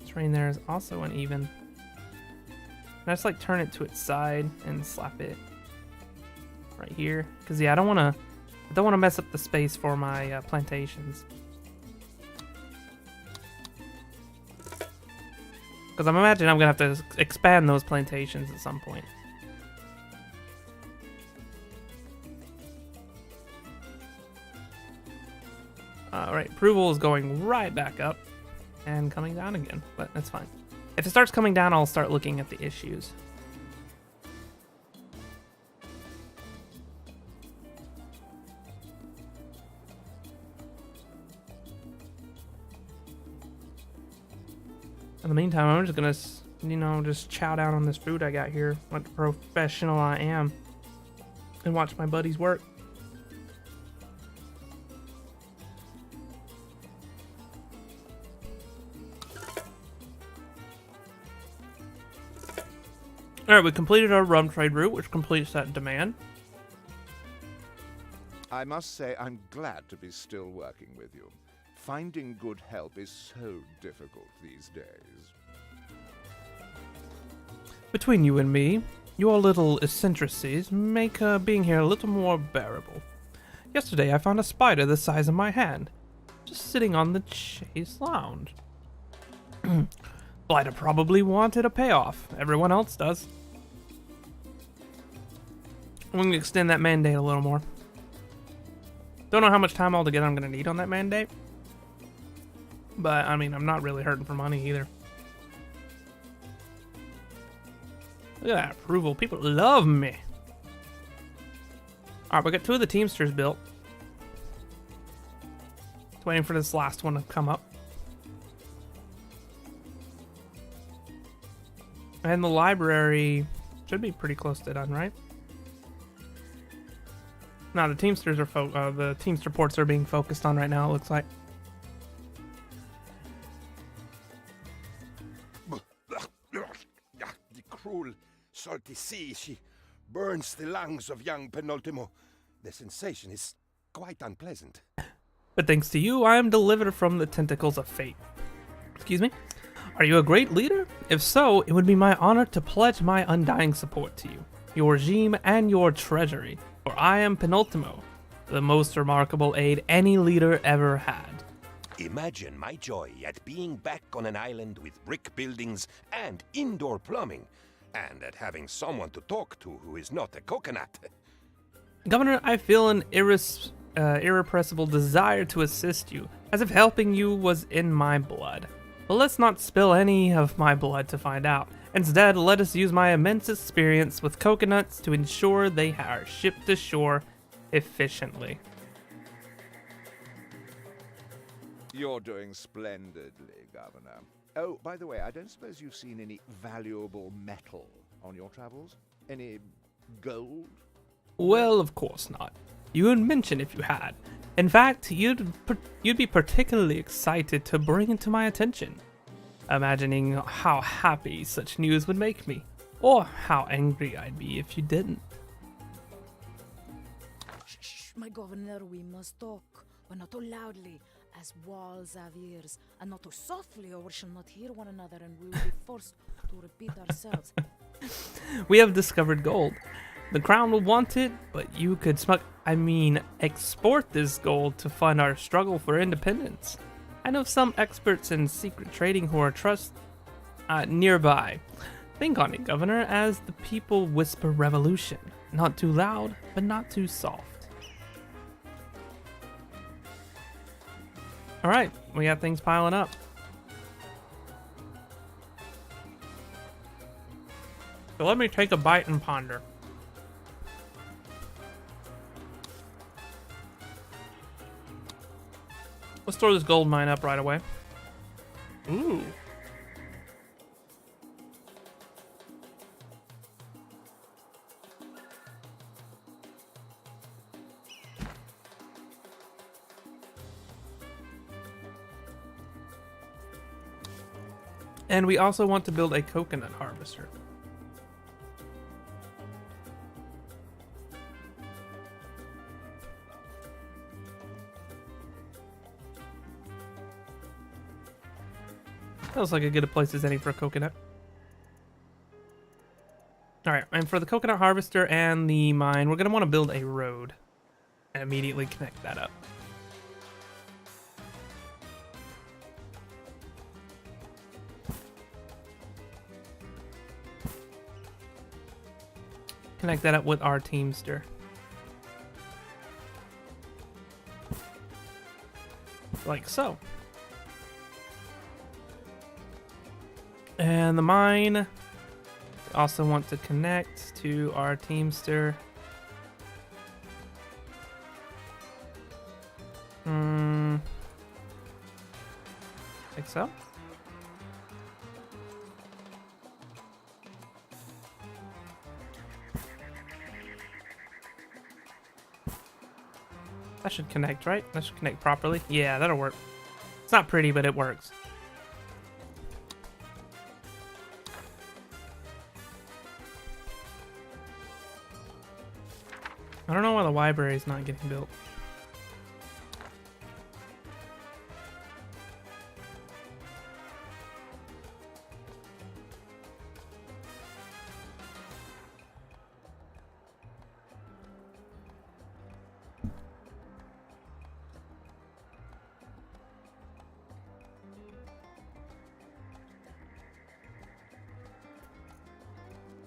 Terrain there is also uneven. Can I just like turn it to its side and slap it right here? Cause yeah, I don't want to mess up the space for my plantations. Because I'm imagining I'm going to have to expand those plantations at some point. Alright, approval is going right back up and coming down again, but that's fine. If it starts coming down, I'll start looking at the issues. In the meantime, I'm just gonna, you know, just chow down on this food I got here, like the professional I am, and watch my buddies work. Alright, we completed our rum trade route, which completes that demand. I must say I'm glad to be still working with you. Finding good help is so difficult these days. Between you and me, your little eccentricities make being here a little more bearable. Yesterday I found a spider the size of my hand, just sitting on the chaise lounge. Blighter probably wanted a payoff. Everyone else does. I'm going to extend that mandate a little more. Don't know how much time altogether I'm going to need on that mandate. But, I mean, I'm not really hurting for money either. Look at that approval. People love me. Alright, we got 2 of the Teamsters built. Just waiting for this last one to come up. And the library should be pretty close to done, right? No, the Teamsters are the Teamster ports are being focused on right now, it looks like. The cruel, salty sea, she burns the lungs of young Penultimo. The sensation is quite unpleasant. But thanks to you, I am delivered from the tentacles of fate. Excuse me? Are you a great leader? If so, it would be my honor to pledge my undying support to you, your regime, and your treasury. For I am Penultimo, the most remarkable aide any leader ever had. Imagine my joy at being back on an island with brick buildings and indoor plumbing, and at having someone to talk to who is not a coconut. Governor, I feel an irrepressible desire to assist you, as if helping you was in my blood. But let's not spill any of my blood to find out. Instead, let us use my immense experience with coconuts to ensure they are shipped to shore efficiently. You're doing splendidly, Governor. Oh, by the way, I don't suppose you've seen any valuable metal on your travels? Any gold? Well, of course not. You would mention if you had. In fact, you'd be particularly excited to bring it to my attention. Imagining how happy such news would make me, or how angry I'd be if you didn't. Shh, my governor, we must talk, but not too loudly, as walls have ears, and not too softly, or we shall not hear one another, and we will be forced to repeat ourselves. We have discovered gold. The crown will want it, but you could export this gold to fund our struggle for independence. I know some experts in secret trading who are nearby. Think on it, Governor, as the people whisper revolution. Not too loud, but not too soft. Alright, we got things piling up. So let me take a bite and ponder. Let's throw this gold mine up right away. Ooh. And we also want to build a coconut harvester. That looks like as good a place as any for a coconut. Alright, and for the coconut harvester and the mine, we're going to want to build a road and immediately connect that up. Connect that up with our Teamster. Like so. And the mine, we also want to connect to our Teamster. Like so. That should connect, right? That should connect properly. Yeah, that'll work. It's not pretty, but it works. I don't know why the library is not getting built.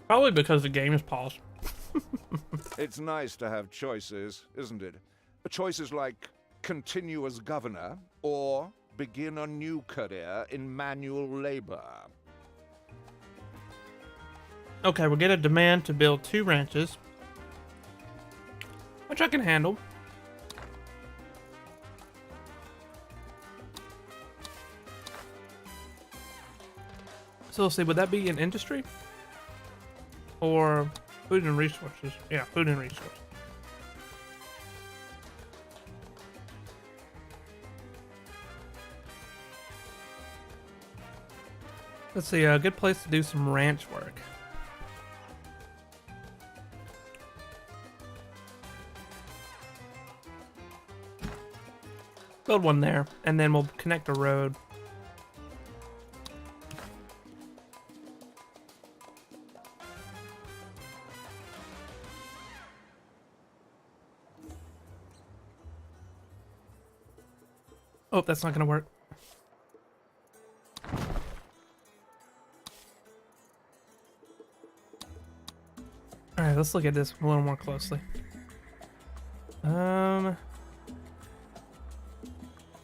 Probably because the game is paused. It's nice to have choices, isn't it? Choices like continue as governor or begin a new career in manual labor. Okay, we'll get a demand to build 2 ranches, which I can handle. So let's see, would that be in industry? Or food and resources? Yeah, food and resources. Let's see, a good place to do some ranch work. Build one there, and then we'll connect a road. Oh, that's not gonna work. Alright, let's look at this a little more closely.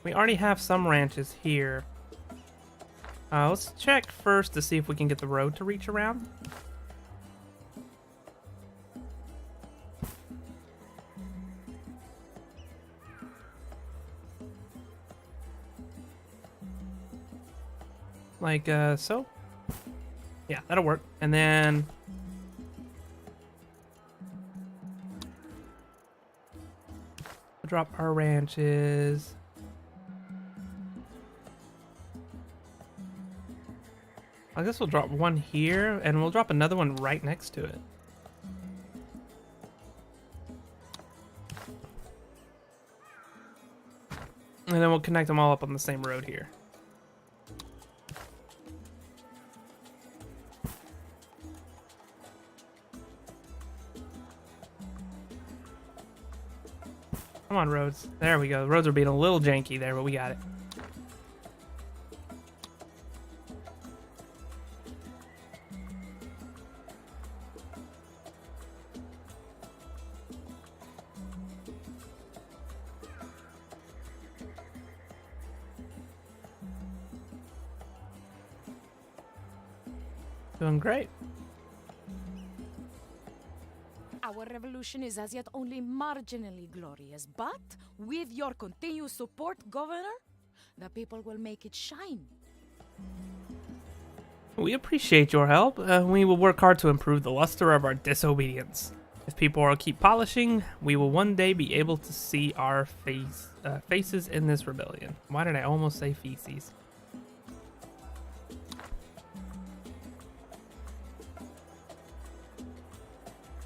We already have some ranches here. Let's check first to see if we can get the road to reach around. Like, so? Yeah, that'll work. And then... we'll drop our ranches. I guess we'll drop one here, and we'll drop another one right next to it. And then we'll connect them all up on the same road here. Come on, roads. There we go. The roads are being a little janky there, but we got it. Doing great. Our revolution is as yet only marginally glorious, but with your continued support, Governor, the people will make it shine. We appreciate your help. We will work hard to improve the luster of our disobedience. If people will keep polishing, we will one day be able to see our faces in this rebellion. Why did I almost say feces?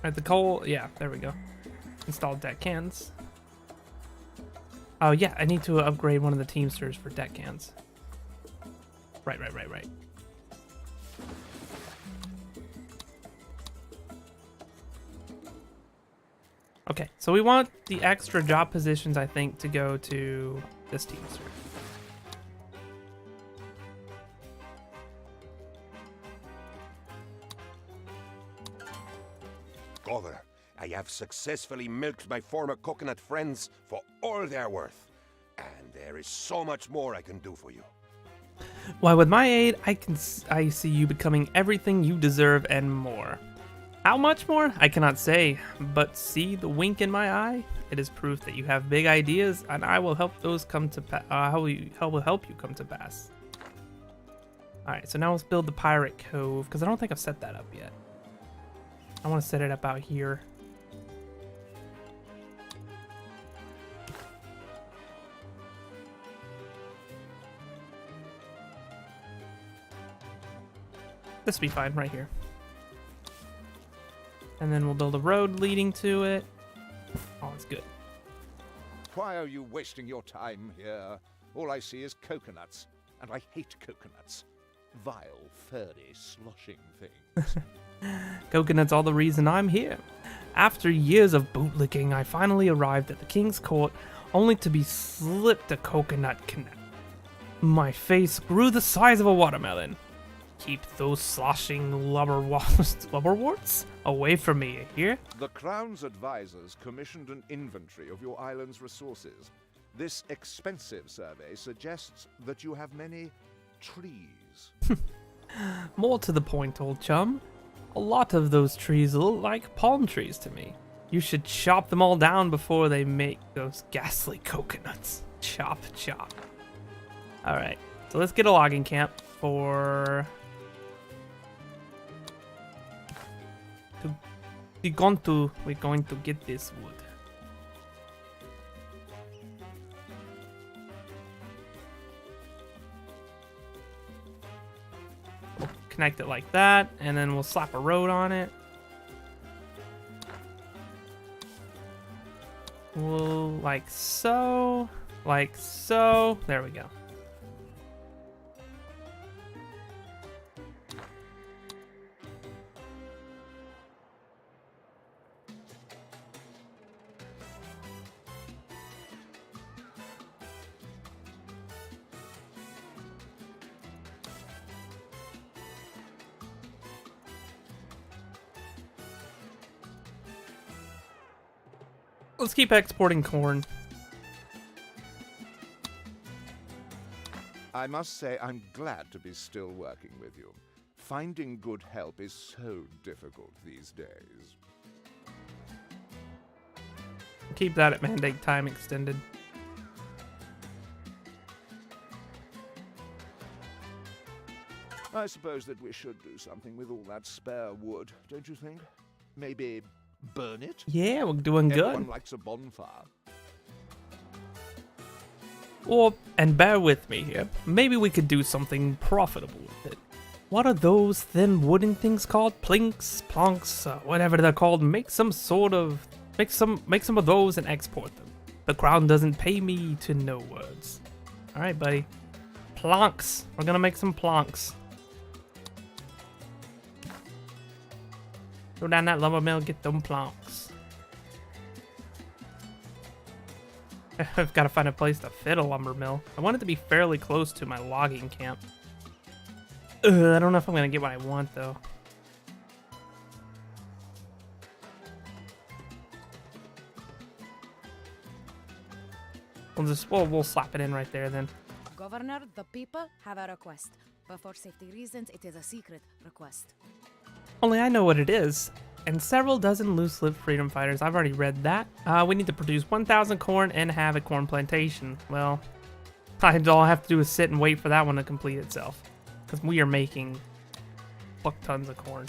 Alright, the coal, yeah, there we go. Install deck cans. Oh yeah, I need to upgrade one of the Teamsters for deck cans. Right. Okay, so we want the extra job positions, I think, to go to this Teamster. Governor, I have successfully milked my former coconut friends for all they're worth. And there is so much more I can do for you. Why, with my aid, I see you becoming everything you deserve and more. How much more? I cannot say, but see the wink in my eye? It is proof that you have big ideas, and I will help those come to pass. I will help you come to pass. Alright, so now let's build the Pirate Cove, because I don't think I've set that up yet. I want to set it up out here. This will be fine right here. And then we'll build a road leading to it. Oh, it's good. Why are you wasting your time here? All I see is coconuts, and I hate coconuts. Vile, furry, sloshing things. Coconut's all the reason I'm here. After years of bootlicking, I finally arrived at the king's court, only to be slipped a coconut canal. My face grew the size of a watermelon. Keep those sloshing lubberworts away from me, you hear? The Crown's advisors commissioned an inventory of your island's resources. This expensive survey suggests that you have many trees. More to the point, old chum. A lot of those trees look like palm trees to me. You should chop them all down before they make those ghastly coconuts. Chop, chop. Alright, so let's get a logging camp for... We're going to get this wood. We'll connect it like that, and then we'll slap a road on it. We'll like so, like so. There we go. Let's keep exporting corn. I must say I'm glad to be still working with you. Finding good help is so difficult these days. Keep that at mandate time extended. I suppose that we should do something with all that spare wood, don't you think? Maybe burn it? Yeah, we're doing good. Everyone likes a bonfire. Or, and bear with me here, maybe we could do something profitable with it. What are those thin wooden things called? Plinks, plonks, whatever they're called. Make some of those and export them. The crown doesn't pay me to know words. All right, buddy. Plonks. We're gonna make some plonks. Go down that lumber mill, get them plonks. I've got to find a place to fit a lumber mill. I want it to be fairly close to my logging camp. I don't know if I'm going to get what I want, though. We'll slap it in right there, then. Governor, the people have a request. But for safety reasons, it is a secret request. Only I know what it is. And several dozen loose-lived freedom fighters. I've already read that. We need to produce 1,000 corn and have a corn plantation. Well, all I have to do is sit and wait for that one to complete itself. Because we are making buck tons of corn.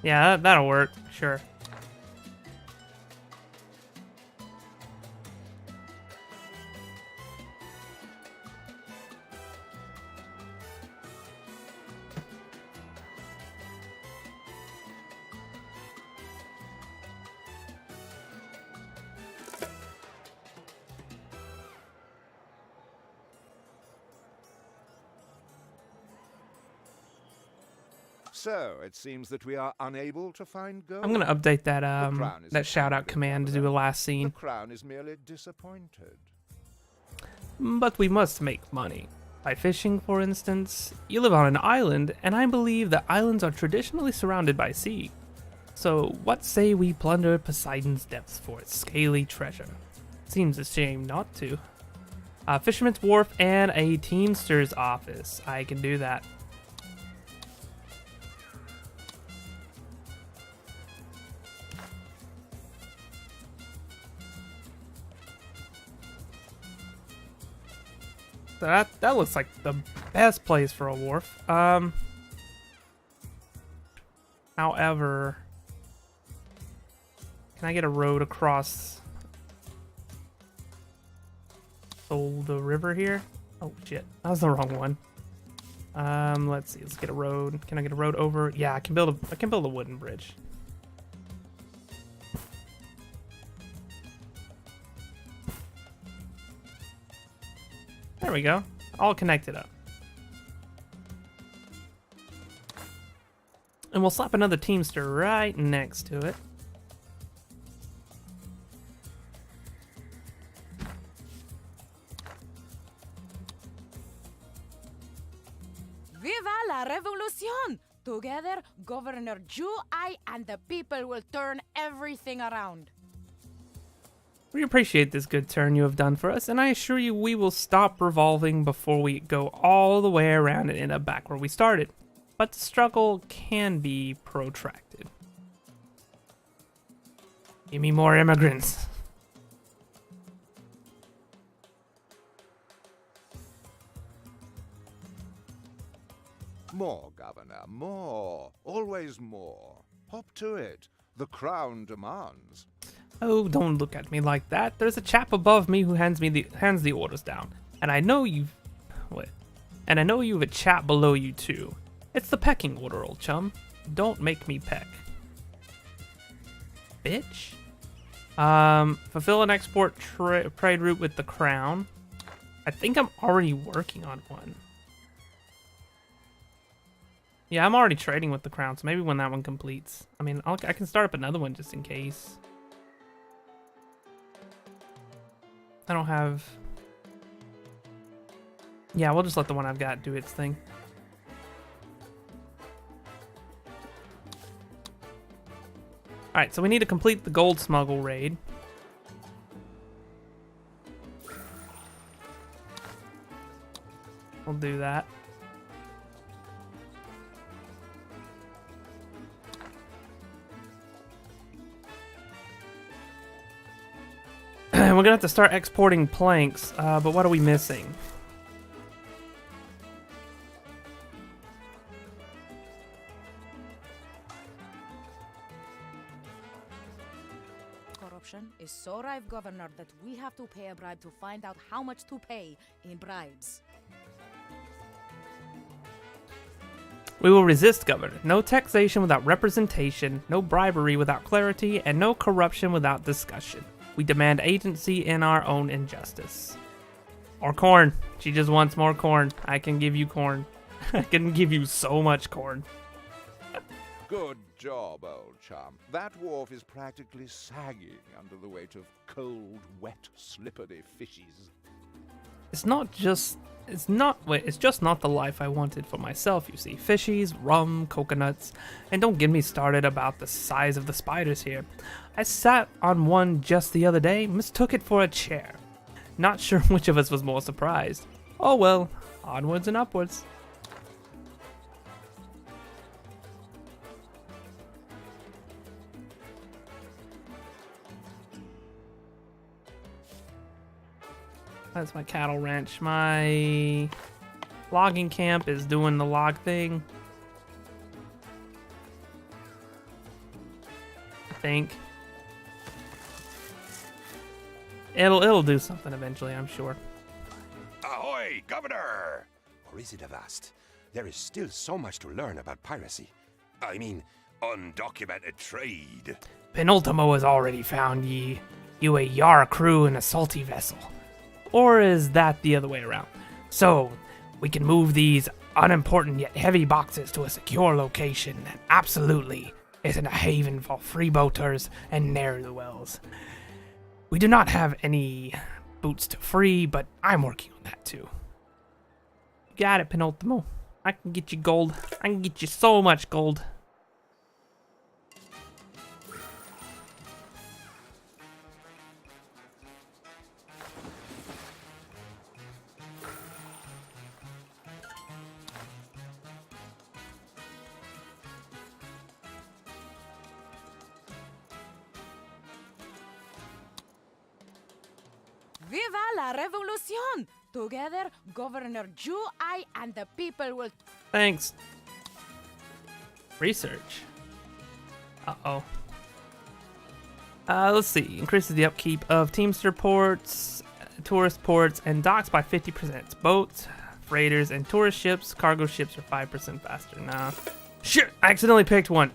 Yeah, that'll work. Sure. So, it seems that we are unable to find gold. I'm gonna update that Crown is that shout out happy, command to do the last The scene. Crown is merely disappointed. But we must make money. By fishing, for instance. You live on an island, and I believe that islands are traditionally surrounded by sea. So what say we plunder Poseidon's depths for its scaly treasure? Seems a shame not to. A fisherman's wharf and a teamster's office. I can do that. So that looks like the best place for a wharf. However, can I get a road across the river here? Oh shit, that was the wrong one. Let's see. Let's get a road. Can I get a road over? Yeah, I can build a wooden bridge. There we go. All connected up. And we'll slap another Teamster right next to it. Viva la revolution! Together, Governor Ju, I, and the people will turn everything around. We appreciate this good turn you have done for us, and I assure you we will stop revolving before we go all the way around and end up back where we started. But the struggle can be protracted. Give me more immigrants. More, Governor, more. Always more. Hop to it. The crown demands. Oh, don't look at me like that. There's a chap above me who hands the orders down. And I know you've a chap below you too. It's the pecking order, old chum. Don't make me peck. Bitch. Fulfill an export trade route with the crown. I think I'm already working on one. Yeah, I'm already trading with the crown, so maybe when that one completes. I mean, I can start up another one just in case. I don't have... Yeah, we'll just let the one I've got do its thing. Alright, so we need to complete the gold smuggle raid. We'll do that. We're gonna have to start exporting planks, but what are we missing? Corruption is so rife, Governor, that we have to pay a bribe to find out how much to pay in bribes. We will resist, Governor. No taxation without representation, no bribery without clarity, and no corruption without discussion. We demand agency in our own injustice. Or corn. She just wants more corn. I can give you corn. I can give you so much corn. Good job, old chum. That wharf is practically sagging under the weight of cold, wet, slippery fishes. It's just not the life I wanted for myself, you see. Fishies, rum, coconuts, and don't get me started about the size of the spiders here. I sat on one just the other day, mistook it for a chair. Not sure which of us was more surprised. Oh well, onwards and upwards. That's my cattle ranch. My logging camp is doing the log thing. I think. It'll do something eventually, I'm sure. Ahoy, Governor! Or is it a vast? There is still so much to learn about piracy. I mean, undocumented trade. Penultimo has already found you a Yar crew in a salty vessel. Or is that the other way around? So, we can move these unimportant yet heavy boxes to a secure location that absolutely isn't a haven for freeboaters and ne'er-do-wells. We do not have any boots to free, but I'm working on that too. Got it, Penultimo. I can get you gold. I can get you so much gold. Viva la revolution! Together, Governor Ju, I, and the people will... Thanks. Research. Uh-oh. Let's see. Increases the upkeep of Teamster ports, tourist ports, and docks by 50%. Boats, freighters, and tourist ships. Cargo ships are 5% faster. Nah. Shit! I accidentally picked one.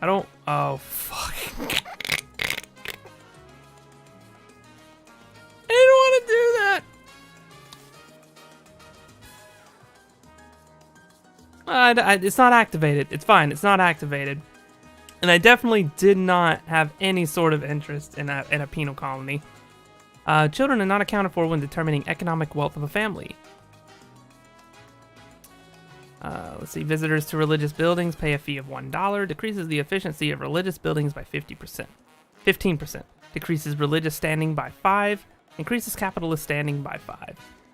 I don't... Oh, fuck. I didn't want to do that. It's not activated. It's fine. It's not activated. And I definitely did not have any sort of interest in a penal colony. Children are not accounted for when determining economic wealth of a family. Let's see. Visitors to religious buildings pay a fee of $1. Decreases the efficiency of religious buildings by 50%. 15%. Decreases religious standing by 5. Increases capitalist standing by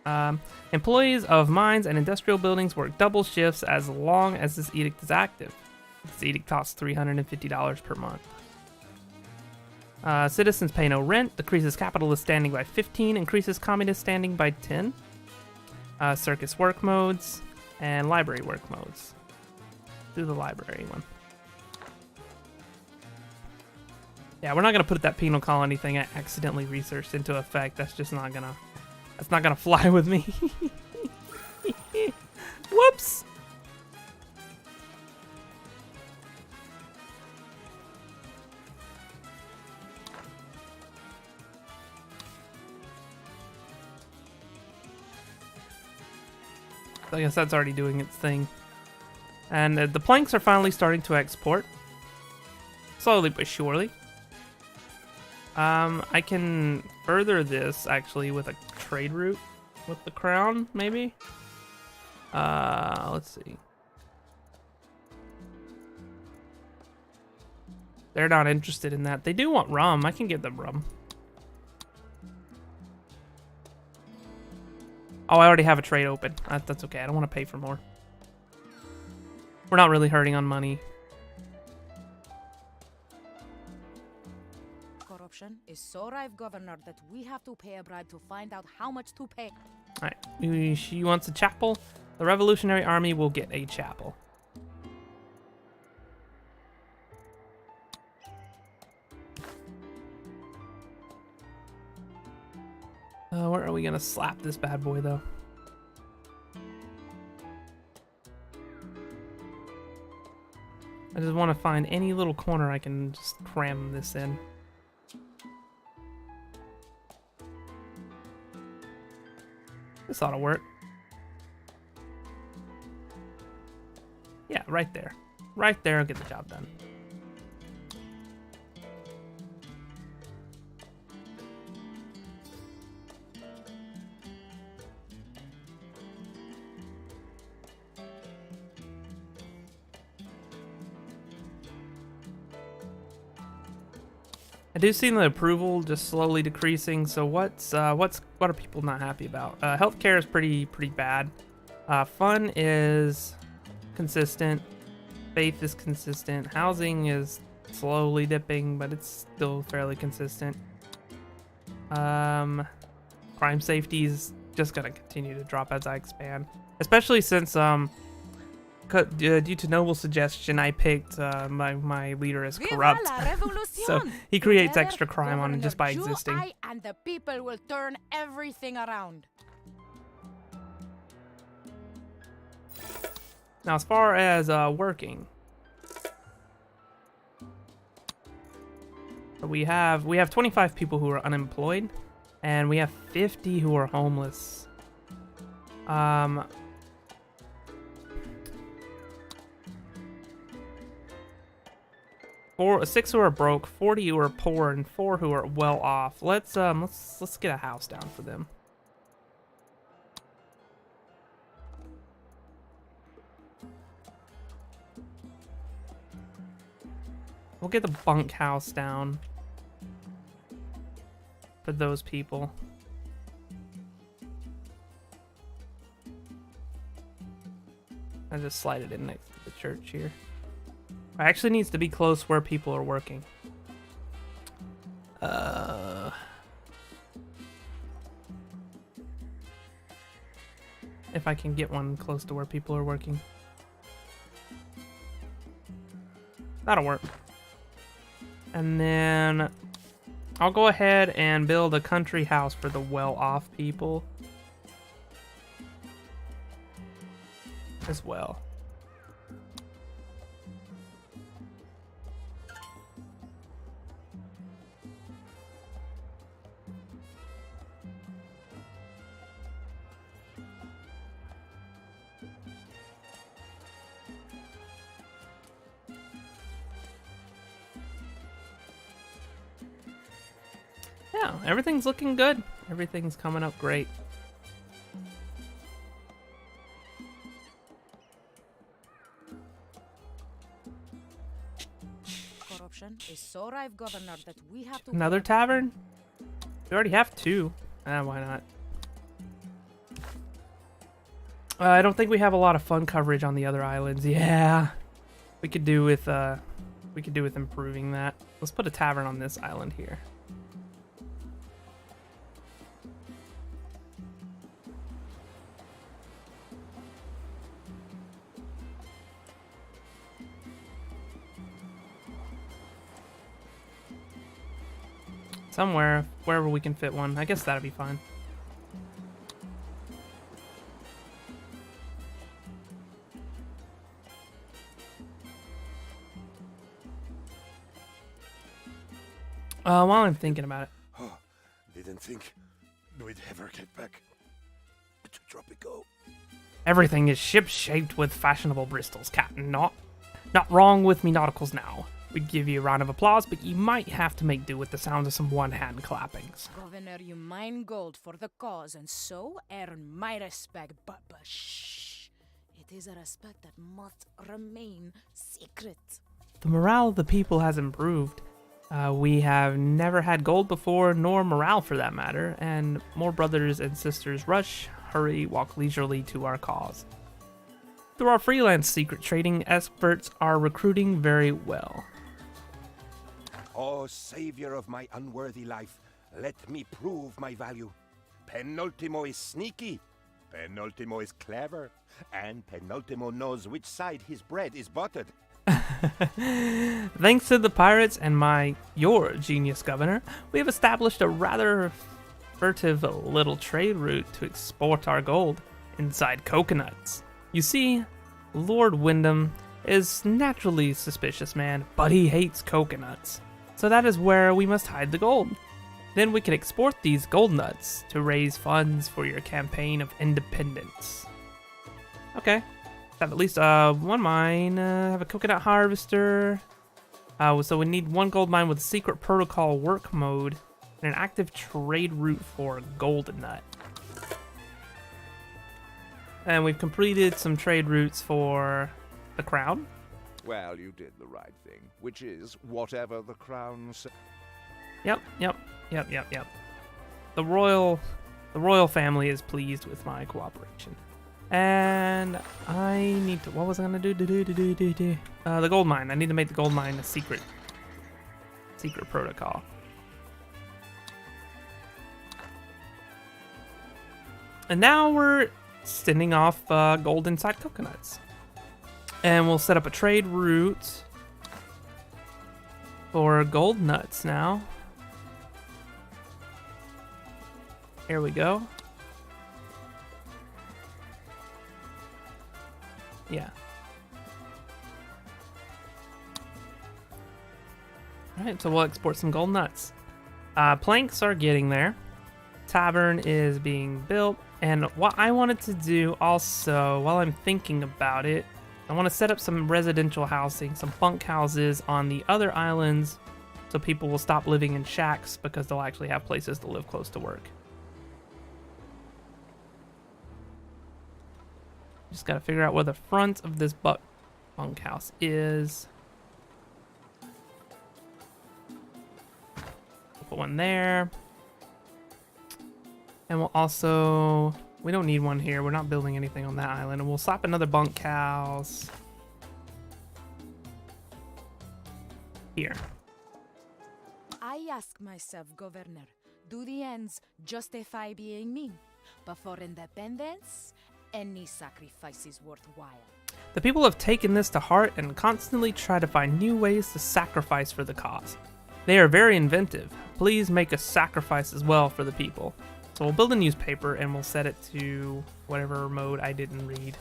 5. Employees of mines and industrial buildings work double shifts as long as this edict is active. This edict costs $350 per month. Citizens pay no rent. Decreases capitalist standing by 15. Increases communist standing by 10. Circus work modes. And library work modes. Do the library one. Yeah, we're not gonna put that penal colony thing I accidentally researched into effect. That's just not gonna... That's not gonna fly with me. Whoops! I guess that's already doing its thing. And the planks are finally starting to export. Slowly but surely. I can further this actually with a trade route with the crown, maybe? Let's see. They're not interested in that. They do want rum. I can give them rum. Oh, I already have a trade open. That's okay. I don't want to pay for more. We're not really hurting on money. Corruption is so rife, Governor, that we have to pay a bribe to find out how much to pay. Alright. She wants a chapel. The Revolutionary Army will get a chapel. Where are we gonna slap this bad boy, though? I just want to find any little corner I can just cram this in. This ought to work. Yeah, right there. Right there, I'll get the job done. I do see the approval just slowly decreasing. So what are people not happy about? Healthcare is pretty bad. Fun is consistent. Faith is consistent. Housing is slowly dipping, but it's still fairly consistent. Crime safety is just gonna continue to drop as I expand, especially since due to Noble's suggestion, I picked my leader as corrupt. So he creates extra crime on him just by existing. And the people will turn everything around. Now, as far as working, we have 25 people who are unemployed, and we have 50 who are homeless. 6 who are broke, 40 who are poor, and 4 who are well off. Let's get a house down for them. We'll get the bunk house down for those people. I just slide it in next to the church here. It actually needs to be close where people are working. If I can get one close to where people are working. That'll work. And then I'll go ahead and build a country house for the well-off people as well. Yeah, everything's looking good. Everything's coming up great. Corruption is so rife, Governor, that we have to... Another tavern? We already have 2. Why not? I don't think we have a lot of fun coverage on the other islands. Yeah, we could do with improving that. Let's put a tavern on this island here. Somewhere, wherever we can fit one. I guess that'd be fine. While I'm thinking about it. Oh, didn't think we'd ever get back to Tropico. Everything is ship-shaped with fashionable bristles, Captain. Not wrong with me nauticals now. We'd give you a round of applause, but you might have to make do with the sound of some one-hand clappings. Governor, you mine gold for the cause, and so earn my respect, but shh. It is a respect that must remain secret. The morale of the people has improved. We have never had gold before, nor morale for that matter, and more brothers and sisters rush, hurry, walk leisurely to our cause. Through our freelance secret trading, experts are recruiting very well. Oh, savior of my unworthy life, let me prove my value. Penultimo is sneaky, Penultimo is clever, and Penultimo knows which side his bread is buttered. Thanks to the pirates and your genius, Governor, we have established a rather furtive little trade route to export our gold inside coconuts. You see, Lord Wyndham is naturally a suspicious man, but he hates coconuts. So that is where we must hide the gold. Then we can export these gold nuts to raise funds for your campaign of independence. Okay. Have at least one mine, have a coconut harvester. So we need 1 gold mine with a secret protocol work mode and an active trade route for gold nut. And we've completed some trade routes for the crown. Well, you did the right thing, which is whatever the crown says. Yep. The royal family is pleased with my cooperation. And I need to, what was I gonna do? The gold mine. I need to make the gold mine a secret protocol. And now we're sending off gold inside coconuts. And we'll set up a trade route for gold nuts now. Here we go. Yeah. Alright, so we'll export some gold nuts. Planks are getting there. Tavern is being built. And what I wanted to do also, while I'm thinking about it, I want to set up some residential housing, some bunk houses on the other islands so people will stop living in shacks because they'll actually have places to live close to work. Just gotta figure out where the front of this bunkhouse is. We'll put one there. And we'll also... We don't need one here. We're not building anything on that island. And we'll slap another bunkhouse here. I ask myself, Governor, do the ends justify being mean? But for independence, any sacrifice is worthwhile. The people have taken this to heart and constantly try to find new ways to sacrifice for the cause. They are very inventive. Please make a sacrifice as well for the people. So we'll build a newspaper and we'll set it to whatever mode I didn't read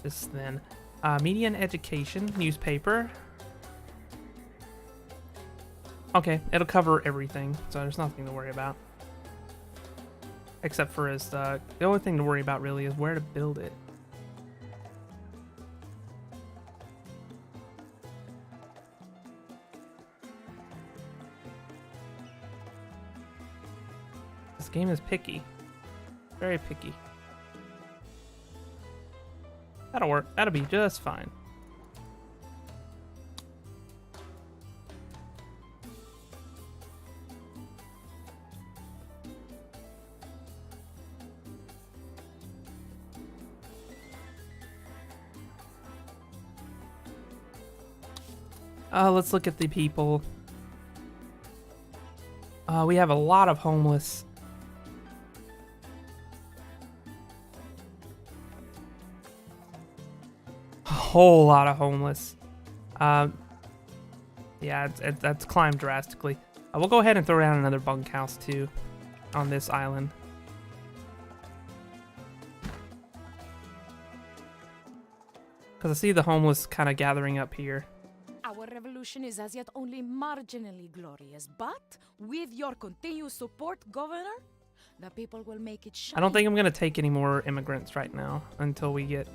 just then. Media and education, newspaper. Okay, it'll cover everything, so there's nothing to worry about. Except for the only thing to worry about really is where to build it. This game is picky. Very picky. That'll work. That'll be just fine. Let's look at the people. We have a lot of homeless. A whole lot of homeless. Yeah, that's climbed drastically. We'll go ahead and throw down another bunkhouse too on this island. Because I see the homeless kind of gathering up here. Our revolution is as yet only marginally glorious, but with your continued support, Governor, the people will make it shine. I don't think I'm going to take any more immigrants right now until we get...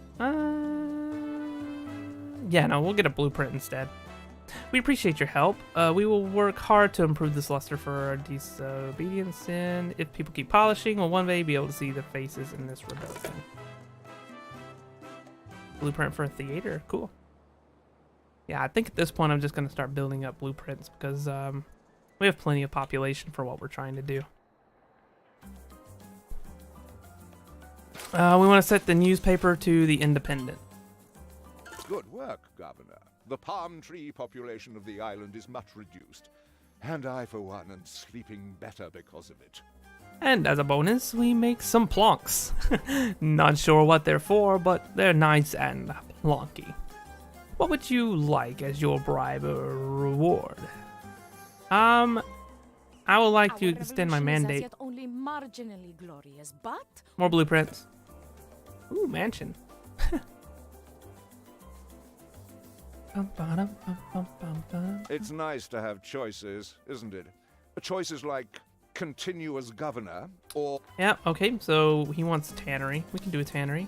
Yeah, no, we'll get a blueprint instead. We appreciate your help. We will work hard to improve this luster for our disobedience, and if people keep polishing, we'll one day be able to see the faces in this rebellion. Blueprint for a theater. Cool. Yeah, I think at this point I'm just going to start building up blueprints because we have plenty of population for what we're trying to do. We want to set the newspaper to the Independent. Good work, Governor. The palm tree population of the island is much reduced, and I, for one, am sleeping better because of it. And as a bonus, we make some plonks. Not sure what they're for, but they're nice and plonky. What would you like as your bribe or reward? I would like to extend my mandate. Only marginally glorious, but more blueprints. Ooh, mansion. It's nice to have choices, isn't it? Choices like continue as governor, or... Yeah, okay, so he wants tannery. We can do a tannery.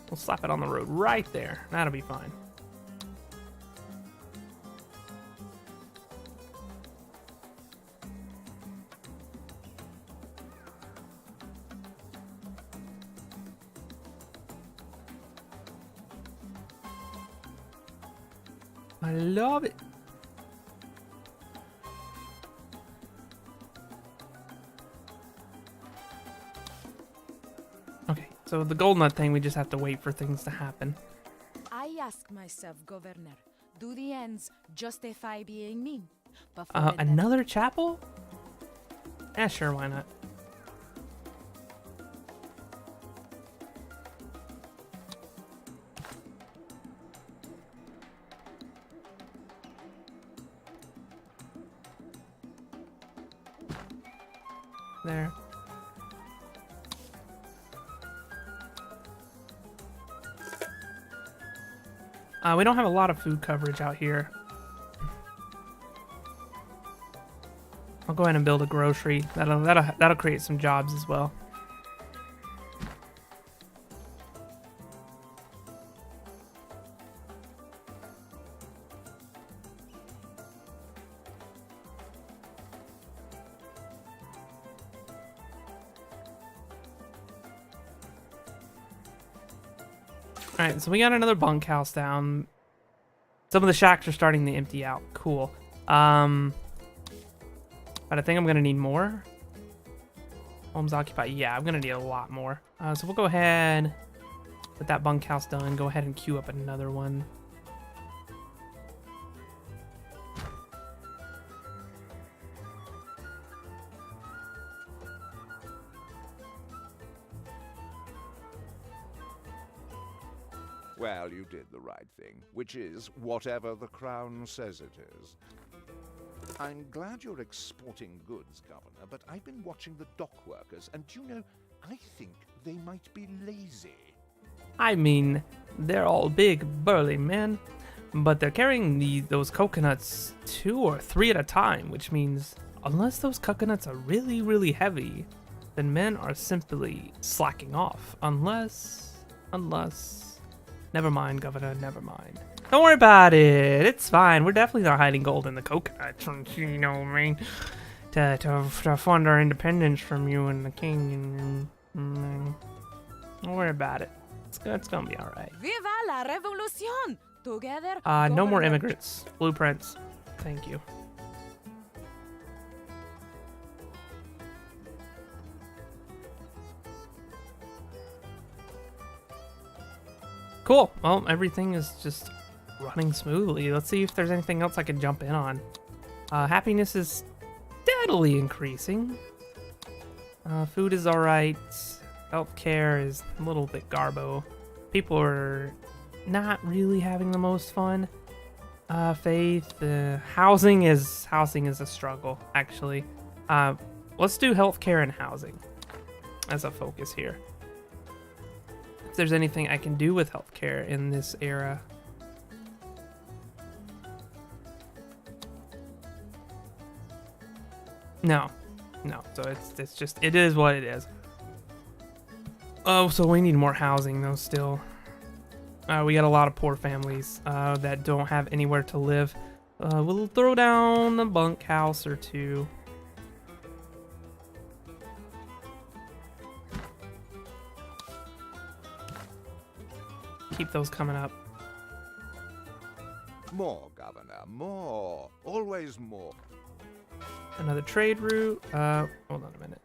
We'll slap it on the road right there. That'll be fine. I love it. Okay, so the gold nut thing, we just have to wait for things to happen. I ask myself, Governor, do the ends justify being mean? Before Another chapel? Yeah, sure, why not? There. We don't have a lot of food coverage out here. I'll go ahead and build a grocery. That'll create some jobs as well. Alright, so we got another bunkhouse down. Some of the shacks are starting to empty out. Cool. But I think I'm going to need more. Homes occupied. Yeah, I'm going to need a lot more. So we'll go ahead with that bunkhouse done. Go ahead and queue up another one. Well, you did the right thing, which is whatever the crown says it is. I'm glad you're exporting goods, Governor, but I've been watching the dock workers, and you know, I think they might be lazy. I mean, they're all big, burly men, but they're carrying those coconuts 2 or 3 at a time, which means unless those coconuts are really, really heavy, then men are simply slacking off. Unless... Never mind, Governor, never mind. Don't worry about it. It's fine. We're definitely not hiding gold in the coconuts. You know what I mean? To fund our independence from you and the king. And don't worry about it. It's gonna be alright. Viva la revolución! Together. No more government. immigrants. Blueprints. Thank you. Cool. Well, everything is just running smoothly. Let's see if there's anything else I can jump in on. Happiness is steadily increasing. Food is alright. Healthcare is a little bit garbo. People are not really having the most fun. Faith, housing is a struggle, actually. Let's do healthcare and housing as a focus here. If there's anything I can do with healthcare in this era. No. So it's just, it is what it is. Oh, so we need more housing though still. We got a lot of poor families that don't have anywhere to live. We'll throw down a bunkhouse or 2. Keep those coming up. More, Governor, more. Always more. Another trade route. Hold on a minute.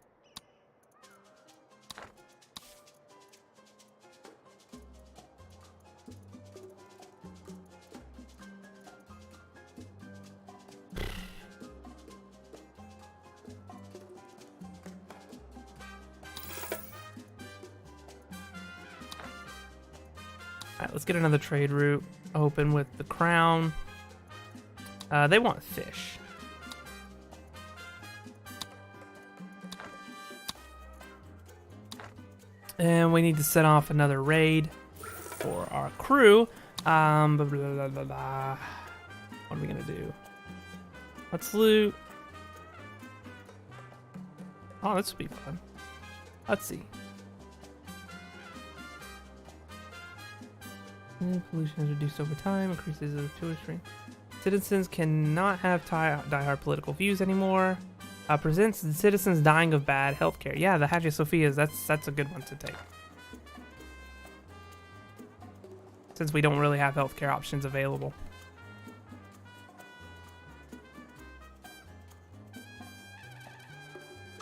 Alright, let's get another trade route open with the crown. They want fish. And we need to set off another raid for our crew. Blah, blah, blah, blah, blah. What are we gonna do? Let's loot. Oh, this would be fun. Let's see. Pollution is reduced over time, increases the tourist rate. Citizens cannot have die-hard political views anymore. Presents the citizens dying of bad healthcare. Yeah, the Hagia Sophia's, that's a good one to take. Since we don't really have healthcare options available.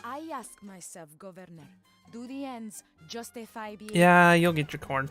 I ask myself, Governor, do the ends justify being... Yeah, you'll get your corn.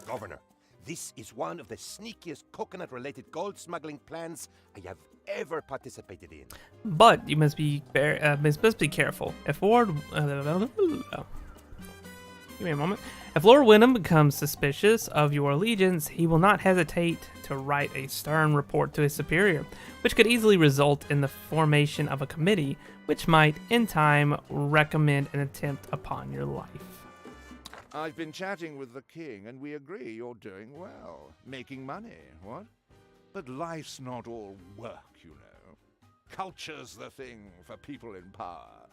Governor, this is one of the sneakiest coconut-related gold smuggling plans I have ever participated in. But you must be careful. If Lord, give me a moment. If Lord Wyndham becomes suspicious of your allegiance, he will not hesitate to write a stern report to his superior, which could easily result in the formation of a committee, which might, in time, recommend an attempt upon your life. I've been chatting with the king, and we agree you're doing well. Making money, what? But life's not all work, you know. Culture's the thing for people in power.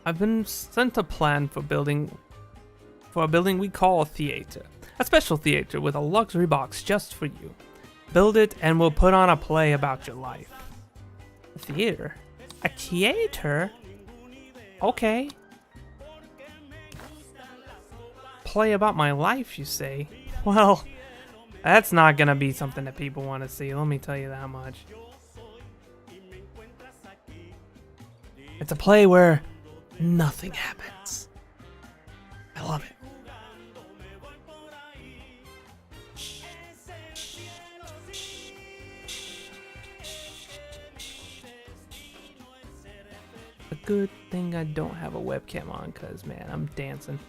I've been sent a plan for a building we call a theater. A special theater with a luxury box just for you. Build it and we'll put on a play about your life. A theater? A theater? Okay. Play about my life, you say? Well, that's not gonna be something that people want to see. Let me tell you that much. It's a play where nothing happens. I love it. A good thing I don't have a webcam on, because, man, I'm dancing.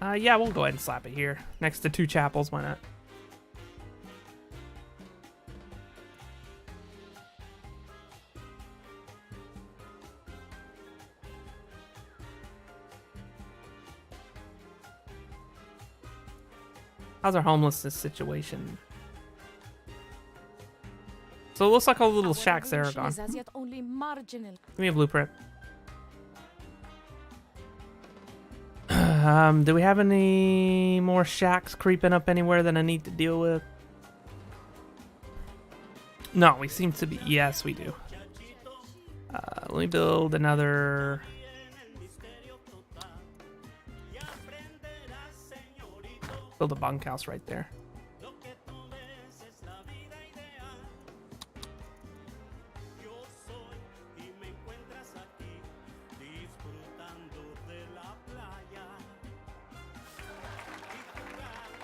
Yeah, we'll go ahead and slap it here. Next to two chapels, why not? How's our homelessness situation? So it looks like all the little shacks there are gone. Is as yet only marginal. Give me a blueprint. Do we have any more shacks creeping up anywhere that I need to deal with? No, we seem to be. Yes, we do. Let me build another. Build a bunkhouse right there.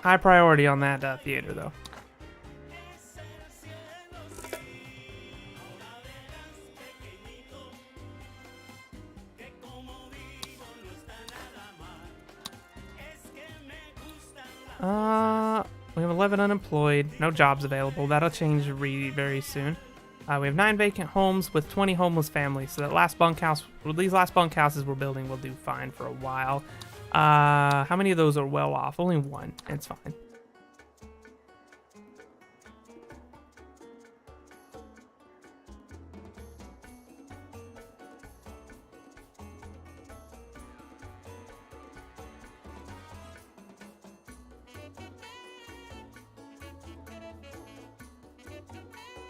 High priority on that theater, though. We have 11 unemployed, no jobs available. That'll change very soon. We have 9 vacant homes with 20 homeless families. So that last bunkhouse, well, these last bunkhouses we're building will do fine for a while. How many of those are well off? Only 1. It's fine.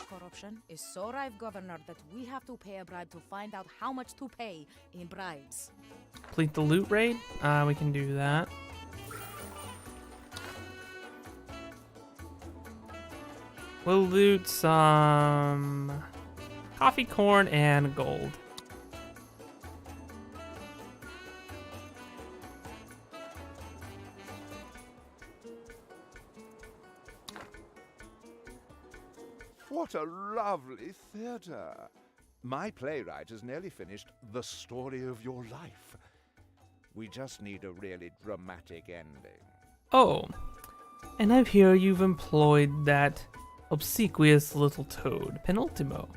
Corruption is so rife, Governor, that we have to pay a bribe to find out how much to pay in bribes. Complete the loot raid. We can do that. We'll loot some coffee, corn, and gold. What a lovely theatre! My playwright has nearly finished The Story of Your Life. We just need a really dramatic ending. Oh, and I hear you've employed that obsequious little toad, Penultimo.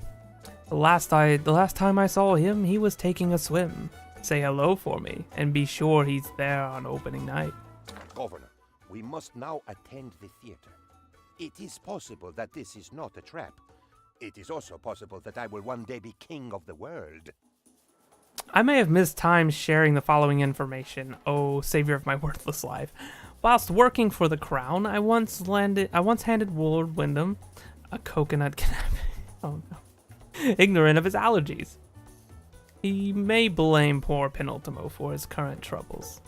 The last time I saw him, he was taking a swim. Say hello for me, and be sure he's there on opening night. Governor, we must now attend the theater. It is possible that this is not a trap. It is also possible that I will one day be king of the world. I may have missed time sharing the following information, oh savior of my worthless life. Whilst working for the crown, I once handed Lord Wyndham a coconut canapé. Oh no. Ignorant of his allergies. He may blame poor Penultimo for his current troubles.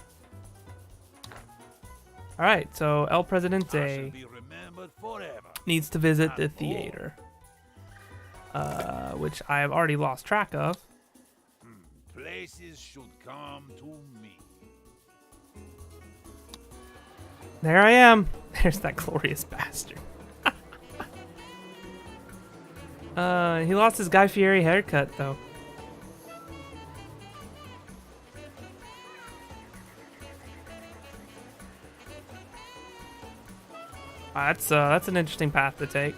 Alright, so El Presidente needs to visit the theater. Which I have already lost track of. Places should come to me. There I am. There's that glorious bastard. He lost his Guy Fieri haircut, though. That's an interesting path to take.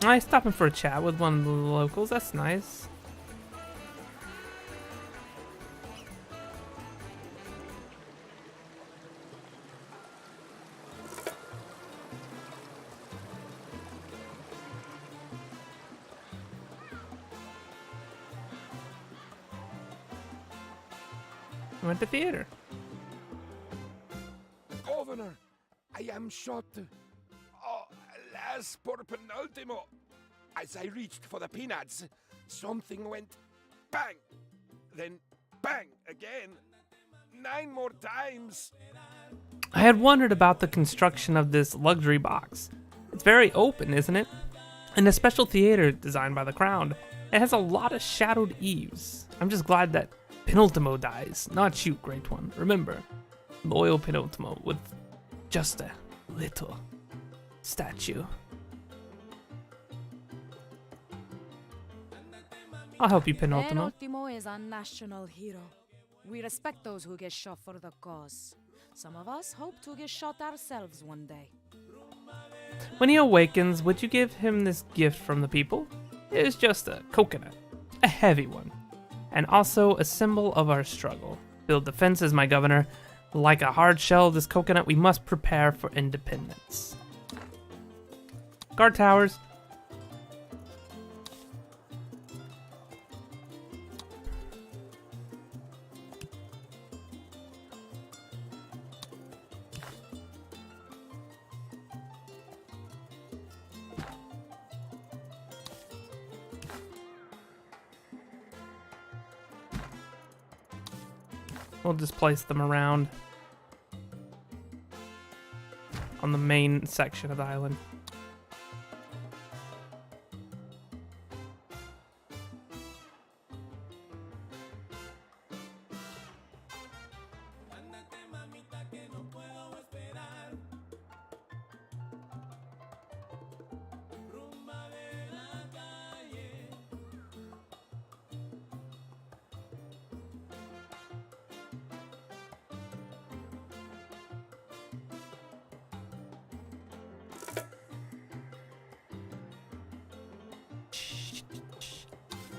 I stopping for a chat with one of the locals. That's nice. I went to theater. Governor, I am shot. Oh, alas, poor Penultimo. As I reached for the peanuts, something went bang, then bang again. 9 more times. I had wondered about the construction of this luxury box. It's very open, isn't it? In a special theater designed by the Crown, it has a lot of shadowed eaves. I'm just glad that Penultimo dies, not you, Great One. Remember, loyal Penultimo with just a little statue. I'll help you, Penultimo. Penultimo is a national hero. We respect those who get shot for the cause. Some of us hope to get shot ourselves one day. When he awakens, would you give him this gift from the people? It is just a coconut, a heavy one, and also a symbol of our struggle. Build defenses, my governor. Like a hard shell of this coconut, we must prepare for independence. Guard towers. We'll just place them around on the main section of the island.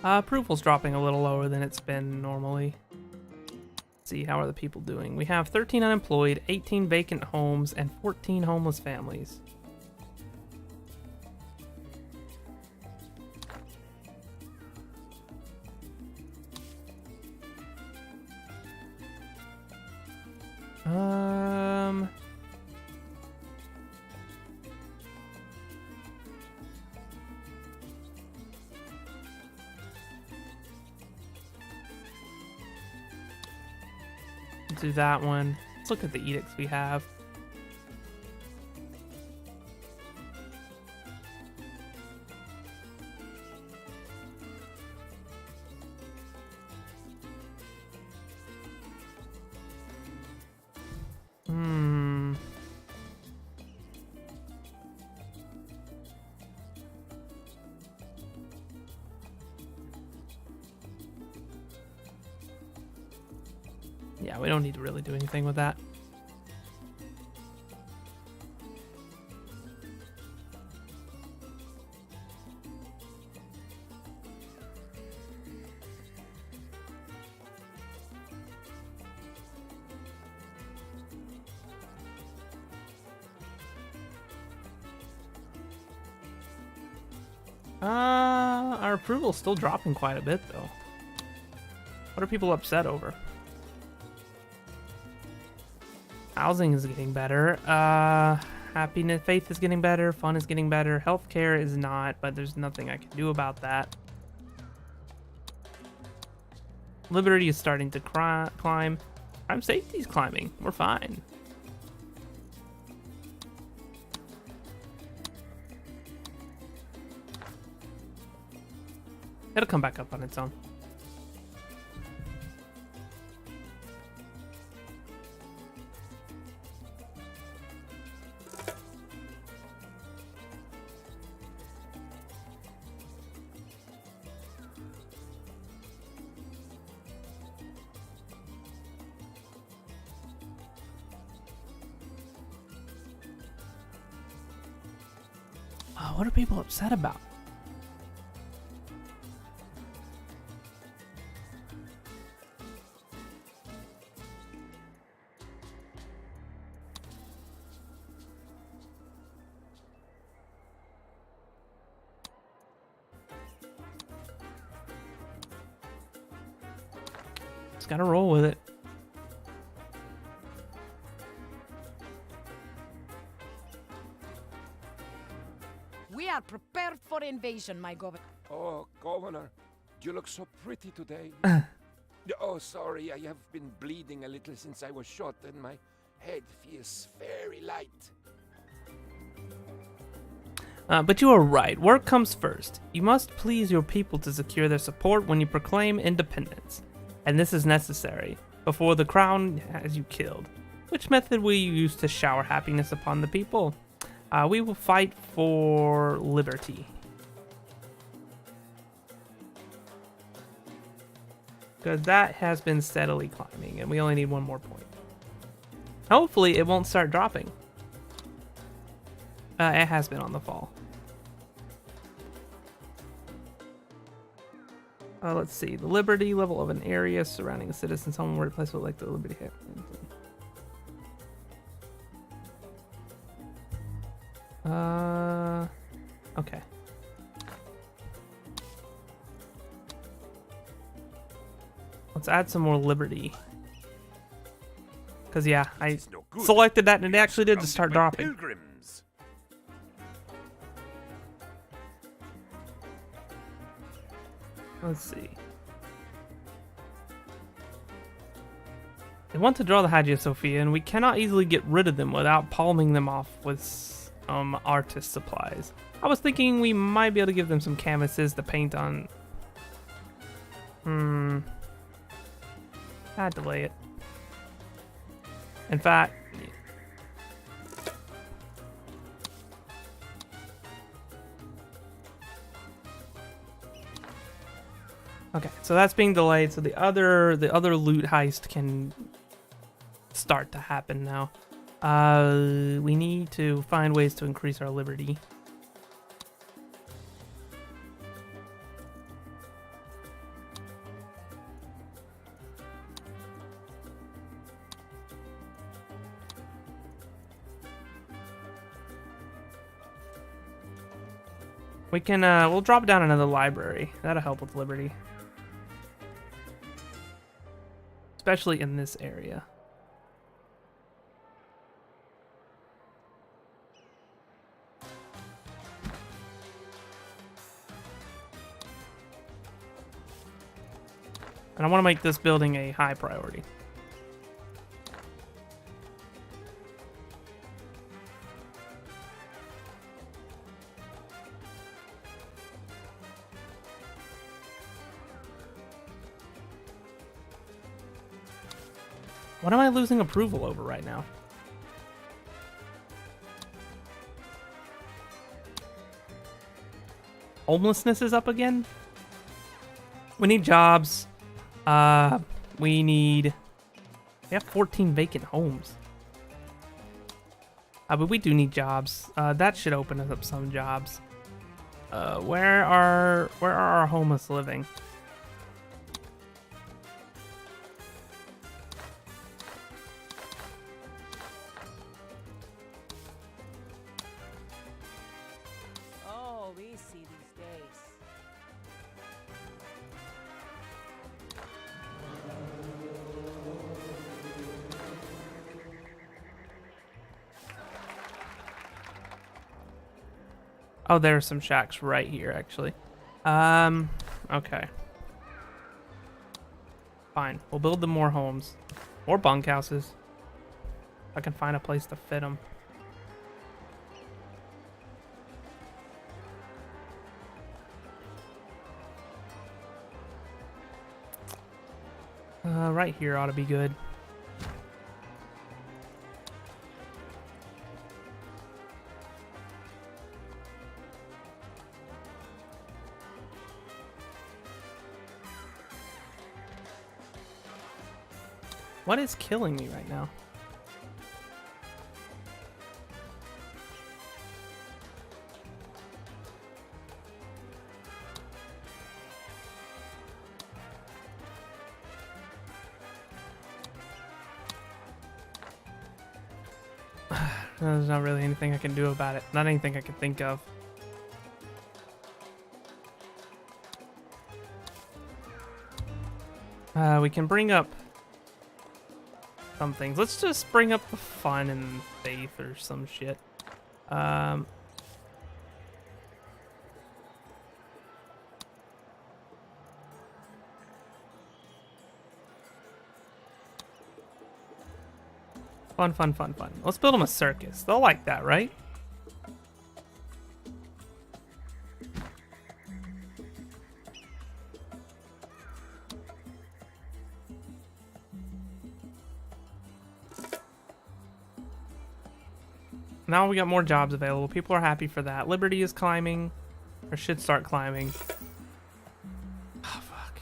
Approval's dropping a little lower than it's been normally. Let's see, how are the people doing? We have 13 unemployed, 18 vacant homes, and 14 homeless families. Do that one. Let's look at the edicts we have. Yeah, we don't need to really do anything with that. Our approval's still dropping quite a bit, though. What are people upset over? Housing is getting better. Happiness, faith is getting better. Fun is getting better. Healthcare is not, but there's nothing I can do about that. Liberty is starting to climb. Crime safety is climbing. We're fine. It'll come back up on its own. What are people upset about? Just gotta roll with it. We are prepared for invasion, my governor. Oh, Governor, you look so pretty today. Oh, sorry, I have been bleeding a little since I was shot, and my head feels very light. But you are right. Work comes first. You must please your people to secure their support when you proclaim independence. And this is necessary before the crown has you killed. Which method will you use to shower happiness upon the people? We will fight for liberty. Because that has been steadily climbing, and we only need one more point. Hopefully, it won't start dropping. It has been on the fall. Let's see. The liberty level of an area surrounding a citizen's home where place will like the liberty hit. Okay. Let's add some more liberty. Because, yeah, I selected that and it actually did just start dropping. Pilgrims. Let's see. They want to draw the Hagia Sophia, and we cannot easily get rid of them without palming them off with artist supplies. I was thinking we might be able to give them some canvases to paint on. I'd delay it. In fact, okay, so that's being delayed. So the other loot heist can start to happen now. We need to find ways to increase our liberty. We can, we'll drop down another library. That'll help with liberty. Especially in this area. And I want to make this building a high priority. What am I losing approval over right now? Homelessness is up again? We need jobs. We have 14 vacant homes. But we do need jobs. That should open us up some jobs. Where are our homeless living? Oh, we see these days. Oh, there are some shacks right here, actually. Okay. Fine. We'll build them more homes. More bunkhouses. I can find a place to fit them. Right here ought to be good. What is killing me right now? There's not really anything I can do about it. Not anything I can think of. We can bring up some things. Let's just bring up the fun and faith or some shit. Fun, fun, fun, fun. Let's build them a circus. They'll like that, right? Now we got more jobs available. People are happy for that. Liberty is climbing, or should start climbing. Oh, fuck.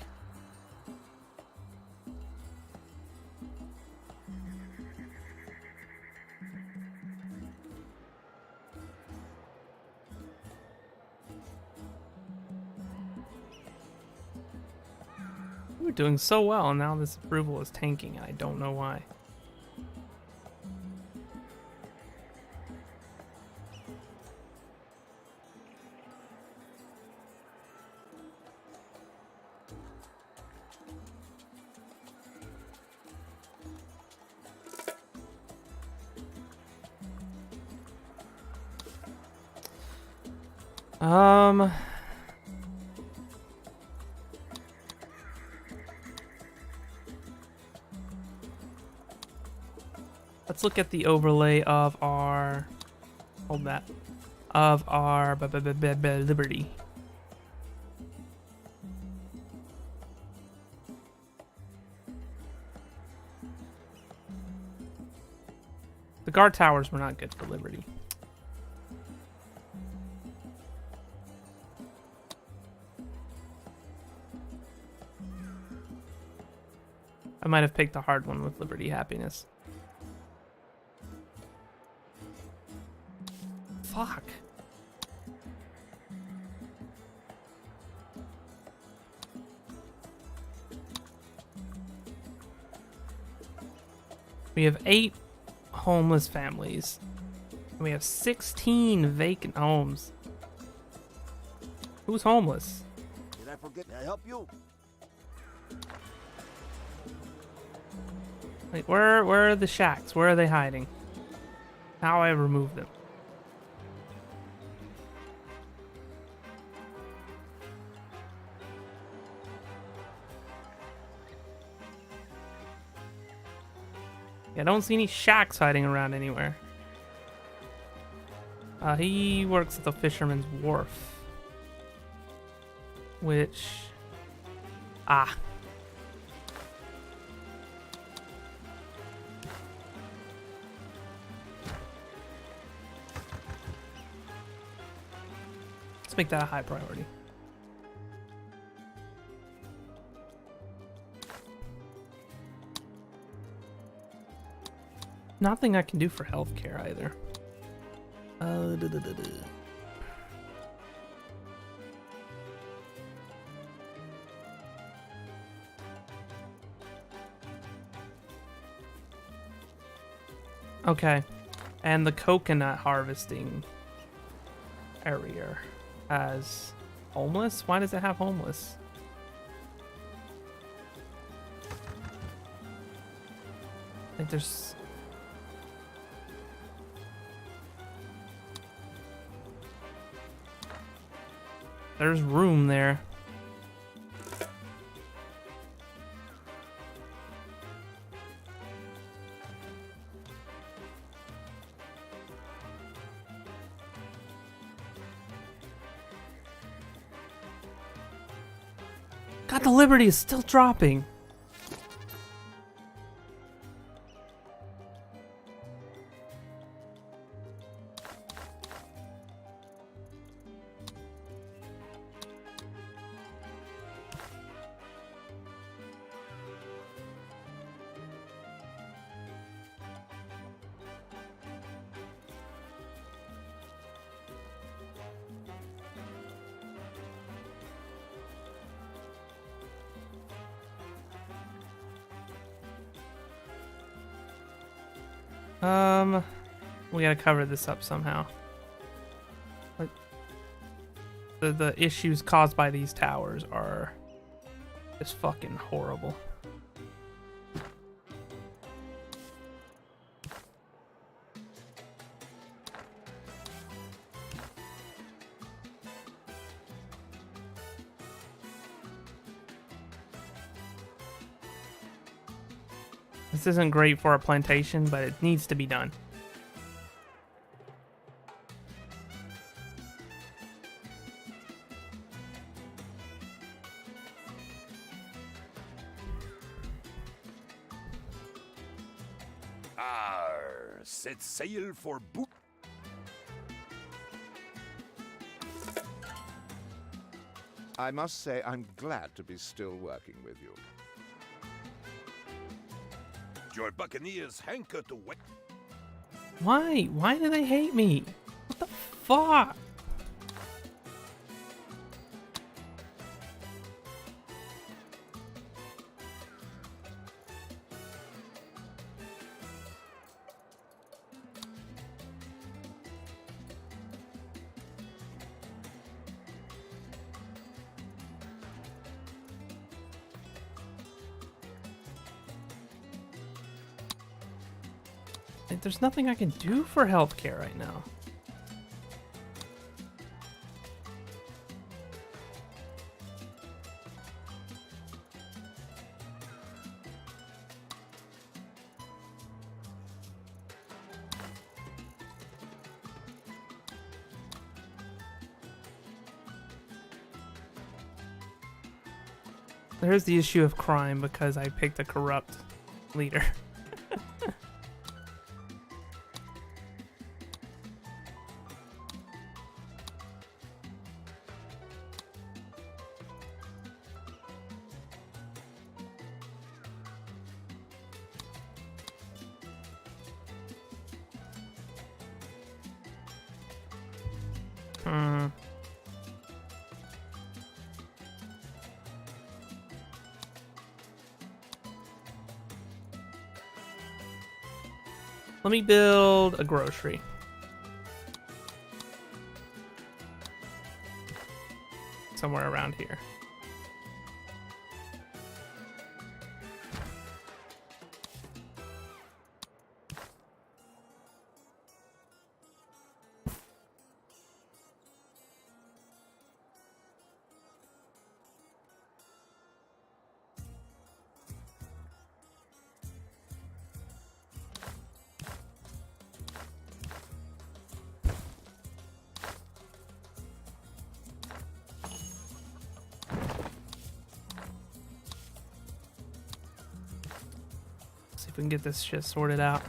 We're doing so well, and now this approval is tanking. I don't know why. Let's look at the overlay of our, hold that, of our Liberty. The guard towers were not good for Liberty. I might have picked the hard one with Liberty Happiness. Fuck. We have 8 homeless families. And we have 16 vacant homes. Who's homeless? Did I forget to help you? Like, where are the shacks? Where are they hiding? How do I remove them? Yeah, I don't see any shacks hiding around anywhere. He works at the Fisherman's Wharf. Which... Ah. Let's make that a high priority. Nothing I can do for healthcare either. Okay, and the coconut harvesting area has homeless? Why does it have homeless? Like there's... There's room there. God, the Liberty is still dropping. We gotta cover this up somehow. Like, the issues caused by these towers are just fucking horrible. This isn't great for our plantation, but it needs to be done. Set sail for boot. I must say I'm glad to be still working with you. Your buccaneers hanker to wet. Why? Why do they hate me? What the fuck? There's nothing I can do for healthcare right now. There's the issue of crime because I picked a corrupt leader. Let me build a grocery. Somewhere around here. See if we can get this shit sorted out.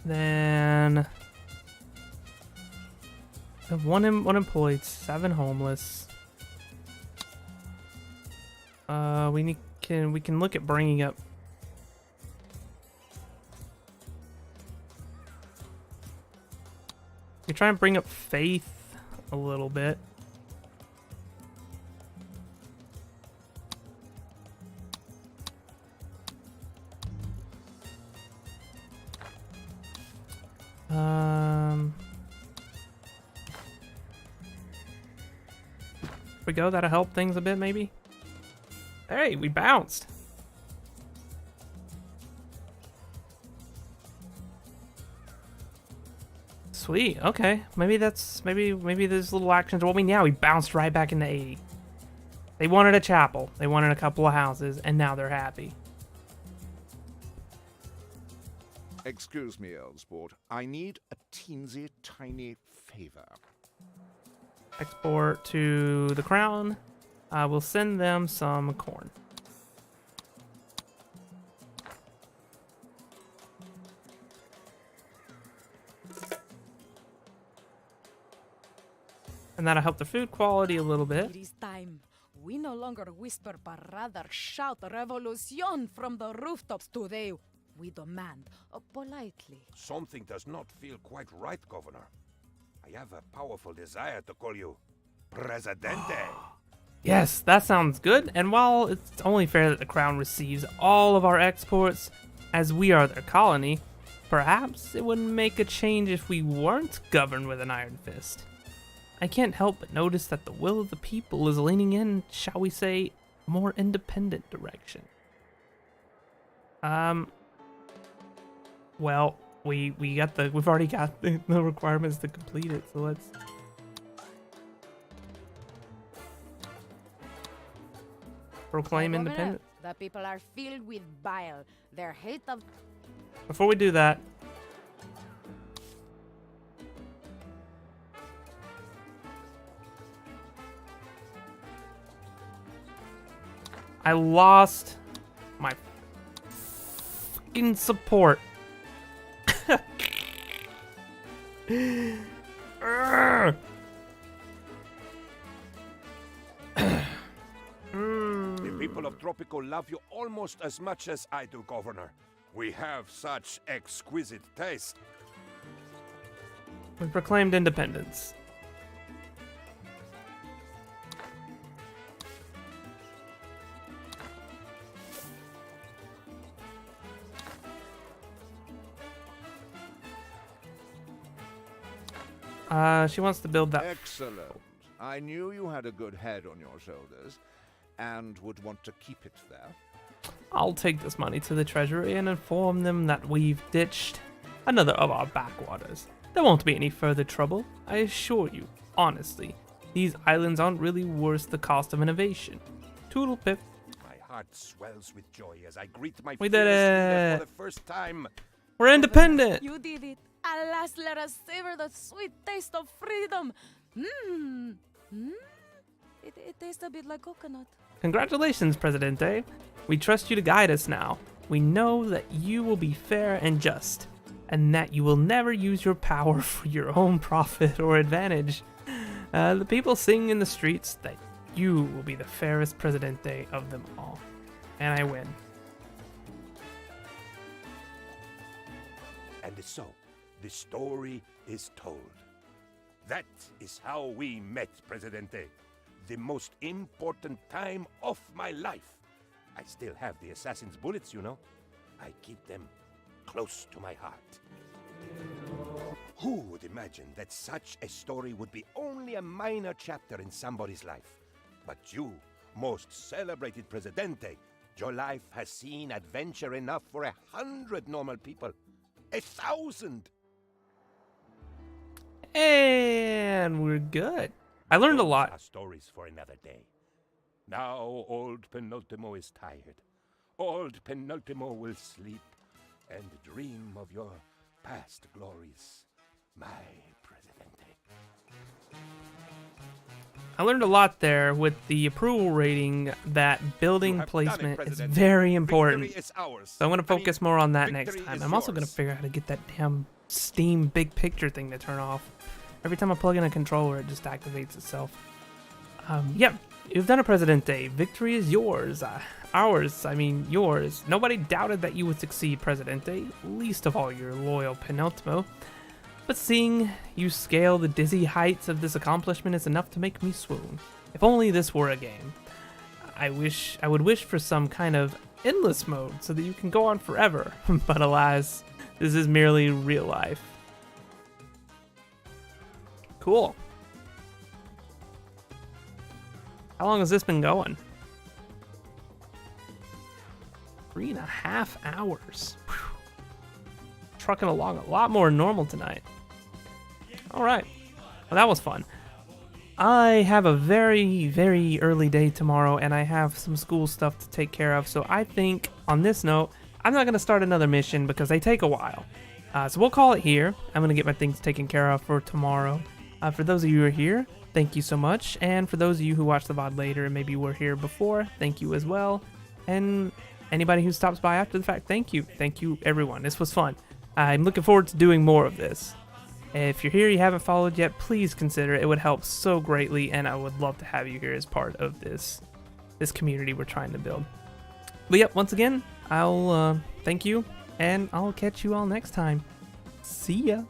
Then one unemployed, 7 homeless. We can look at bringing up. We try and bring up faith a little bit. There we go. That'll help things a bit, maybe. Hey, we bounced. Sweet. Okay. Maybe those little actions are what we need. Now we bounced right back into 80. They wanted a chapel. They wanted a couple of houses, and now they're happy. Excuse me, Elsport. I need a teensy tiny favor. Export to the crown. We'll send them some corn. And that'll help the food quality a little bit. It is time. We no longer whisper, but rather shout revolution from the rooftops today. We demand, politely. Something does not feel quite right, Governor. I have a powerful desire to call you Presidente. Yes, that sounds good. And while it's only fair that the crown receives all of our exports, as we are their colony, perhaps it wouldn't make a change if we weren't governed with an iron fist. I can't help but notice that the will of the people is leaning in, shall we say, a more independent direction. Well, we've already got the requirements to complete it, so let's proclaim My governor, independence. the people are filled with bile. Their hate of Before we do that, I lost my fucking support. Urgh. The people of Tropico love you almost as much as I do, Governor. We have such exquisite taste. We proclaimed independence. She wants to build that. Excellent. I knew you had a good head on your shoulders and would want to keep it there. I'll take this money to the treasury and inform them that we've ditched another of our backwaters. There won't be any further trouble, I assure you. Honestly, these islands aren't really worth the cost of innovation. Toodle pip. My heart swells with joy as I greet my We did fearless leader it. for the first time. We're independent. you did it. At last, let us savor the sweet taste of freedom. Mmm. Mmm. It tastes a bit like coconut. Congratulations, Presidente. We trust you to guide us now. We know that you will be fair and just, and that you will never use your power for your own profit or advantage. The people sing in the streets that you will be the fairest Presidente of them all. And I win. And so, the story is told. That is how we met, Presidente. The most important time of my life. I still have the assassin's bullets, you know. I keep them close to my heart. Who would imagine that such a story would be only a minor chapter in somebody's life? But you, most celebrated Presidente, your life has seen adventure enough for 100 normal people. 1,000! And we're good. I learned a Those lot. are stories for another day. Now old Penultimo is tired. Old Penultimo will sleep and dream of your past glories, my Presidente. I learned a lot there with the approval rating that You building have done it, placement is Presidente. very important. Victory is ours. So I'm going to I mean, focus more on that next victory time. is I'm also going to yours. figure out how to get that damn Steam big picture thing to turn off. Every time I plug in a controller, it just activates itself. Yep, you've done it, Presidente. Victory is yours. Ours, I mean yours. Nobody doubted that you would succeed, Presidente, least of all your loyal Penultimo. But seeing you scale the dizzy heights of this accomplishment is enough to make me swoon. If only this were a game. I would wish for some kind of endless mode so that you can go on forever. But alas, this is merely real life. Cool. How long has this been going? 3.5 hours. Whew. Trucking along a lot more than normal tonight. Alright. Well, that was fun. I have a very, very early day tomorrow, and I have some school stuff to take care of, so I think, on this note, I'm not going to start another mission because they take a while. So we'll call it here. I'm going to get my things taken care of for tomorrow. For those of you who are here, thank you so much. And for those of you who watch the VOD later and maybe were here before, thank you as well. And anybody who stops by after the fact, thank you. Thank you, everyone. This was fun. I'm looking forward to doing more of this. If you're here, you haven't followed yet, please consider it. It would help so greatly, and I would love to have you here as part of this community we're trying to build. But yep, once again, I'll thank you, and I'll catch you all next time. See ya.